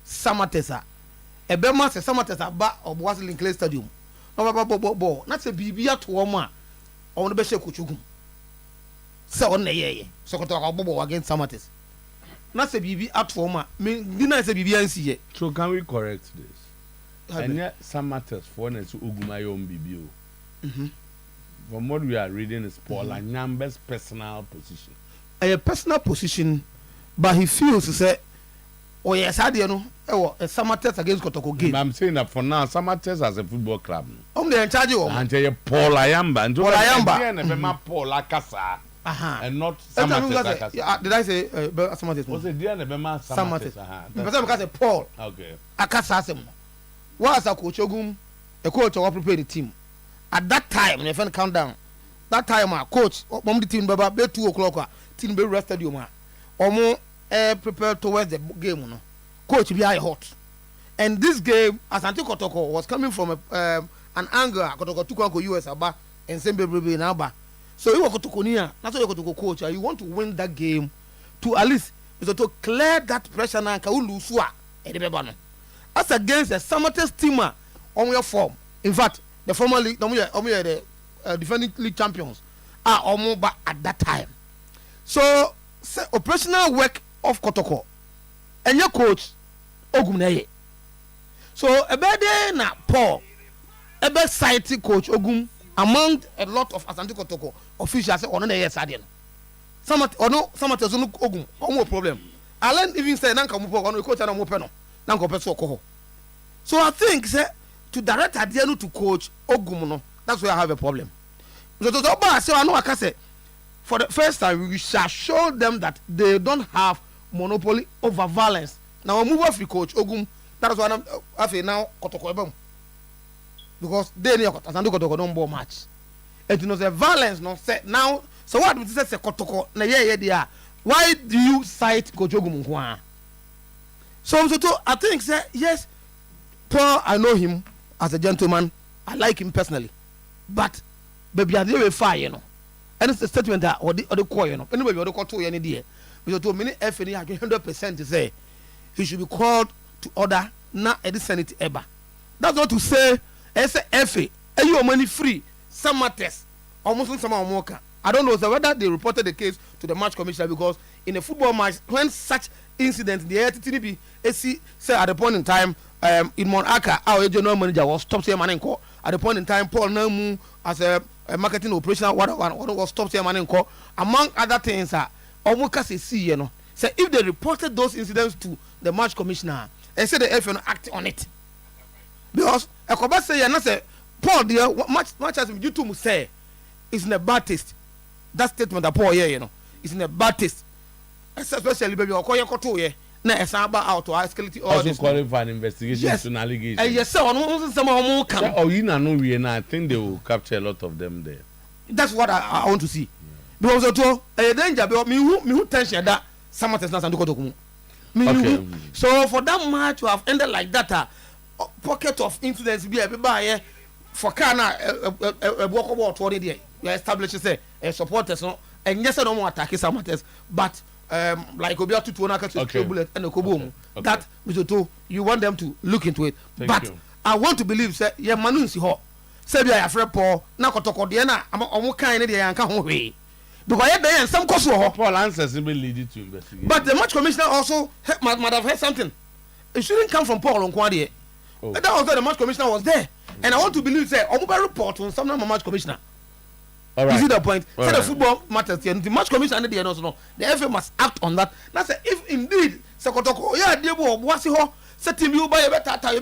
Samartex ebema se Samartex ba Obuasi Linkley Stadium no bo na se bibia to wo ma on be she Coach Ogum se on na ye so ko to bo against Samartex na se bibi ato ma me dina se bibia nsi ye. So can we correct this? And yet Samartex for na so Ogum ayom bibio. From what we are reading is Paul Anyambe's personal position. A personal position, but he feels to say, oh yes, I don't know, a Samartex against Kotoko game. I'm saying that for now, Samartex as a football club. They in charge of and tell you Paul Ayamba and Paul Ayamba Paul Akasa and not Samartex. Did I say Samartex? Was it Diana Bema Samartex? Because Paul okay Akasa was a Coach Ogum, a coach who prepared the team. At that time, if I count down, that time our coach, the team by 2 o'clock, team be rested you man. Omo prepared towards the game, no. Coach be hot. And this game, Asante Kotoko was coming from an angle. Kotoko took US aba and Sembe Brebe in Aba. So you want to Konia, that's why you go to coach. You want to win that game to at least to clear that pressure na Kaulu as against the Samartex teamer on your form. In fact, the former league, the defending league champions are almost at that time. So, operational work of Kotoko and your coach Ogum. So, a better na Paul, a better site coach Ogum among a lot of Asante Kotoko officials on the yes adian. Some Ogum, no problem. Alan even said Nanka Mupo on the coach and Mopeno, Nanko Peso. So I think to direct Adiano to coach Ogum, that's where I have a problem. So I know I can say for the first time we shall show them that they don't have monopoly over violence. Now I move off the coach Ogum. That's why I'm after now Kotoko because they near Kotoko don't ball match. And you know the violence no set now. So what we say Kotoko na yeah. Why do you cite Coach Ogum? So I think say yes, Paul, I know him as a gentleman. I like him personally, but baby, I didn't fire, you know. And it's a statement that or the call, you know. Anyway, we call to any day. Because to many FNE, I 100% to say he should be called to order not at the Senate ever. That's not to say as a FA, and you are money free. Some matters almost some more. I don't know whether they reported the case to the match commissioner because in a football match, when such incident, the ATTB say at the point in time. In Monaka, our general manager was stopped here man call. At the point in time, Paul Namu as a marketing operation, what was stopped here man call. Among other things, almost see you know. So if they reported those incidents to the match commissioner, and said the FN act on it, because I could say and say Paul, dear, much as you two must say, is in a bad taste. That statement that Paul here, you know, is in a bad taste, especially baby or call your na esaba out to escalate all this. Also calling for an investigation to an allegation. Yes, sir. Oh, you know, we and I think they will capture a lot of them there. That's what I want to see. Because a danger, me who tension that Samartex not and Kotoku. Okay. So for that match to have ended like that, pocket of influence be everybody for Kana a walk about 20 days. You establish say a supporters no, and yes, I don't want to attack Samartex, but. Like Obia to one bullet and a koboom. That you want them to look into it. But I want to believe say yeah manunsi ho. Say be afraid Paul na kotoko de na am kind de yanka ho hwe. because some course Paul answers will lead you to investigate. But the match commissioner also might have heard something. It shouldn't come from Paul on Kwadi. That was why the match commissioner was there. And I want to believe that Omuba report on some match commissioner. All right. You see the point? So the football matters. The match commissioner and the FA must act on that. That's if indeed Sekotoko, set him you buy a better time.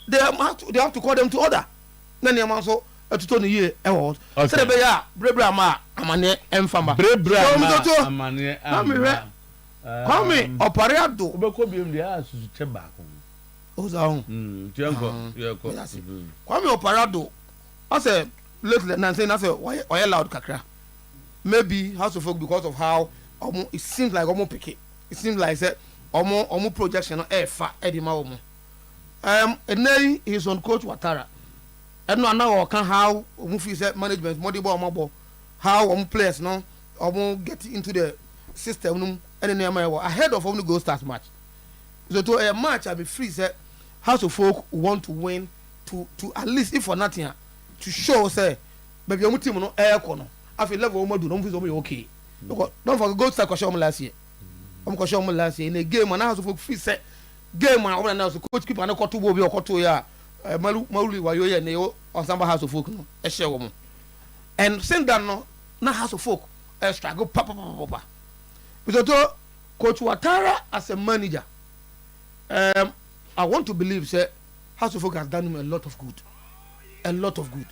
They have to call them to order. Then the man so to Tony year award. So the bear Brebra Amane Mfamba. Brebra Amane. Call me Operado. Obekobium the ass to Chemba. Call me Operado. I said, lately, Nancy, I said, why allowed Kakra? Maybe House of Folk because of how it seems like Omo Picky. It seems like that Omo projection of Eddie Maomo. And then he's on Coach Watara. And now can how Omo management, Modibo, how Omo players no Omo get into the system and then ahead of Omo Go Stars match. So to a match, I'll be free. Said House of Folk want to win to at least if for nothing to show say baby Omo team no air corner. I feel level Omo do no feel okay. Don't forget Gold Star Omo last year. Omo last year in a game and House of Folk free set game man Omo now so coach keeper no koto bobi okoto ya Mauli wayo ya ne on Samba House of Folk no e share Omo. And since that no na House of Folk struggle papa. Because Coach Watara as a manager I want to believe say House of Folk has done him a lot of good.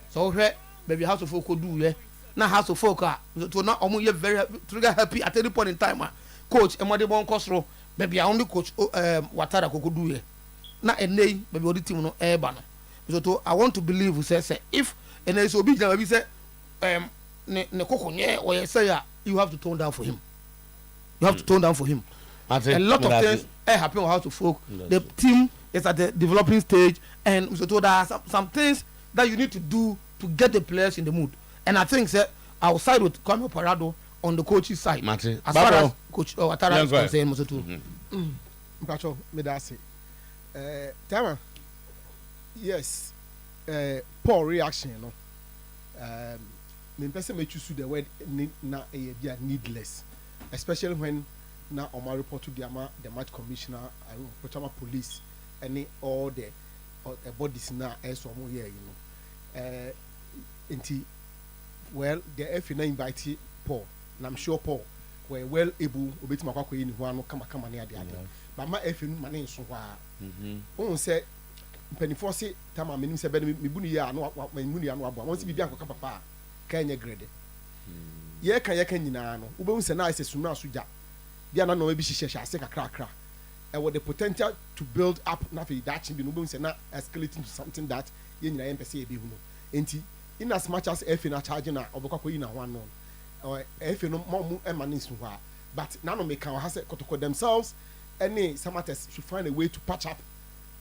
So here maybe House of Folk could do now House of Folk to now Omo very trigger happy at any point in time coach Emade Bon Kosro maybe only coach Watara could do now a name maybe all the team no airban. So I want to believe say if and there is obedient maybe say ne koko nye or say you have to tone down for him. A lot of things happen with House of Folk. The team is at the developing stage, and so there are some things that you need to do to get the players in the mood. And I think that I'll side with Kwame Parado on the coach's side. As far as Coach Watara is concerned, Mpacho, me da say. Tama. Yes. Poor reaction, you know. Me person me choose the word needless. Especially when now on my report to the match commissioner, police, and all the bodies now as one here, you know. Well, the FNA invited Paul, and I'm sure Paul were well able to be my in one come near the other. But my FN money so far. One said, Penny Fossey, Tama Minim said, Mibunia, no, Munia, no, once to be Bianco Papa, Kenya grade. Ye can you know, Ubun Sena is a Suna Suja. Diana no maybe she shall say a crack. And with the potential to build up nothing that she be Ubun Sena escalating to something that you know MPC be who. In as much as F in a charging or Bocacoina one known, or F no more emanis to her. But none of me can has Kotoko themselves, any Samartex should find a way to patch up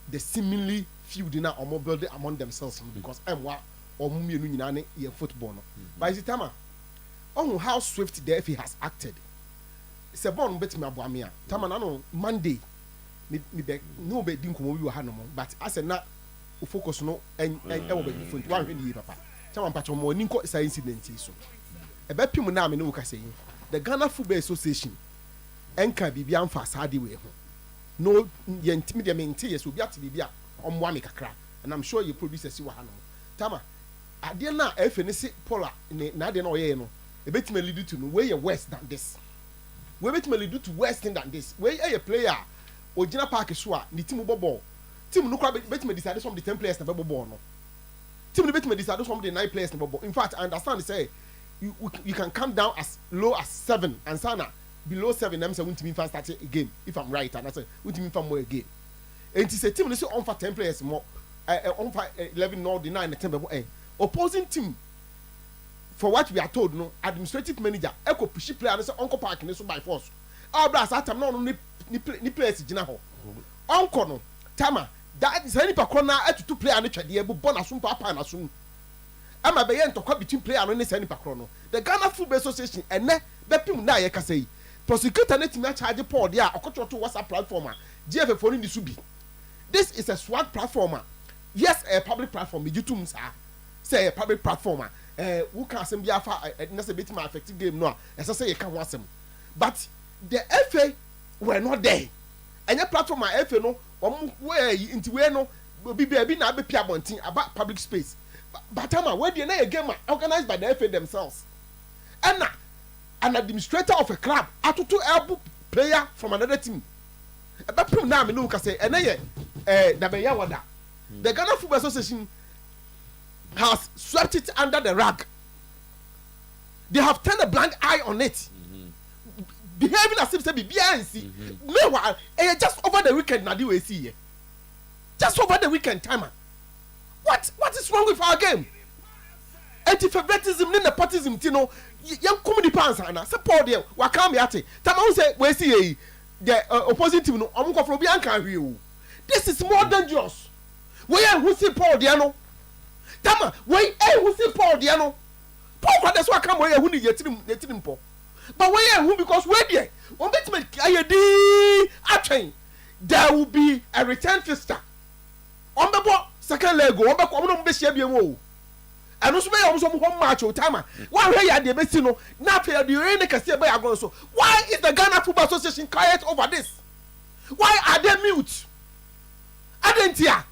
the seemingly few dinner or more building among themselves because I'm what or Mummy Nunani in football. By the time, oh, how swift the FA has acted. It's a born bet me abuamia. Tamanano Monday, no bed didn't come over Hanamo, but as a not focus no and ever be different one year, papa. Taman Patron more Ninko is an incident. So a bet Pimunam in Oka saying the Ghana Football Association and can be beyond fast hardy way. No, the intimidating tears will be at the on one crack, and I'm sure you produce a Siwahano. Tama, I dare not FNC Pola in Nadia no ye no. A bit may lead to no way worse than this. We bit may lead to worse than this. Where a player or Gina Park is sure, the team ball. Team no crab bet me decided from the 10 players never born. Team bet me decided from the 9 players never born. In fact, I understand say you can come down as low as 7 and Sana below 7. I'm saying to me start a game if I'm right, and I say we to me more a game. And it's a team is on for 10 players more on for 11 or the 9 and 10 opposing team. For what we are told, no administrative manager, echo pushy player, and say Uncle Park in by force. Our brass at no ni players in Jinaho. Uncle no Tama, that is any pacona to 2 player and the able bonus papa and assume. I'm a bayan to come between player and any pacrono. The Ghana Football Association and ne Bepim na ye say. Prosecutor net me charge Paul there or to WhatsApp platformer. GF for in the Subi. This is a SWAT platformer. Yes, a public platform. You say a public platformer. who can asem bi afa na say bit my affect game no a say you can wasem but the FA were not there any platform my FA no where into where no be na be pia bontin about public space but am where the na game organized by the FA themselves and an administrator of a club atutu elbow player from another team about now me no can say and na be ya wada the Ghana Football Association has swept it under the rug. They have turned a blind eye on it. Behaving as if say be BNC. Meanwhile, just over the weekend na we see. Just over the weekend timer. What is wrong with our game? Anti-favoritism, nepotism, tino. Young comedy pants ana support them. Wakam yate. Tama say we see the opposing team no. Omuko from Bianca view. This is more dangerous. We are who see Paul Diano. Tama, we who see Paul Diano. Paul that's why come where who need yetirim po. But we are who because we there. On bet me ayedi there will be a return fixture. On the ball second leg go. On the come be share biemo. And also be almost home match o Tama. Why we are the best no. Na pay the rain can see by agon so. Why is the Ghana Football Association quiet over this? Why are they mute? Adentia.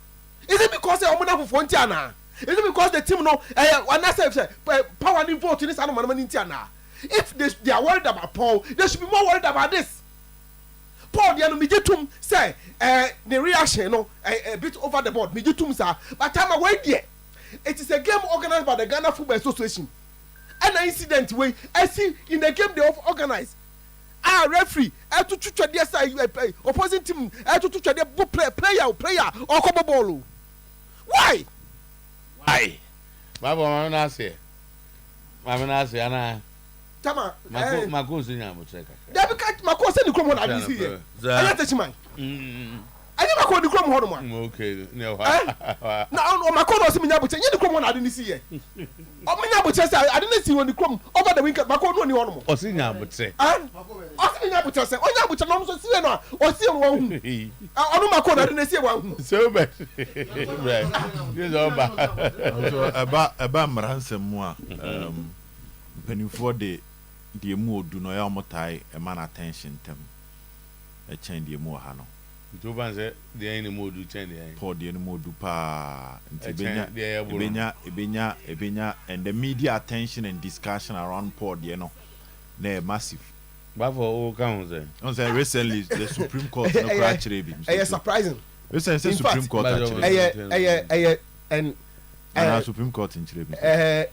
Is it because they are on for Fontiana? Is it because the team no power and vote in this animal Tiana? If they are worried about Paul, they should be more worried about this. Paul, the Mijitum say the reaction no a bit over the board. Mijitum sir, but time away there. It is a game organized by the Ghana Football Association. And an incident way I see in the game they have organized. Referee, to chucha their side opposing team, to chucha their player or come ball. Why? Baba mama na say ana Tama mako sinya mo check. There be catch mako say the chrome one I see here. I touch man. I never call the chrome one man. Okay, no. No, mako no see me nya boche. The chrome one I didn't see here. O me nya boche say I didn't see when the chrome over the weekend mako no ni one mo. O see nya boche. O see nya boche say o nya boche no so see no. O see one hu. Onu mako no didn't see one hu. So bad. Right. This over. Aba mransem mu a penifo de mu odu no ya omotai e man attention tem e chen de mu ha no to ban say de any mu odu chen de for de any mu odu pa ebenya and the media attention and discussion around Paul de no na massive but for all can say on say recently the Supreme Court no cry chire bi surprising recently Supreme Court and Supreme Court in Chile.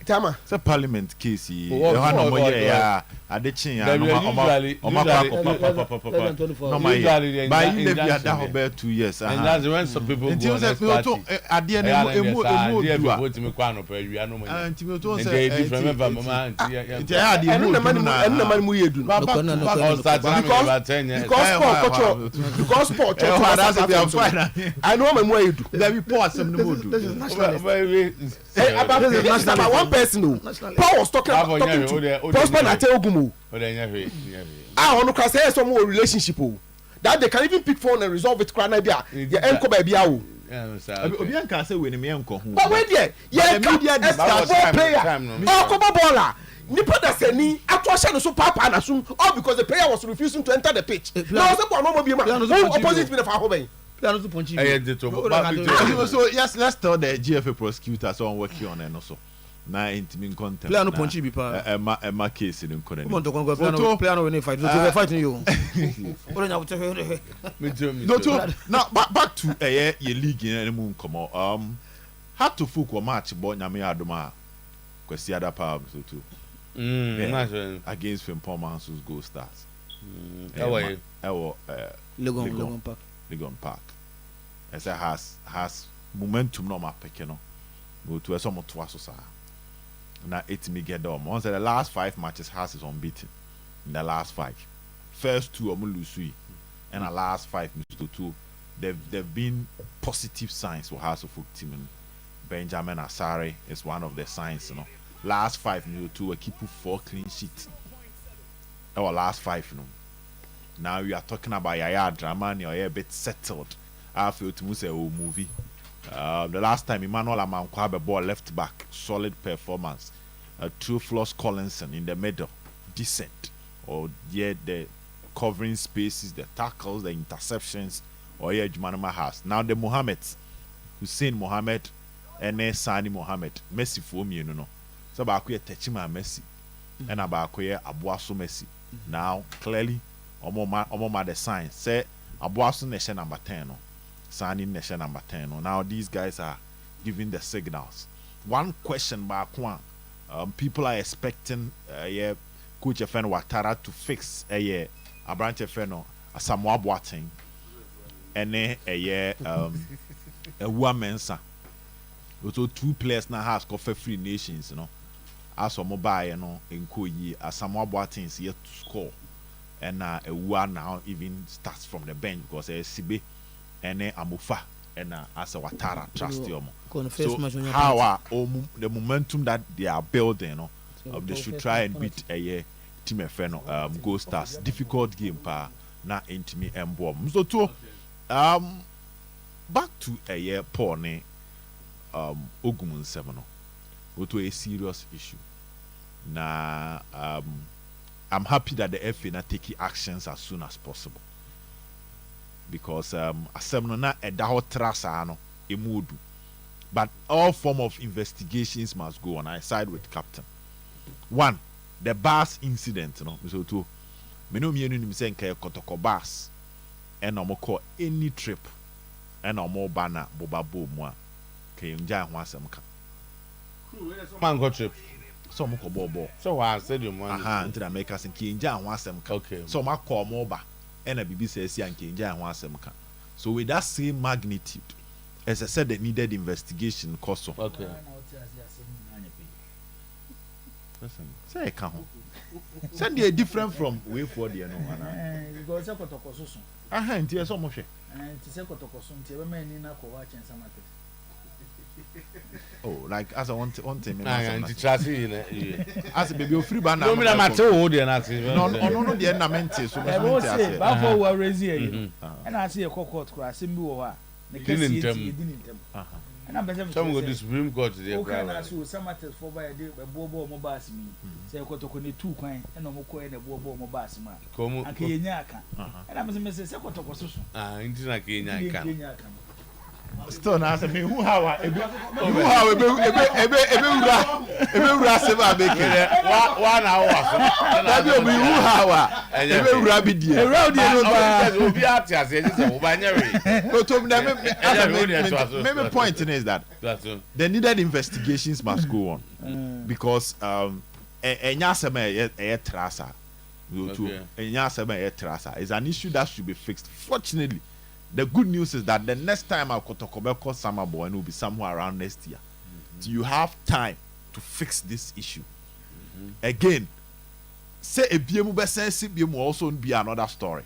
Tama. It's a parliament case. Yeah, adechin ya by you live here that about 2 years. And that's when some people go on this party. At the end about one person who Paul was talking about Prosper Nateogumu. I want to say some more relationship that they can even pick phone and resolve it. Yeah, enko baby awo. Obian can say when me enko. But wait there, yeah, media player. Oh, come baller. Nipa da seni atwasha no so papa na sum all because the player was refusing to enter the pitch. Now say kwa no mo bi ma. Opposite me na fa ho ben. So yes, let's tell the GFA prosecutor so I'm working on and also. Na intimate content. Player no punchy bi pa. Emma case in Korean. Come on, player no win fight. So fighting you. Now back to your league in moon come on. Had to fuck match but nyame adoma. Kwesi ada pa so too. Against Frimpong Mansour's Gold Stars. Legon Park. As it has momentum no map, you know. Go to a sum of twice or so. Now it's me get done. Once the last 5 matches has is unbeaten. In the last 5. First 2 are Lusui. And the last 5 Mr. 2. They've been positive signs for House of Folk team. Benjamin Asare is one of the signs, you know. Last 5 Mr. 2 are keep 4 clean sheets. Our last 5, you know. Now we are talking about Yaya Dramani or a bit settled. I feel to say movie. The last time Emmanuel Amankwa ball left back, solid performance. Theophilus Collinson in the middle, decent, or the covering spaces, the tackles, the interceptions, or Jumanama has. Now the Hussein Mohammed, and Sani Mohammed, Messi for me, so about Techima Messi, and about Abuaso Messi. Now clearly, Omoma the sign say Abuaso nation number 10, Sani nation number 10. Now these guys are giving the signals. One question back one. People are expecting Coach Efeno Ouattara to fix a branch Efeno Samoa Boateng and a woman. So 2 players now has got free nations, as a mobile, in Koyi, as Samoa Boateng is yet to score, and a one now even starts from the bench because a CB and a Amufa and as a Ouattara trust you. So how are the momentum that they are building, they should try and beat a team Efeno Gold Stars. Difficult game pa na intimi embo. So to back to a year porne Ogumun 7 to a serious issue. Na I'm happy that the FA na taking actions as soon as possible. Because asemno na edaho trasa no emudu. But all form of investigations must go on. I side with Captain. 1, the bus incident, so to me say Kotoko bus and call any trip and more banner bobabo moi Kayunja Wasamka. Mango trip. Some bobo. So I said you want to the makers in Kinja Wasamka. Okay. So my call moba and a BBC and Kinja Wasamka. So with that same magnitude. As I said, the needed investigation cost. Okay. Listen, say come. Send you different from way for the no one. Because I got to Cosusun. And here's so much. And to say Cotocosun, Tiaman in a co-watch and Samartex. Oh, like as I want to as a baby free banner. No, I'm told you not. No, the endamenti. So I will say, Bafo were raising, and I see a cocoa cross in Bua. Didn't and I'm better. Some of this Supreme Court there. Okay, I saw Samartex for by a day, but Bobo Mobas me. Say, Kotokoni 2 coin, and no more coin, a Bobo Mobas man. Come, and Kenyaka. And I'm a Mrs. Sekotokosu. Into Kenya. Stone answer me who how a ebe seba make it 1 hour. That will be who how ebe rabbit dear. Around the will be at as it is a binary. Maybe point is that the needed investigations must go on because trasa is an issue that should be fixed. Fortunately, the good news is that the next time I'll call summer boy and will be somewhere around next year. So you have time to fix this issue. Again, say a BMU will also be another story.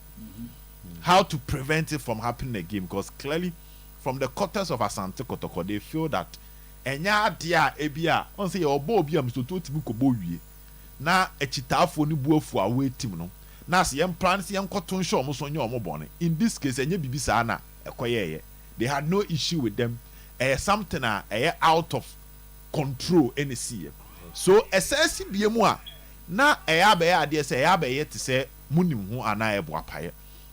How to prevent it from happening again, because clearly from the quarters of Asante Kotoko, they feel that enya dia ebia on say your bo biam so to timu ko bo wie na echitafo ni buafu awe tim no na se yem plan se yem koton show mo so nye omo bone. In this case enye bibisa na ekoyeye, they had no issue with them. Something out of control any see. So essence biemu a na be ade say be te say munim ho ana e boapaye,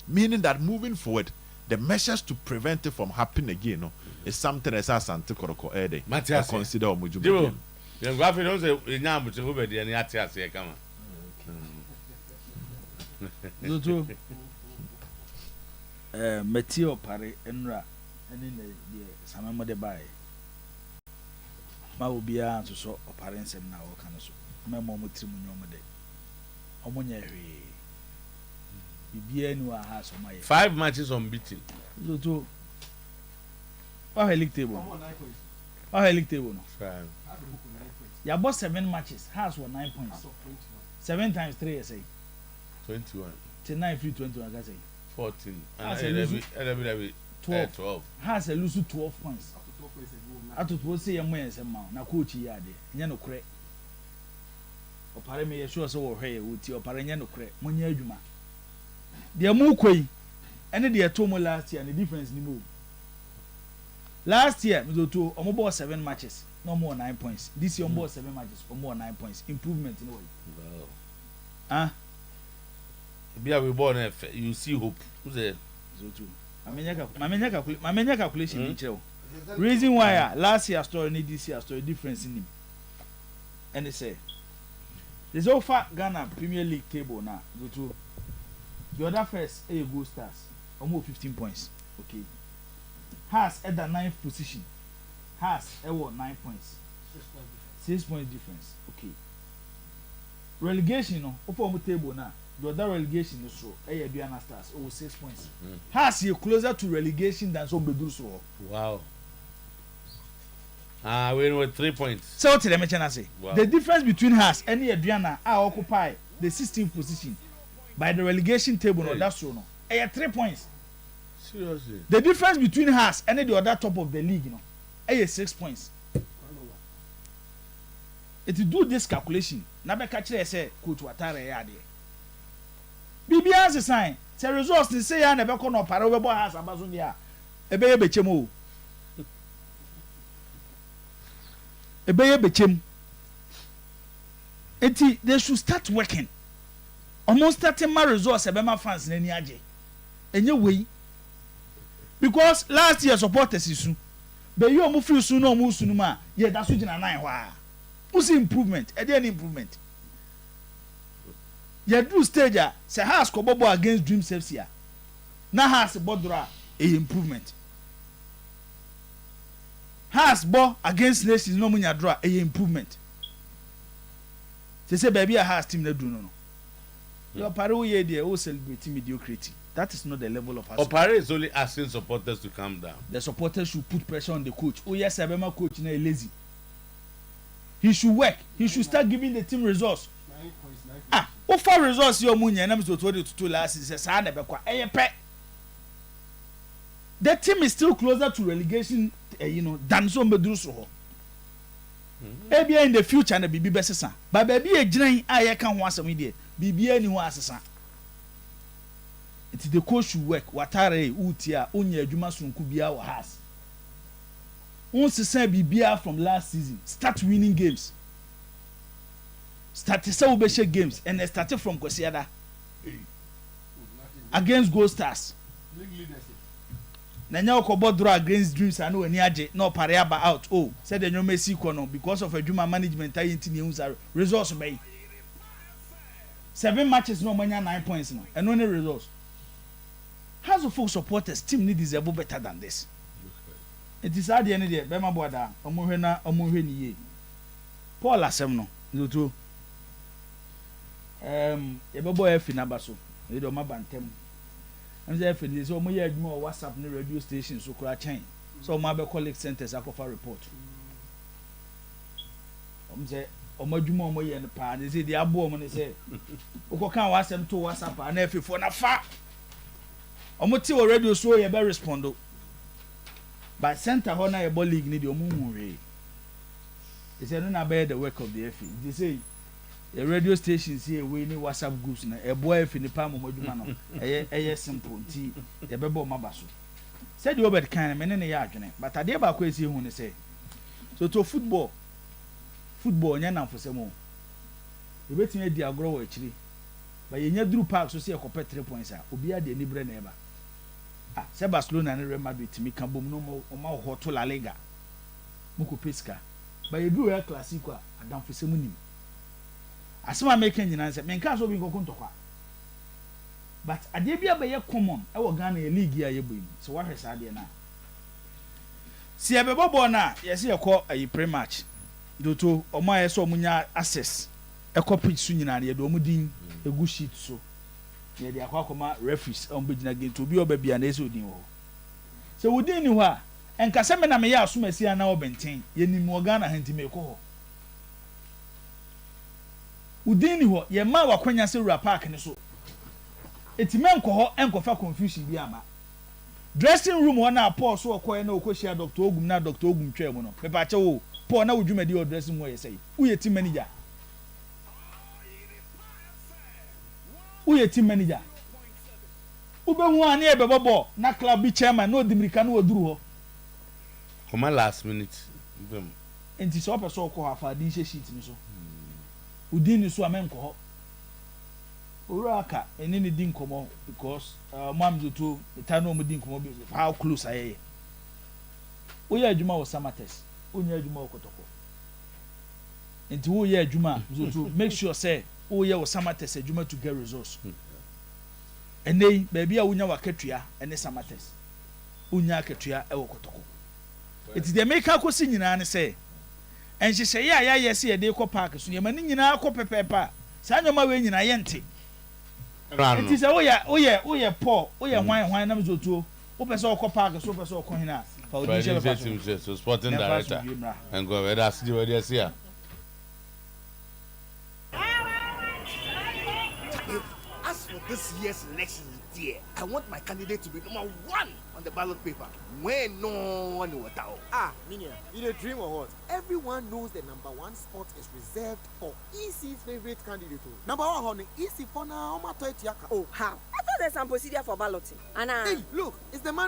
meaning that moving forward the measures to prevent it from happening again is something as Asante Koroko Ede consider Mujubu. The graphic don't say Yam to Uber and Yatias. Come on. Meteo Pare Enra and in the Samama de Bay. Ma will be to so parents and now can so. Memo Mutrimunomade. Omonia. Has 5 matches unbeaten. Zoto. How league table? How league table? Your boss 7 matches. Has won 9 points. 7 times 3 SA. 21. 9 free 21. I say 14. And 12. Has a lose 12 points. I thought we'll say a man some man. Now coach yard. Yano cre. O pare me sure so hey with your parenya no cre. Monya adwuma. The Mukwe and the Atomo last year and the difference in the move. last year Otuo omo ball 7 matches no more 9 points this year omo ball 7 matches omo more 9 points improvement in a way. Wow. Be a reborn you see hope. Who's there? Otuo mamenya calculation bi kire. Reason why last year story and this year story difference in him. And they say there's over Ghana Premier League table now. Otuo. The other first Gold Stars almost 15 points. Okay. Has at the 9th position. Has 9 points. 6 points difference. Okay. Relegation no over table now. The other relegation is so Biana Stars 6 points. Has you closer to relegation than some Bedu so. Wow. We were 3 points. So to the mention I say the difference between Has and Adriana are occupy the 16th position by the relegation table no that's so no. 3 points. Seriously. The difference between Has and the other top of the league, 6 points. If you do this calculation, na catch say coach Watara here. Bibi has a sign. Say results they say na be no para we Has abazo dia. Ebeye bechem o. Ebeye bechem. Enti they should start working. Almost starting my results ebema fans na ni age. Enye wey. Because last year supporters isu but you omo feel soon no omo sunu ma yeah that's what na 9 wa who's improvement any improvement you do stage say Has ko bobo against Dreams FC na Has bodra improvement Has bo against Nations no munya draw improvement say baby Has team na do no your paro ye there o celebrate mediocrity. That is not the level of us. Opare is only asking supporters to calm down. The supporters should put pressure on the coach. Oh yes, Abema coach na lazy. He should work. He should start giving the team results. For results your munya na mso to last season say na bekwa eyepe. The team is still closer to relegation, than some bedru so ho. Maybe in the future na bibi besesa. But baby e giran aye kan ho asem de. Bibi ani ho asesa. It's the coach should work. Watare utia onye adwuma sonku bia wa Has. Once say bibia from last season. Start winning games. Start say games and they started from Kwesiada against Gold Stars. Nanya okobo draw against Dreams and no age no pariaba out. Oh, said the no Messi kono because of adwuma management ayenti ne unsa results by 7 matches no manya 9 points no. And no results. Has of full supporters team need deserve better than this. It is at the end of the day, Bema Boada, Omuhena ye. Paul Asem no, Otuo. Ebobo F in Abaso, you don't mabantem. I'm there for this, Omo ye more WhatsApp no radio station so cra chain. So my colleague centers akofa report. Say Omodwuma omo ye no pa, they say the abo omo say. Okoka WhatsApp to WhatsApp and if for na fa. Omoti o radio so ye be respondo. By center ho na ye ball league ni de omuhunwe. They say no na be the work of the FA. They say the radio stations here we ni WhatsApp groups na e boy FA ni pa Omodwuma no. Eye simple nti ye be bo mabaso. Said you obed kan me ne ya adwene. But ade ba kwa esi hu ne say. So to football nya na mfosemo. You betime di agro wo akiri. But you nya duru park so say e kopet 3 points a obi ade ni bre na eba. Se Barcelona and Real Madrid timi kan bom no ma ho to La Liga muko pesca but you do El Clasico adam for semunim asema make nyina se men ka so bi kokon tokwa but ade bia be ye common e wo Ghana ye league ya ye boim so wa hwesa ade na si ebebo na ye se ye ko ayi pre-match doto omo aye so omunya access e ko pitch su nyina ye do omudin egu sheet so ye dia kwa koma referees on begina game to bi oba bia na ese odin ho se wodin ni ho a enka se me na me ya asomasi ana obenten ye nim Ghana hantime ko ho udin ni ho ye ma wakwanya se Rura Park ni so etimen ko ho enkofa confusion bi ama dressing room ho na Paul so okoye na okohia Dr. Ogum na Dr. Ogum twem no pepa che wo Paul na wudwumadi o dressing room ho ye sei uye team manager uye team manager ube hu ani ebebobo na club bi chairman no dimirika no oduru ho my last minute. Nti so ope so ko afa di sheet ni so. Udin ni so amen ko ho. Uraka eni ni din komo because mam to etano mu din komo how close aye. Oya adwuma wo Samartex, onya adwuma wo Kotoko. Nti wo ye adwuma to make sure say wo ye wo Samartex adwuma to get results. Enei baby a wonya wakatua ene Samartex. Onya akatua e wo Kotoko. Eti de make akosi nyina ne say enhyehyɛ ye aya ye se ye de kɔ park so ye mani nyina akɔ pepepa. Sa nyoma we nyina ye nte. Eti sɛ woyɛ Paul, woyɛ hwan na mzotuo. Wo pɛ sɛ wokɔ park so wo pɛ sɛ wokɔ hina. So sporting director and go where that's the idea here. As for this year's election, dear, I want my candidate to be number 1 on the ballot paper. When no one will tell. Minya, you a dream or what? Everyone knows the number 1 spot is reserved for EC's favorite candidate. Number 1 honey, EC for now, Oh, how? I thought there's some procedure for balloting. Hey, look, it's the man